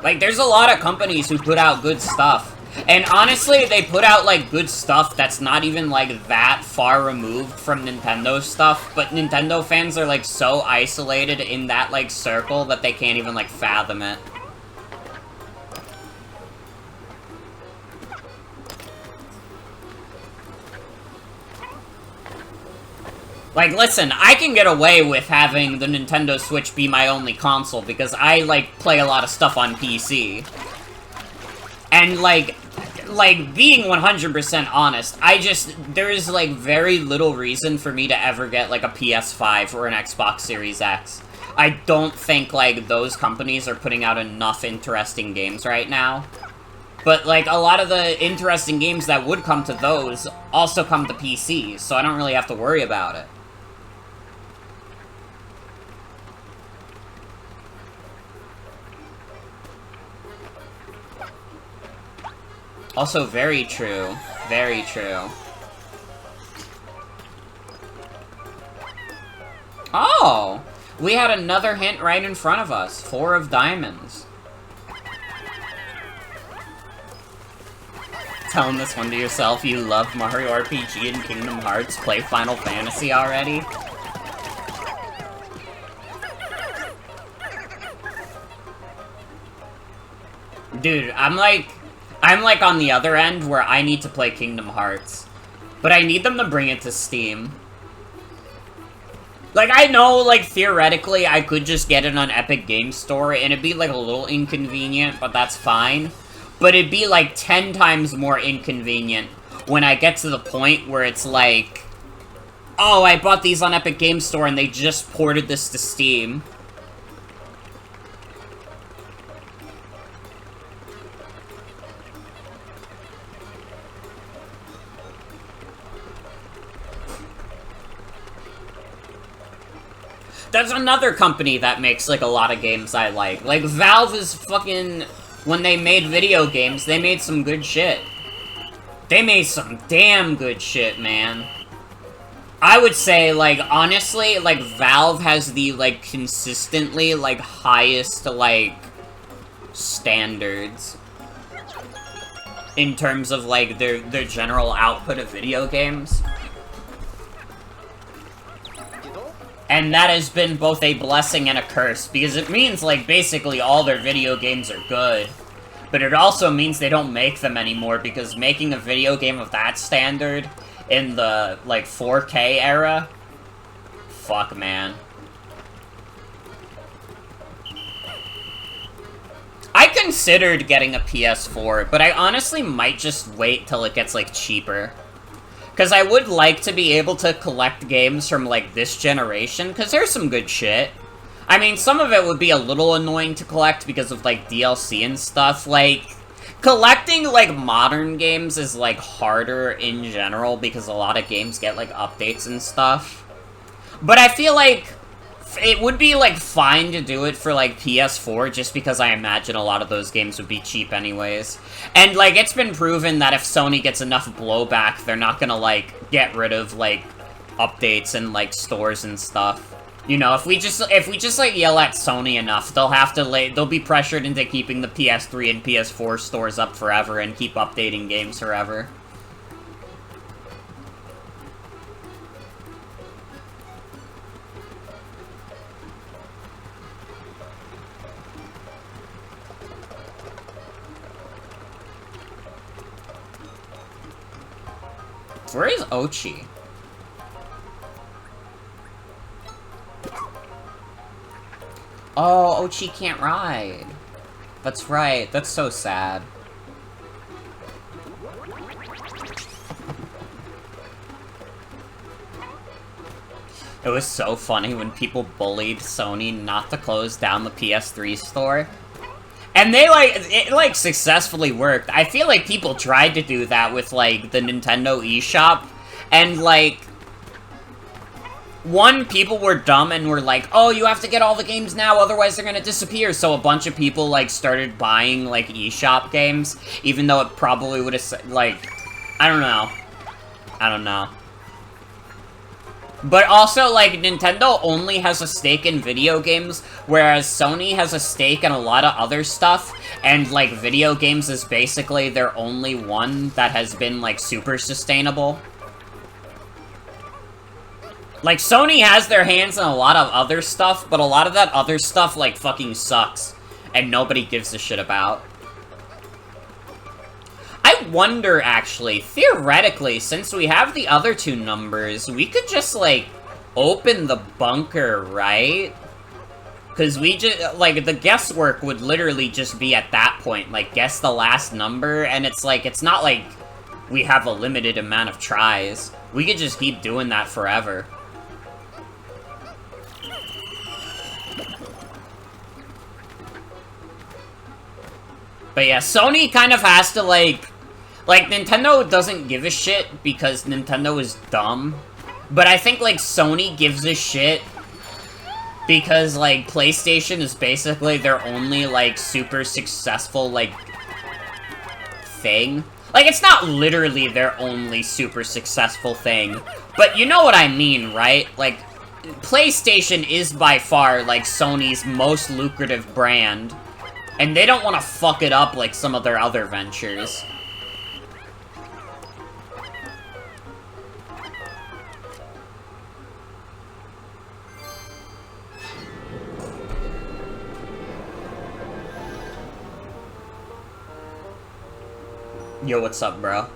Like, there's a lot of companies who put out good stuff. And honestly, they put out, like, good stuff that's not even, like, that far removed from Nintendo stuff, but Nintendo fans are, like, so isolated in that, like, circle that they can't even, like, fathom it. Like, listen, I can get away with having the Nintendo Switch be my only console, because I, like, play a lot of stuff on PC. And, like, being 100% honest, there is, like, very little reason for me to ever get, like, a PS5 or an Xbox Series X. I don't think, like, those companies are putting out enough interesting games right now. But, like, a lot of the interesting games that would come to those also come to PC, so I don't really have to worry about it. Also, very true. Very true. Oh! We had another hint right in front of us. 4 of diamonds. Telling this one to yourself, you love Mario RPG and Kingdom Hearts, play Final Fantasy already? Dude, I'm like on the other end where I need to play Kingdom Hearts. But I need them to bring it to Steam. Like, I know, like, theoretically, I could just get it on Epic Games Store, and it'd be, like, a little inconvenient, but that's fine. But it'd be, like, 10 times more inconvenient when I get to the point where it's like, oh, I bought these on Epic Games Store, and they just ported this to Steam. There's another company that makes, like, a lot of games I like. Like, Valve is fucking... When they made video games, they made some good shit. They made some damn good shit, man. I would say, like, honestly, like, Valve has the, like, consistently, like, highest, like, standards. In terms of, like, their general output of video games. And that has been both a blessing and a curse, because it means, like, basically all their video games are good. But it also means they don't make them anymore, because making a video game of that standard in the, like, 4K era? Fuck, man. I considered getting a PS4, but I honestly might just wait till it gets, like, cheaper. Because I would like to be able to collect games from, like, this generation, because there's some good shit. I mean, some of it would be a little annoying to collect because of, like, DLC and stuff. Like, collecting, like, modern games is, like, harder in general because a lot of games get, like, updates and stuff. But I feel like it would be, like, fine to do it for, like, PS4, just because I imagine a lot of those games would be cheap anyways. And, like, it's been proven that if Sony gets enough blowback, they're not gonna, like, get rid of, like, updates and, like, stores and stuff. You know, if we just, like, yell at Sony enough, they'll be pressured into keeping the PS3 and PS4 stores up forever and keep updating games forever. Where is Ochi? Oh, Ochi can't ride. That's right, that's so sad. It was so funny when people bullied Sony not to close down the PS3 store. And they, like, it, like, successfully worked. I feel like people tried to do that with, like, the Nintendo eShop, and, like, people were dumb and were like, oh, you have to get all the games now, otherwise they're gonna disappear, so a bunch of people, like, started buying, like, eShop games, even though it probably would've, like, I don't know. But also, like, Nintendo only has a stake in video games, whereas Sony has a stake in a lot of other stuff, and, like, video games is basically their only one that has been, like, super sustainable. Like, Sony has their hands in a lot of other stuff, but a lot of that other stuff, like, fucking sucks, and nobody gives a shit about. I wonder, actually, theoretically, since we have the other two numbers, we could just, like, open the bunker, right? Because we just, like, the guesswork would literally just be at that point, like, guess the last number, and it's like, it's not like we have a limited amount of tries. We could just keep doing that forever. But yeah, Sony kind of has to, like, Nintendo doesn't give a shit because Nintendo is dumb. But I think, like, Sony gives a shit because, like, PlayStation is basically their only, like, super successful, like, thing. Like, it's not literally their only super successful thing, but you know what I mean, right? Like, PlayStation is by far, like, Sony's most lucrative brand, and they don't want to fuck it up like some of their other ventures. Yo, what's up, bro?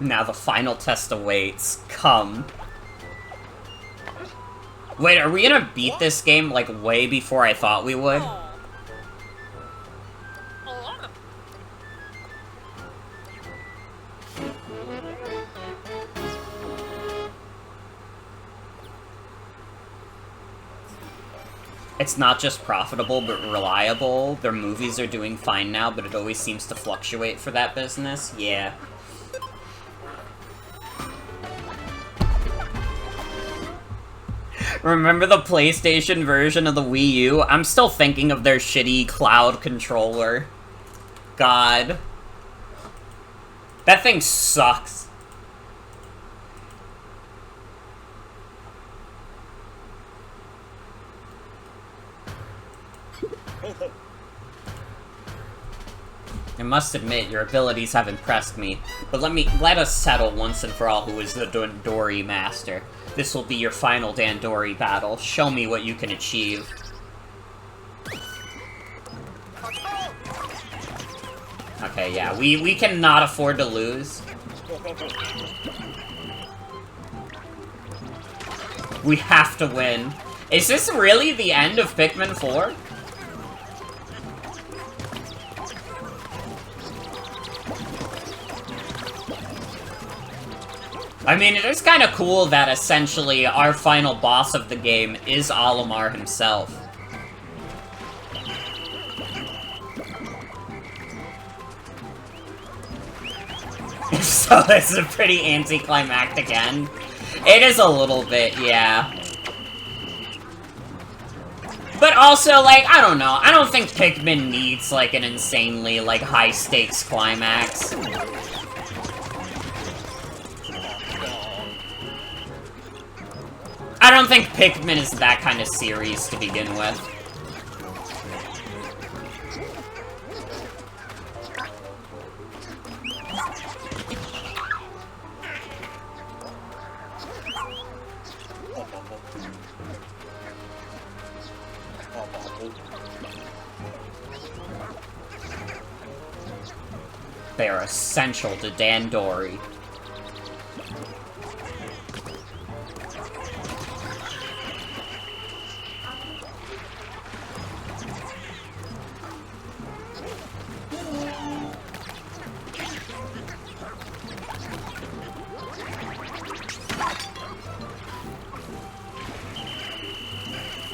Now the final test awaits. Come. Wait, are we gonna beat this game, like, way before I thought we would? It's not just profitable, but reliable. Their movies are doing fine now, but it always seems to fluctuate for that business. Yeah. Remember the PlayStation version of the Wii U? I'm still thinking of their shitty cloud controller. God. That thing sucks. I must admit, your abilities have impressed me, but let us settle once and for all who is the Dandori Master. This will be your final Dandori battle. Show me what you can achieve. Okay, yeah, we cannot afford to lose. We have to win. Is this really the end of Pikmin 4? I mean, it is kind of cool that essentially our final boss of the game is Olimar himself. So this is a pretty anticlimactic end. It is a little bit, yeah. But also, like, I don't know. I don't think Pikmin needs, like, an insanely, like, high-stakes climax. I don't think Pikmin is that kind of series to begin with. They are essential to Dandori.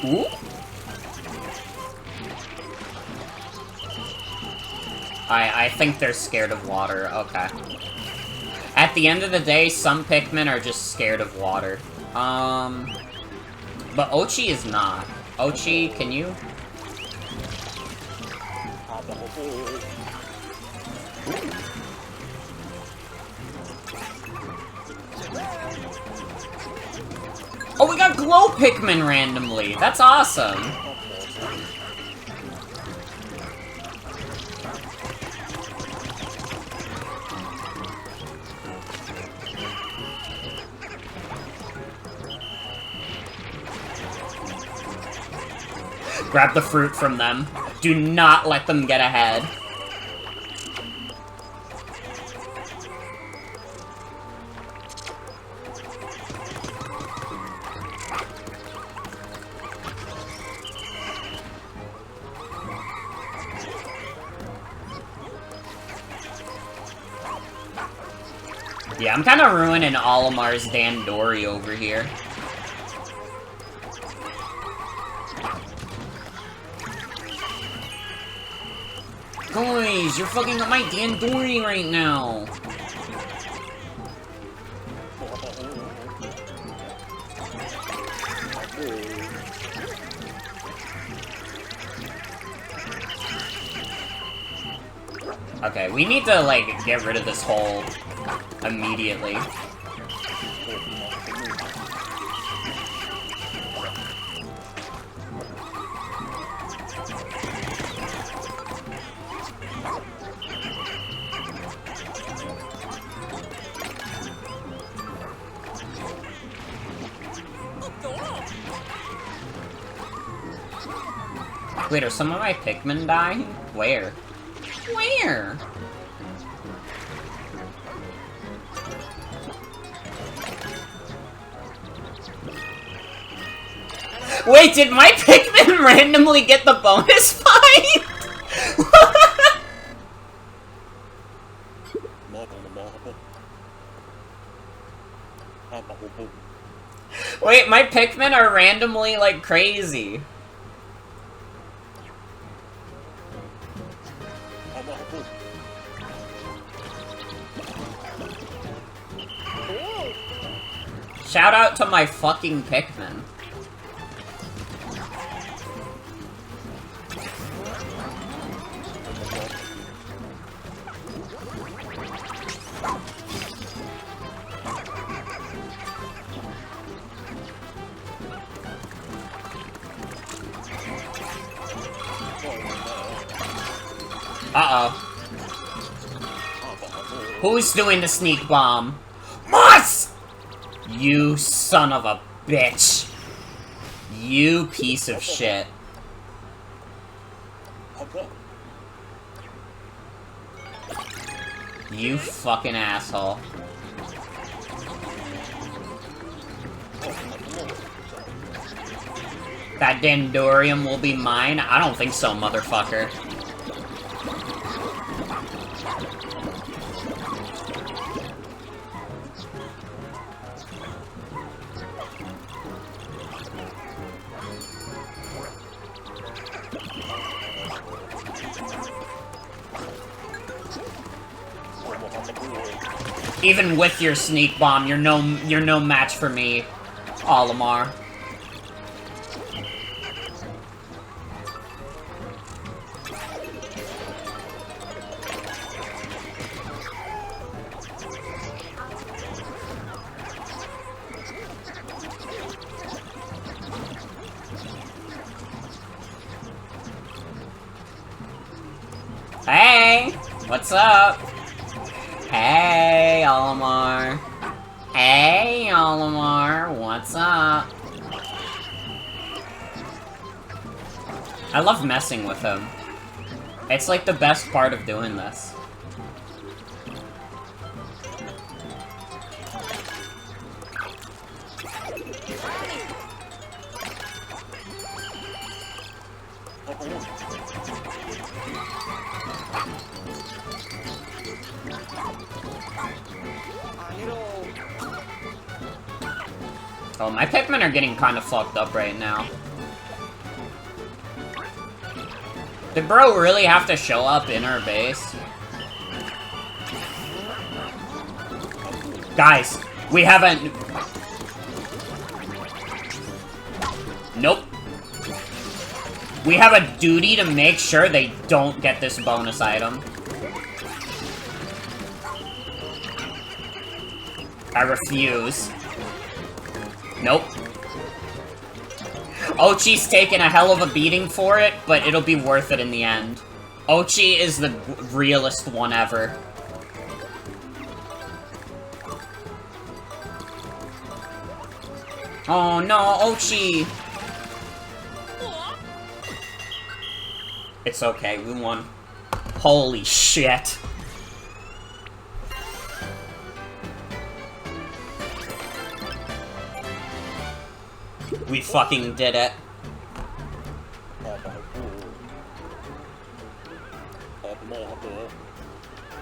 Ooh. I think they're scared of water. Okay. At the end of the day, some Pikmin are just scared of water. But Ochi is not. Ochi, can you? Oh, we got Glow Pikmin randomly! That's awesome! Grab the fruit from them. Do not let them get ahead. Yeah, I'm kind of ruining Olimar's Dandori over here. Guys, you're fucking up my Dandori right now. Okay, we need to, like, get rid of this hole immediately. Wait, are some of my Pikmin dying? Where? Where? Wait, did my Pikmin randomly get the bonus fight? Wait, my Pikmin are randomly, like, crazy. Shout out to my fucking Pikmin. Uh-oh. Who's doing the sneak bomb? Moss! You son of a bitch. You piece of shit. You fucking asshole. That Dandorium will be mine? I don't think so, motherfucker. Even with your sneak bomb, you're no match for me, Olimar. Hey, what's up? Hey, Olimar. Hey, Olimar, what's up? I love messing with him. It's like the best part of doing this. Oh, my Pikmin are getting kind of fucked up right now. Did bro really have to show up in our base? Guys, we haven't... Nope. We have a duty to make sure they don't get this bonus item. I refuse. Nope. Ochi's taking a hell of a beating for it, but it'll be worth it in the end. Ochi is the realest one ever. Oh no, Ochi! It's okay, we won. Holy shit. We fucking did it.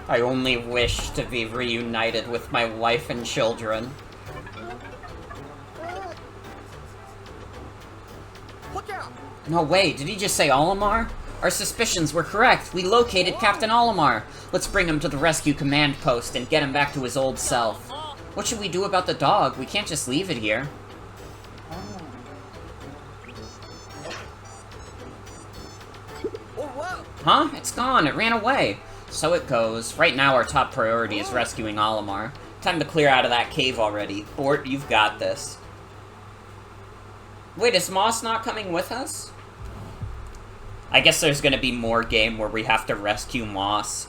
I only wish to be reunited with my wife and children. No way, did he just say Olimar? Our suspicions were correct. We located Captain Olimar. Let's bring him to the rescue command post and get him back to his old self. What should we do about the dog? We can't just leave it here. Huh? It's gone. It ran away. So it goes. Right now, our top priority is rescuing Olimar. Time to clear out of that cave already. Bort, you've got this. Wait, is Moss not coming with us? I guess there's gonna be more game where we have to rescue Moss.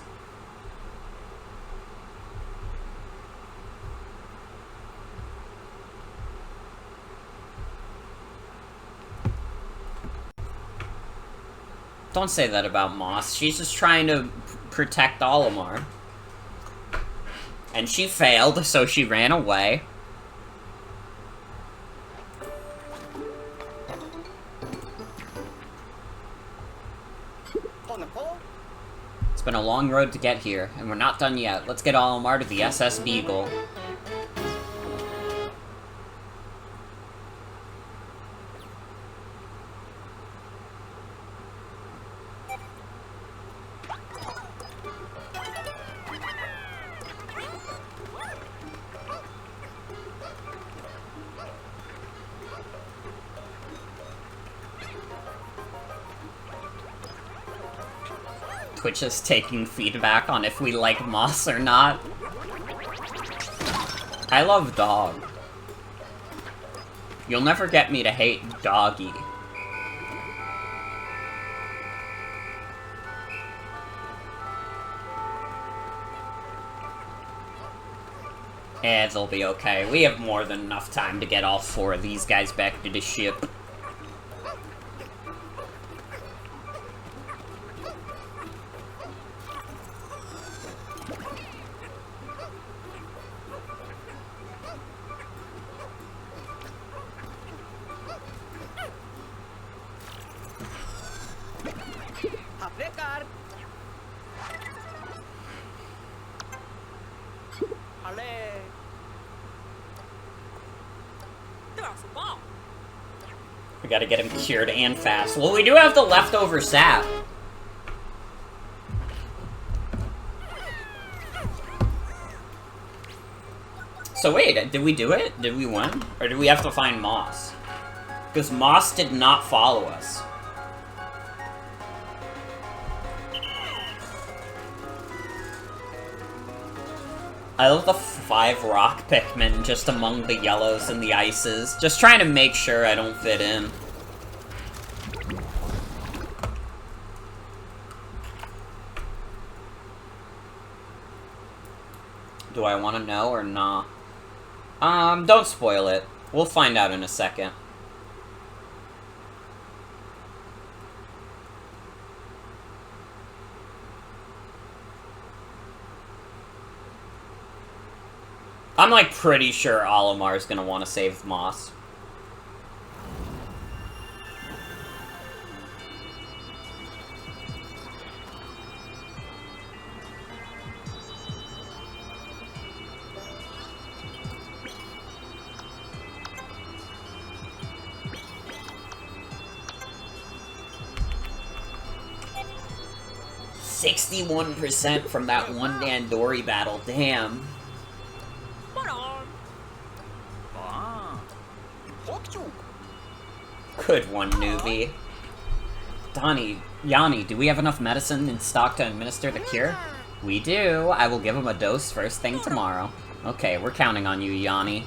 Don't say that about Moss. She's just trying to protect Olimar. And she failed, so she ran away. It's been a long road to get here, and we're not done yet. Let's get Olimar to the SS Beagle. Twitch is taking feedback on if we like Moss or not. I love Dog. You'll never get me to hate Doggy. It'll be okay. We have more than enough time to get all 4 of these guys back to the ship. We gotta get him cured and fast. Well, we do have the leftover sap. So wait, did we do it? Did we win? Or did we have to find Moss? Because Moss did not follow us. I love the 5 rock Pikmin just among the yellows and the ices. Just trying to make sure I don't fit in. Do I want to know or nah? Don't spoil it. We'll find out in a second. I'm, like, pretty sure Olimar's gonna want to save Moss. %61% from that one Dandori battle, damn. Good one, newbie. Yanni, do we have enough medicine in stock to administer the cure? We do. I will give him a dose first thing tomorrow. Okay, we're counting on you, Yanni.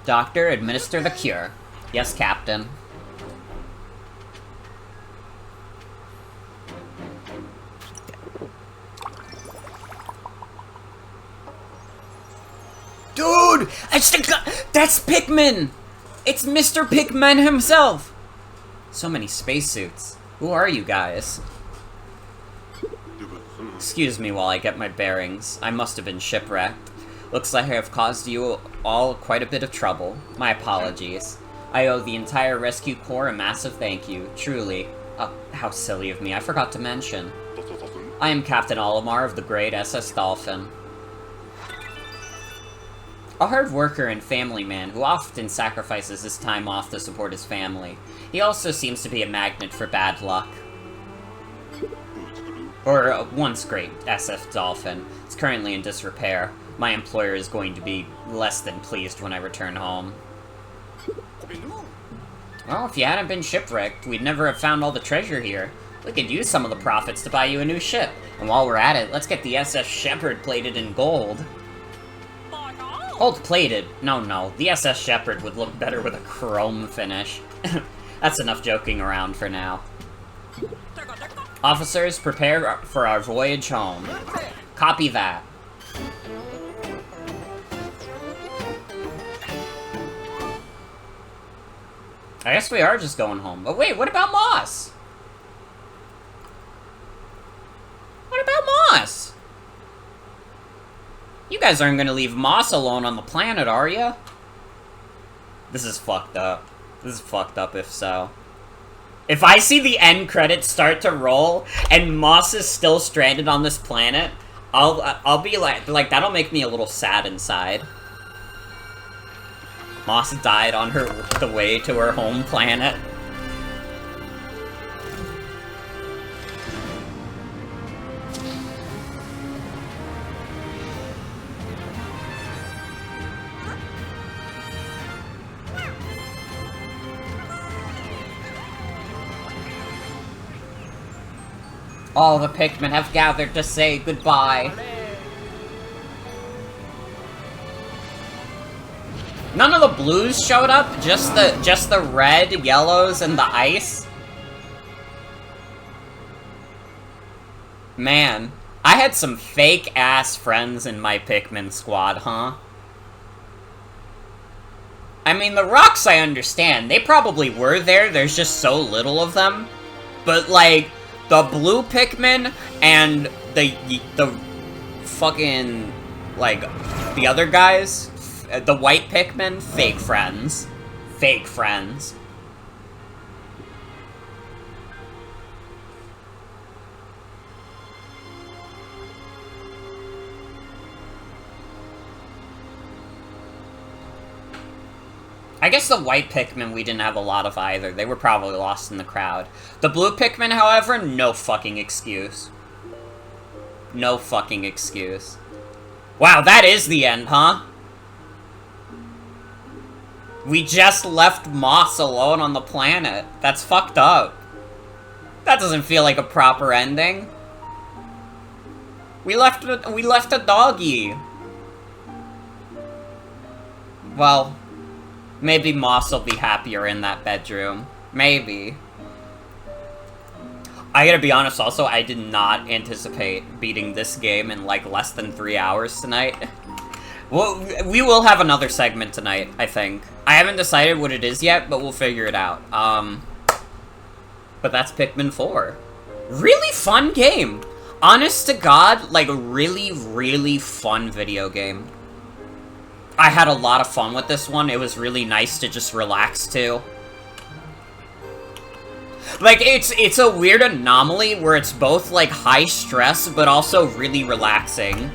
Doctor, administer the cure. Yes, Captain. Dude! That's Pikmin! It's Mr. Pikmin himself! So many spacesuits. Who are you guys? Excuse me while I get my bearings. I must have been shipwrecked. Looks like I have caused you all quite a bit of trouble. My apologies. I owe the entire rescue corps a massive thank you, truly. How silly of me, I forgot to mention. I am Captain Olimar of the great SS Dolphin. A hard worker and family man who often sacrifices his time off to support his family. He also seems to be a magnet for bad luck. Or once great SF Dolphin. It's currently in disrepair. My employer is going to be less than pleased when I return home. Well, if you hadn't been shipwrecked, we'd never have found all the treasure here. We could use some of the profits to buy you a new ship. And while we're at it, let's get the SS Shepherd plated in gold. Gold-plated? No. The SS Shepherd would look better with a chrome finish. That's enough joking around for now. Officers, prepare for our voyage home. Copy that. I guess we are just going home. But wait, what about Moss? What about Moss? You guys aren't gonna leave Moss alone on the planet, are ya? This is fucked up. This is fucked up if so. If I see the end credits start to roll and Moss is still stranded on this planet, I'll be like that'll make me a little sad inside. Moss died on the way to her home planet. All the Pikmin have gathered to say goodbye. None of the blues showed up, just the red, yellows, and the ice. Man, I had some fake-ass friends in my Pikmin squad, huh? I mean, the rocks I understand. They probably were there, there's just so little of them. But, like, the blue Pikmin and the fucking, like, the other guys, the white Pikmin, fake friends. Fake friends. I guess the white Pikmin we didn't have a lot of either. They were probably lost in the crowd. The blue Pikmin, however, no fucking excuse. No fucking excuse. Wow, that is the end, huh? We just left Moss alone on the planet. That's fucked up. That doesn't feel like a proper ending. We left a doggy. Well, maybe Moss will be happier in that bedroom. Maybe. I gotta be honest also, I did not anticipate beating this game in like less than 3 hours tonight. Well, we will have another segment tonight, I think. I haven't decided what it is yet, but we'll figure it out. But that's Pikmin 4. Really fun game! Honest to God, like, really, really fun video game. I had a lot of fun with this one. It was really nice to just relax to. Like, it's a weird anomaly where it's both, like, high stress, but also really relaxing.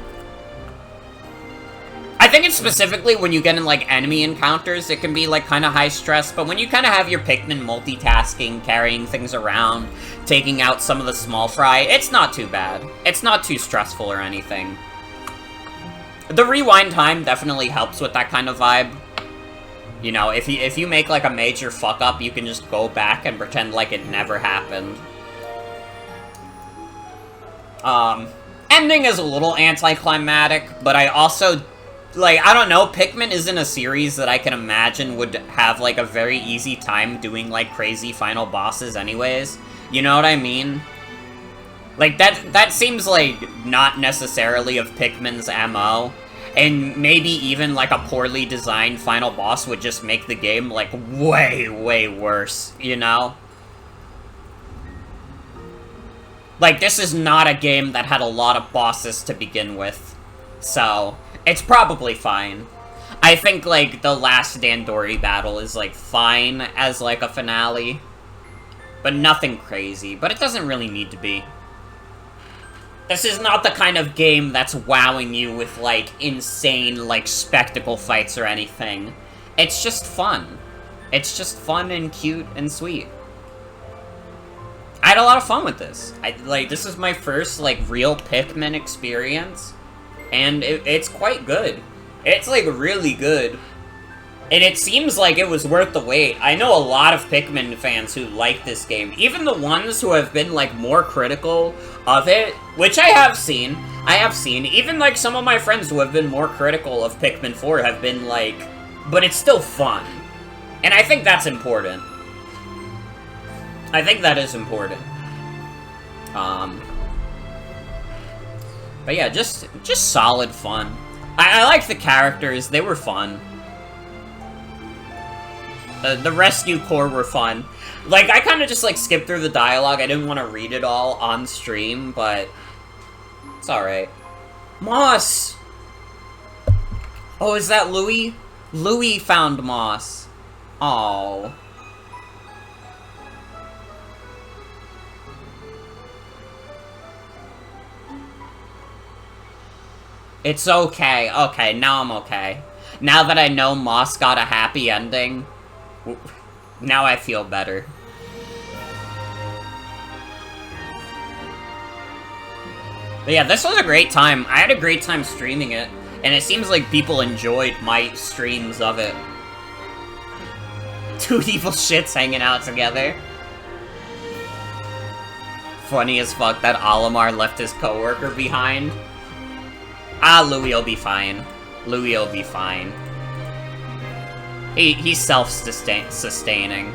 I think it's specifically when you get in, like, enemy encounters, it can be, like, kind of high stress, but when you kind of have your Pikmin multitasking, carrying things around, taking out some of the small fry, it's not too bad. It's not too stressful or anything. The rewind time definitely helps with that kind of vibe. You know, if you make, like, a major fuck-up, you can just go back and pretend like it never happened. Ending is a little anticlimactic, but I also, like, I don't know, Pikmin isn't a series that I can imagine would have, like, a very easy time doing, like, crazy final bosses anyways. You know what I mean? Like, that seems like not necessarily of Pikmin's MO. And maybe even, like, a poorly designed final boss would just make the game, like, way, way worse, you know? Like, this is not a game that had a lot of bosses to begin with. So, it's probably fine. I think, like, the last Dandori battle is, like, fine as, like, a finale. But nothing crazy. But it doesn't really need to be. This is not the kind of game that's wowing you with, like, insane, like, spectacle fights or anything. It's just fun. It's just fun and cute and sweet. I had a lot of fun with this. This is my first, like, real Pikmin experience. And it's quite good. It's, like, really good. And it seems like it was worth the wait. I know a lot of Pikmin fans who like this game. Even the ones who have been, like, more critical of it, which I have seen. Even, like, some of my friends who have been more critical of Pikmin 4 have been, like, but it's still fun. And I think that's important. I think that is important. But yeah, just solid fun. I like the characters, they were fun. The rescue corps were fun. Like, I kind of just, like, skipped through the dialogue. I didn't want to read it all on stream, but it's alright. Moss! Oh, is that Louie? Louie found Moss. Oh. It's okay. Okay, now I'm okay. Now that I know Moss got a happy ending, now I feel better. But yeah, this was a great time. I had a great time streaming it, and it seems like people enjoyed my streams of it. Two evil shits hanging out together. Funny as fuck that Olimar left his coworker behind. Ah, Louie will be fine. Louie will be fine. He's self-sustaining.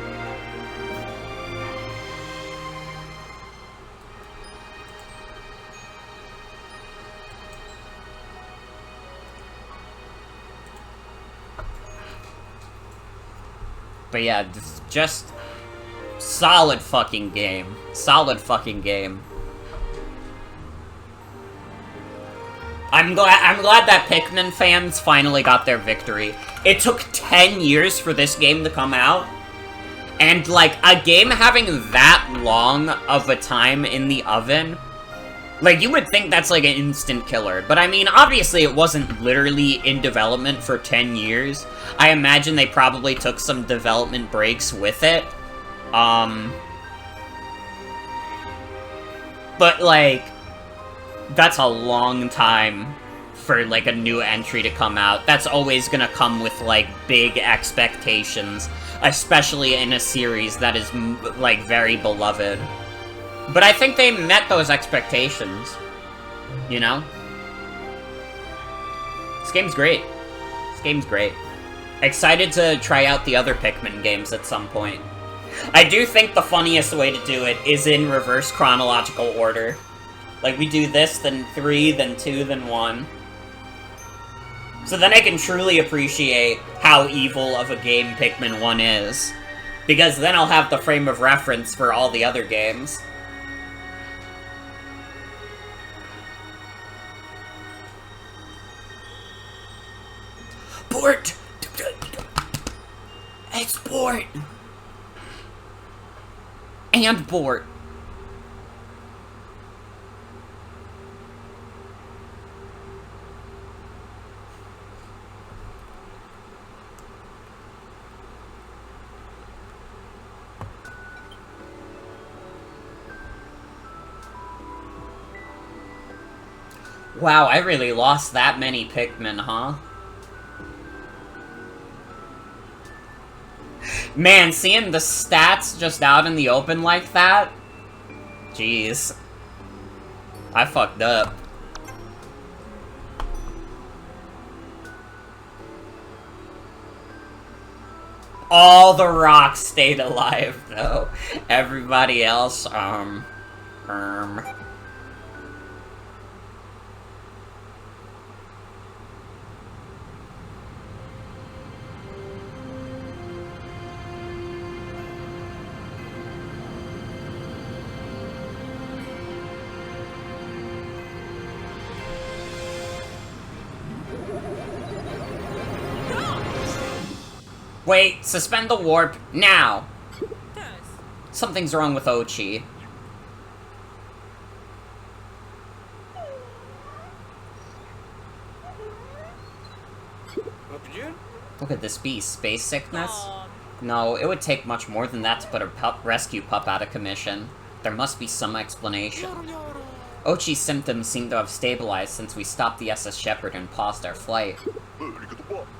But yeah, just solid fucking game. Solid fucking game. I'm glad that Pikmin fans finally got their victory. It took 10 years for this game to come out. And, like, a game having that long of a time in the oven, like, you would think that's, like, an instant killer. But, I mean, obviously it wasn't literally in development for 10 years. I imagine they probably took some development breaks with it. But, like, that's a long time for, like, a new entry to come out. That's always gonna come with, like, big expectations, especially in a series that is, like, very beloved. But I think they met those expectations, you know? This game's great. This game's great. Excited to try out the other Pikmin games at some point. I do think the funniest way to do it is in reverse chronological order. Like, we do this, then 3, then 2, then 1. So then I can truly appreciate how evil of a game Pikmin 1 is. Because then I'll have the frame of reference for all the other games. Port! Export! And port. Wow, I really lost that many Pikmin, huh? Man, seeing the stats just out in the open like that? Jeez. I fucked up. All the rocks stayed alive, though. Everybody else, Wait, suspend the warp, now! Something's wrong with Ochi. Look at this beast, space sickness? No, it would take much more than that to put a rescue pup out of commission. There must be some explanation. Ochi's symptoms seem to have stabilized since we stopped the SS Shepherd and paused our flight.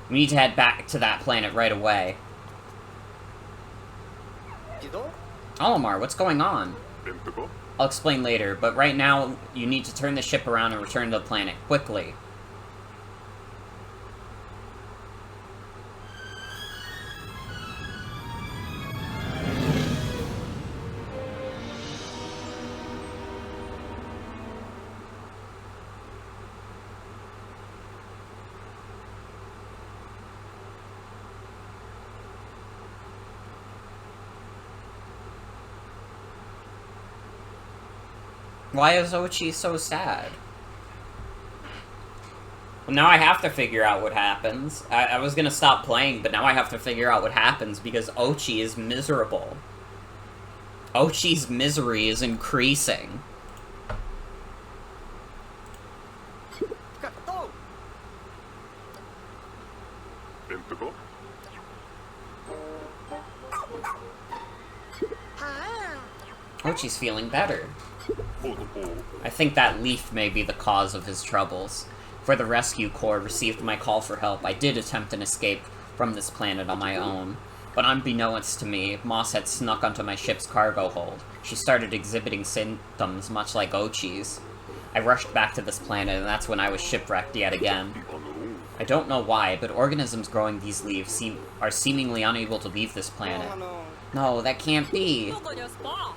We need to head back to that planet right away. Olimar, what's going on? I'll explain later, but right now, you need to turn the ship around and return to the planet, quickly. Why is Ochi so sad? Well, now I have to figure out what happens. I was gonna stop playing, but now I have to figure out what happens because Ochi is miserable. Ochi's misery is increasing. Ochi's feeling better. I think that leaf may be the cause of his troubles. For the rescue corps received my call for help, I did attempt an escape from this planet on my own. But unbeknownst to me, Moss had snuck onto my ship's cargo hold. She started exhibiting symptoms much like Ochi's. I rushed back to this planet, and that's when I was shipwrecked yet again. I don't know why, but organisms growing these leaves are seemingly unable to leave this planet. No, that can't be.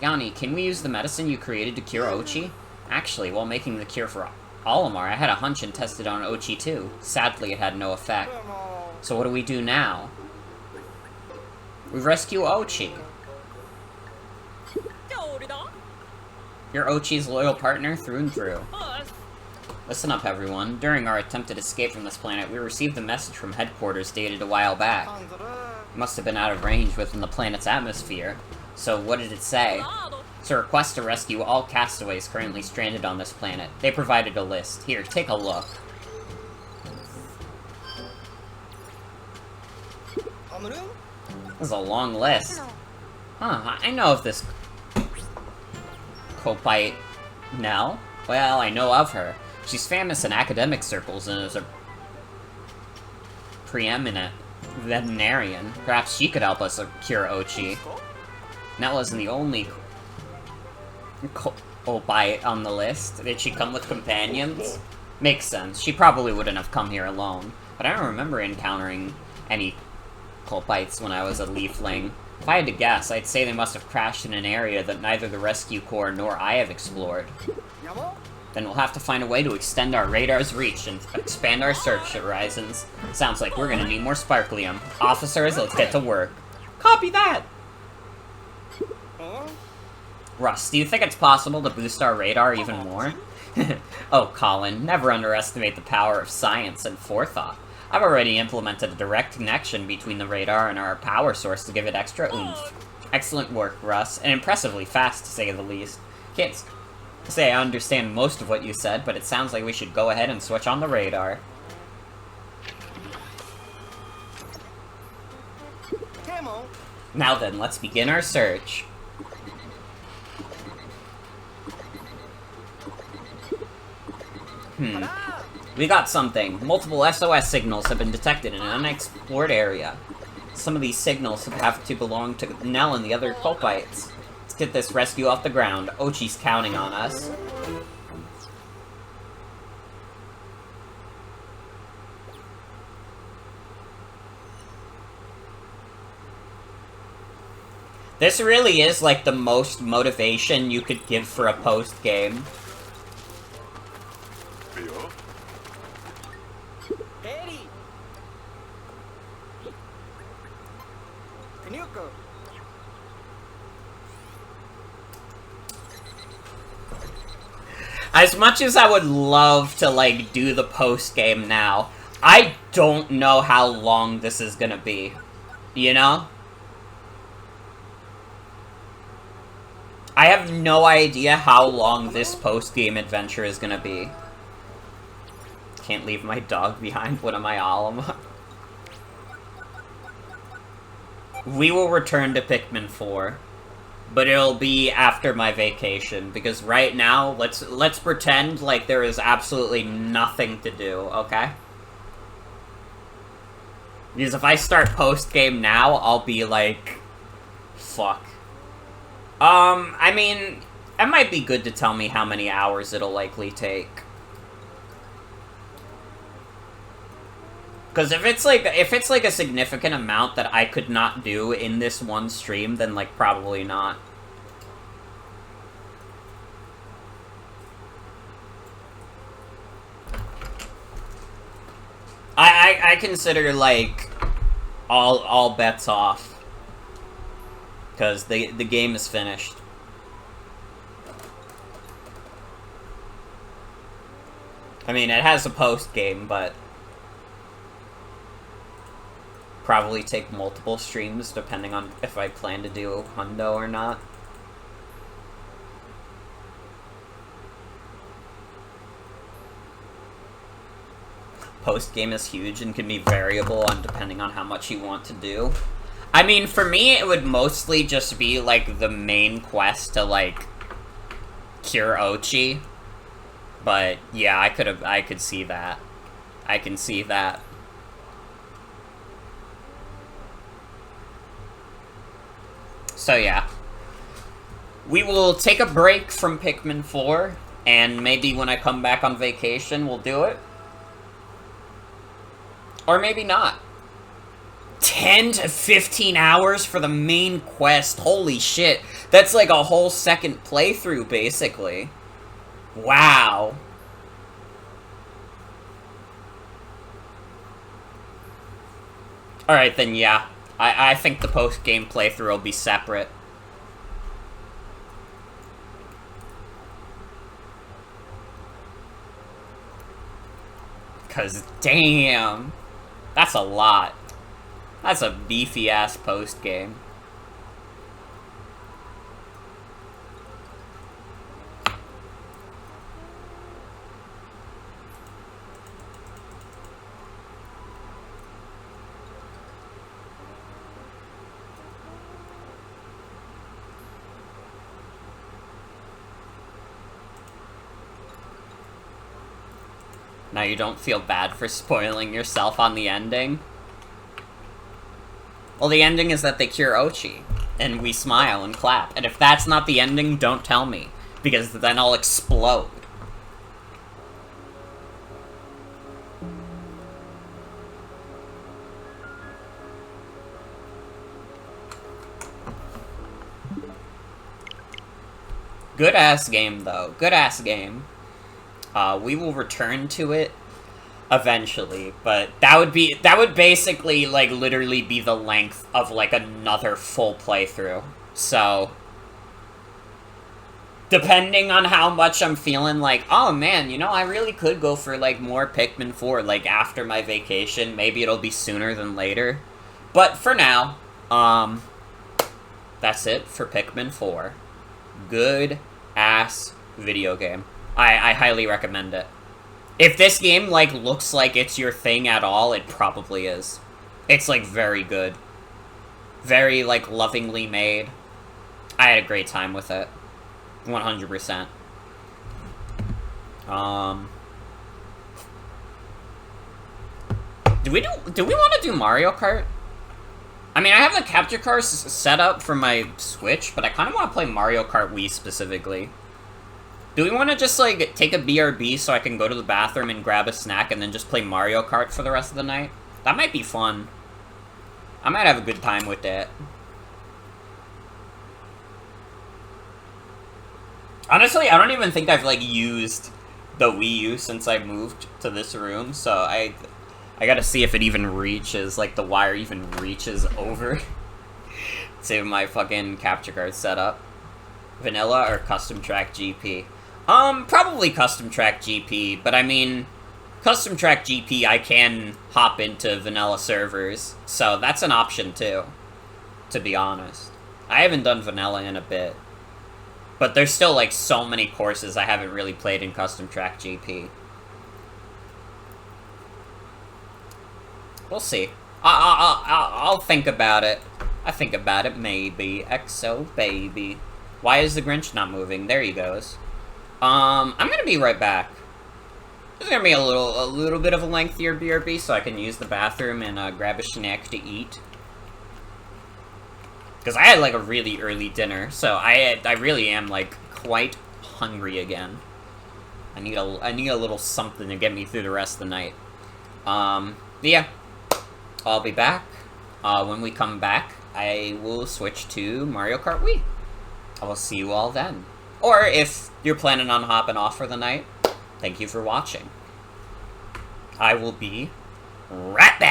Yanni, can we use the medicine you created to cure Ochi? Actually, while making the cure for Olimar, I had a hunch and tested on Ochi too. Sadly, it had no effect. So what do we do now? We rescue Ochi. You're Ochi's loyal partner through and through. Listen up, everyone. During our attempted escape from this planet, we received a message from headquarters dated a while back. It must have been out of range within the planet's atmosphere. So what did it say? It's a request to rescue all castaways currently stranded on this planet. They provided a list. Here, take a look. This is a long list. Huh, I know of this Kopite Nell. Well, I know of her. She's famous in academic circles and is a preeminent veterinarian. Perhaps she could help us cure Ochi. Nell isn't the only Kopite on the list. Did she come with companions? Makes sense. She probably wouldn't have come here alone. But I don't remember encountering any Kopites when I was a leafling. If I had to guess, I'd say they must have crashed in an area that neither the Rescue Corps nor I have explored. Then we'll have to find a way to extend our radar's reach and expand our search horizons. Sounds like we're gonna need more sparklium. Officers, let's get to work. Copy that! Russ, do you think it's possible to boost our radar even more? Oh, Colin, never underestimate the power of science and forethought. I've already implemented a direct connection between the radar and our power source to give it extra oomph. Excellent work, Russ, and impressively fast, to say the least. Can't say I understand most of what you said, but it sounds like we should go ahead and switch on the radar. Now then, let's begin our search. We got something. Multiple SOS signals have been detected in an unexplored area. Some of these signals have to belong to Nell and the other Kopites. Let's get this rescue off the ground. Ochi's counting on us. This really is like the most motivation you could give for a post-game. As much as I would love to, like, do the post-game now, I don't know how long this is gonna be. You know? I have no idea how long this post-game adventure is gonna be. Can't leave my dog behind. What am I, Alma? We will return to Pikmin 4. But it'll be after my vacation, because right now, let's pretend like there is absolutely nothing to do, okay? Because if I start post-game now, I'll be like, fuck. I mean, it might be good to tell me how many hours it'll likely take. Because if it's like a significant amount that I could not do in this one stream, then like probably not. I consider like all bets off. Because the game is finished. I mean, it has a post game, but probably take multiple streams depending on if I plan to do Hundo or not. Post game is huge and can be variable on depending on how much you want to do. I mean, for me, it would mostly just be like the main quest to like cure Ochi. But yeah, I could see that. I can see that. So yeah, we will take a break from Pikmin 4, and maybe when I come back on vacation, we'll do it. Or maybe not. 10 to 15 hours for the main quest, holy shit. That's like a whole second playthrough, basically. Wow. Alright then, yeah. I think the post-game playthrough will be separate. Cause damn, that's a lot. That's a beefy-ass post-game. Now you don't feel bad for spoiling yourself on the ending? Well, the ending is that they cure Ochi, and we smile and clap. And if that's not the ending, don't tell me, because then I'll explode. Good-ass game, though. Good-ass game. We will return to it eventually, but that would basically, like, literally be the length of, like, another full playthrough. So, depending on how much I'm feeling like, oh man, you know, I really could go for, like, more Pikmin 4, like, after my vacation. Maybe it'll be sooner than later. But for now, that's it for Pikmin 4. Good-ass video game. I highly recommend it. If this game, like, looks like it's your thing at all, it probably is. It's, like, very good. Very, like, lovingly made. I had a great time with it. 100%. Do we want to do Mario Kart? I mean, I have the capture cars set up for my Switch, but I kind of want to play Mario Kart Wii specifically. Do we want to just, like, take a BRB so I can go to the bathroom and grab a snack and then just play Mario Kart for the rest of the night? That might be fun. I might have a good time with that. Honestly, I don't even think I've, like, used the Wii U since I moved to this room, so I gotta see if it even reaches, like, the wire even reaches over to my fucking capture card setup. Vanilla or Custom Track GP? Probably Custom Track GP, but I mean, Custom Track GP, I can hop into vanilla servers, so that's an option too, to be honest. I haven't done vanilla in a bit, but there's still, like, so many courses I haven't really played in Custom Track GP. We'll see. I'll think about it. I think about it, maybe. XO, baby. Why is the Grinch not moving? There he goes. I'm gonna be right back. This is gonna be a little bit of a lengthier BRB, so I can use the bathroom and grab a snack to eat. Because I had, like, a really early dinner, so I really am, like, quite hungry again. I need a little something to get me through the rest of the night. Yeah. I'll be back. When we come back, I will switch to Mario Kart Wii. I will see you all then. Or if you're planning on hopping off for the night, thank you for watching. I will be right back.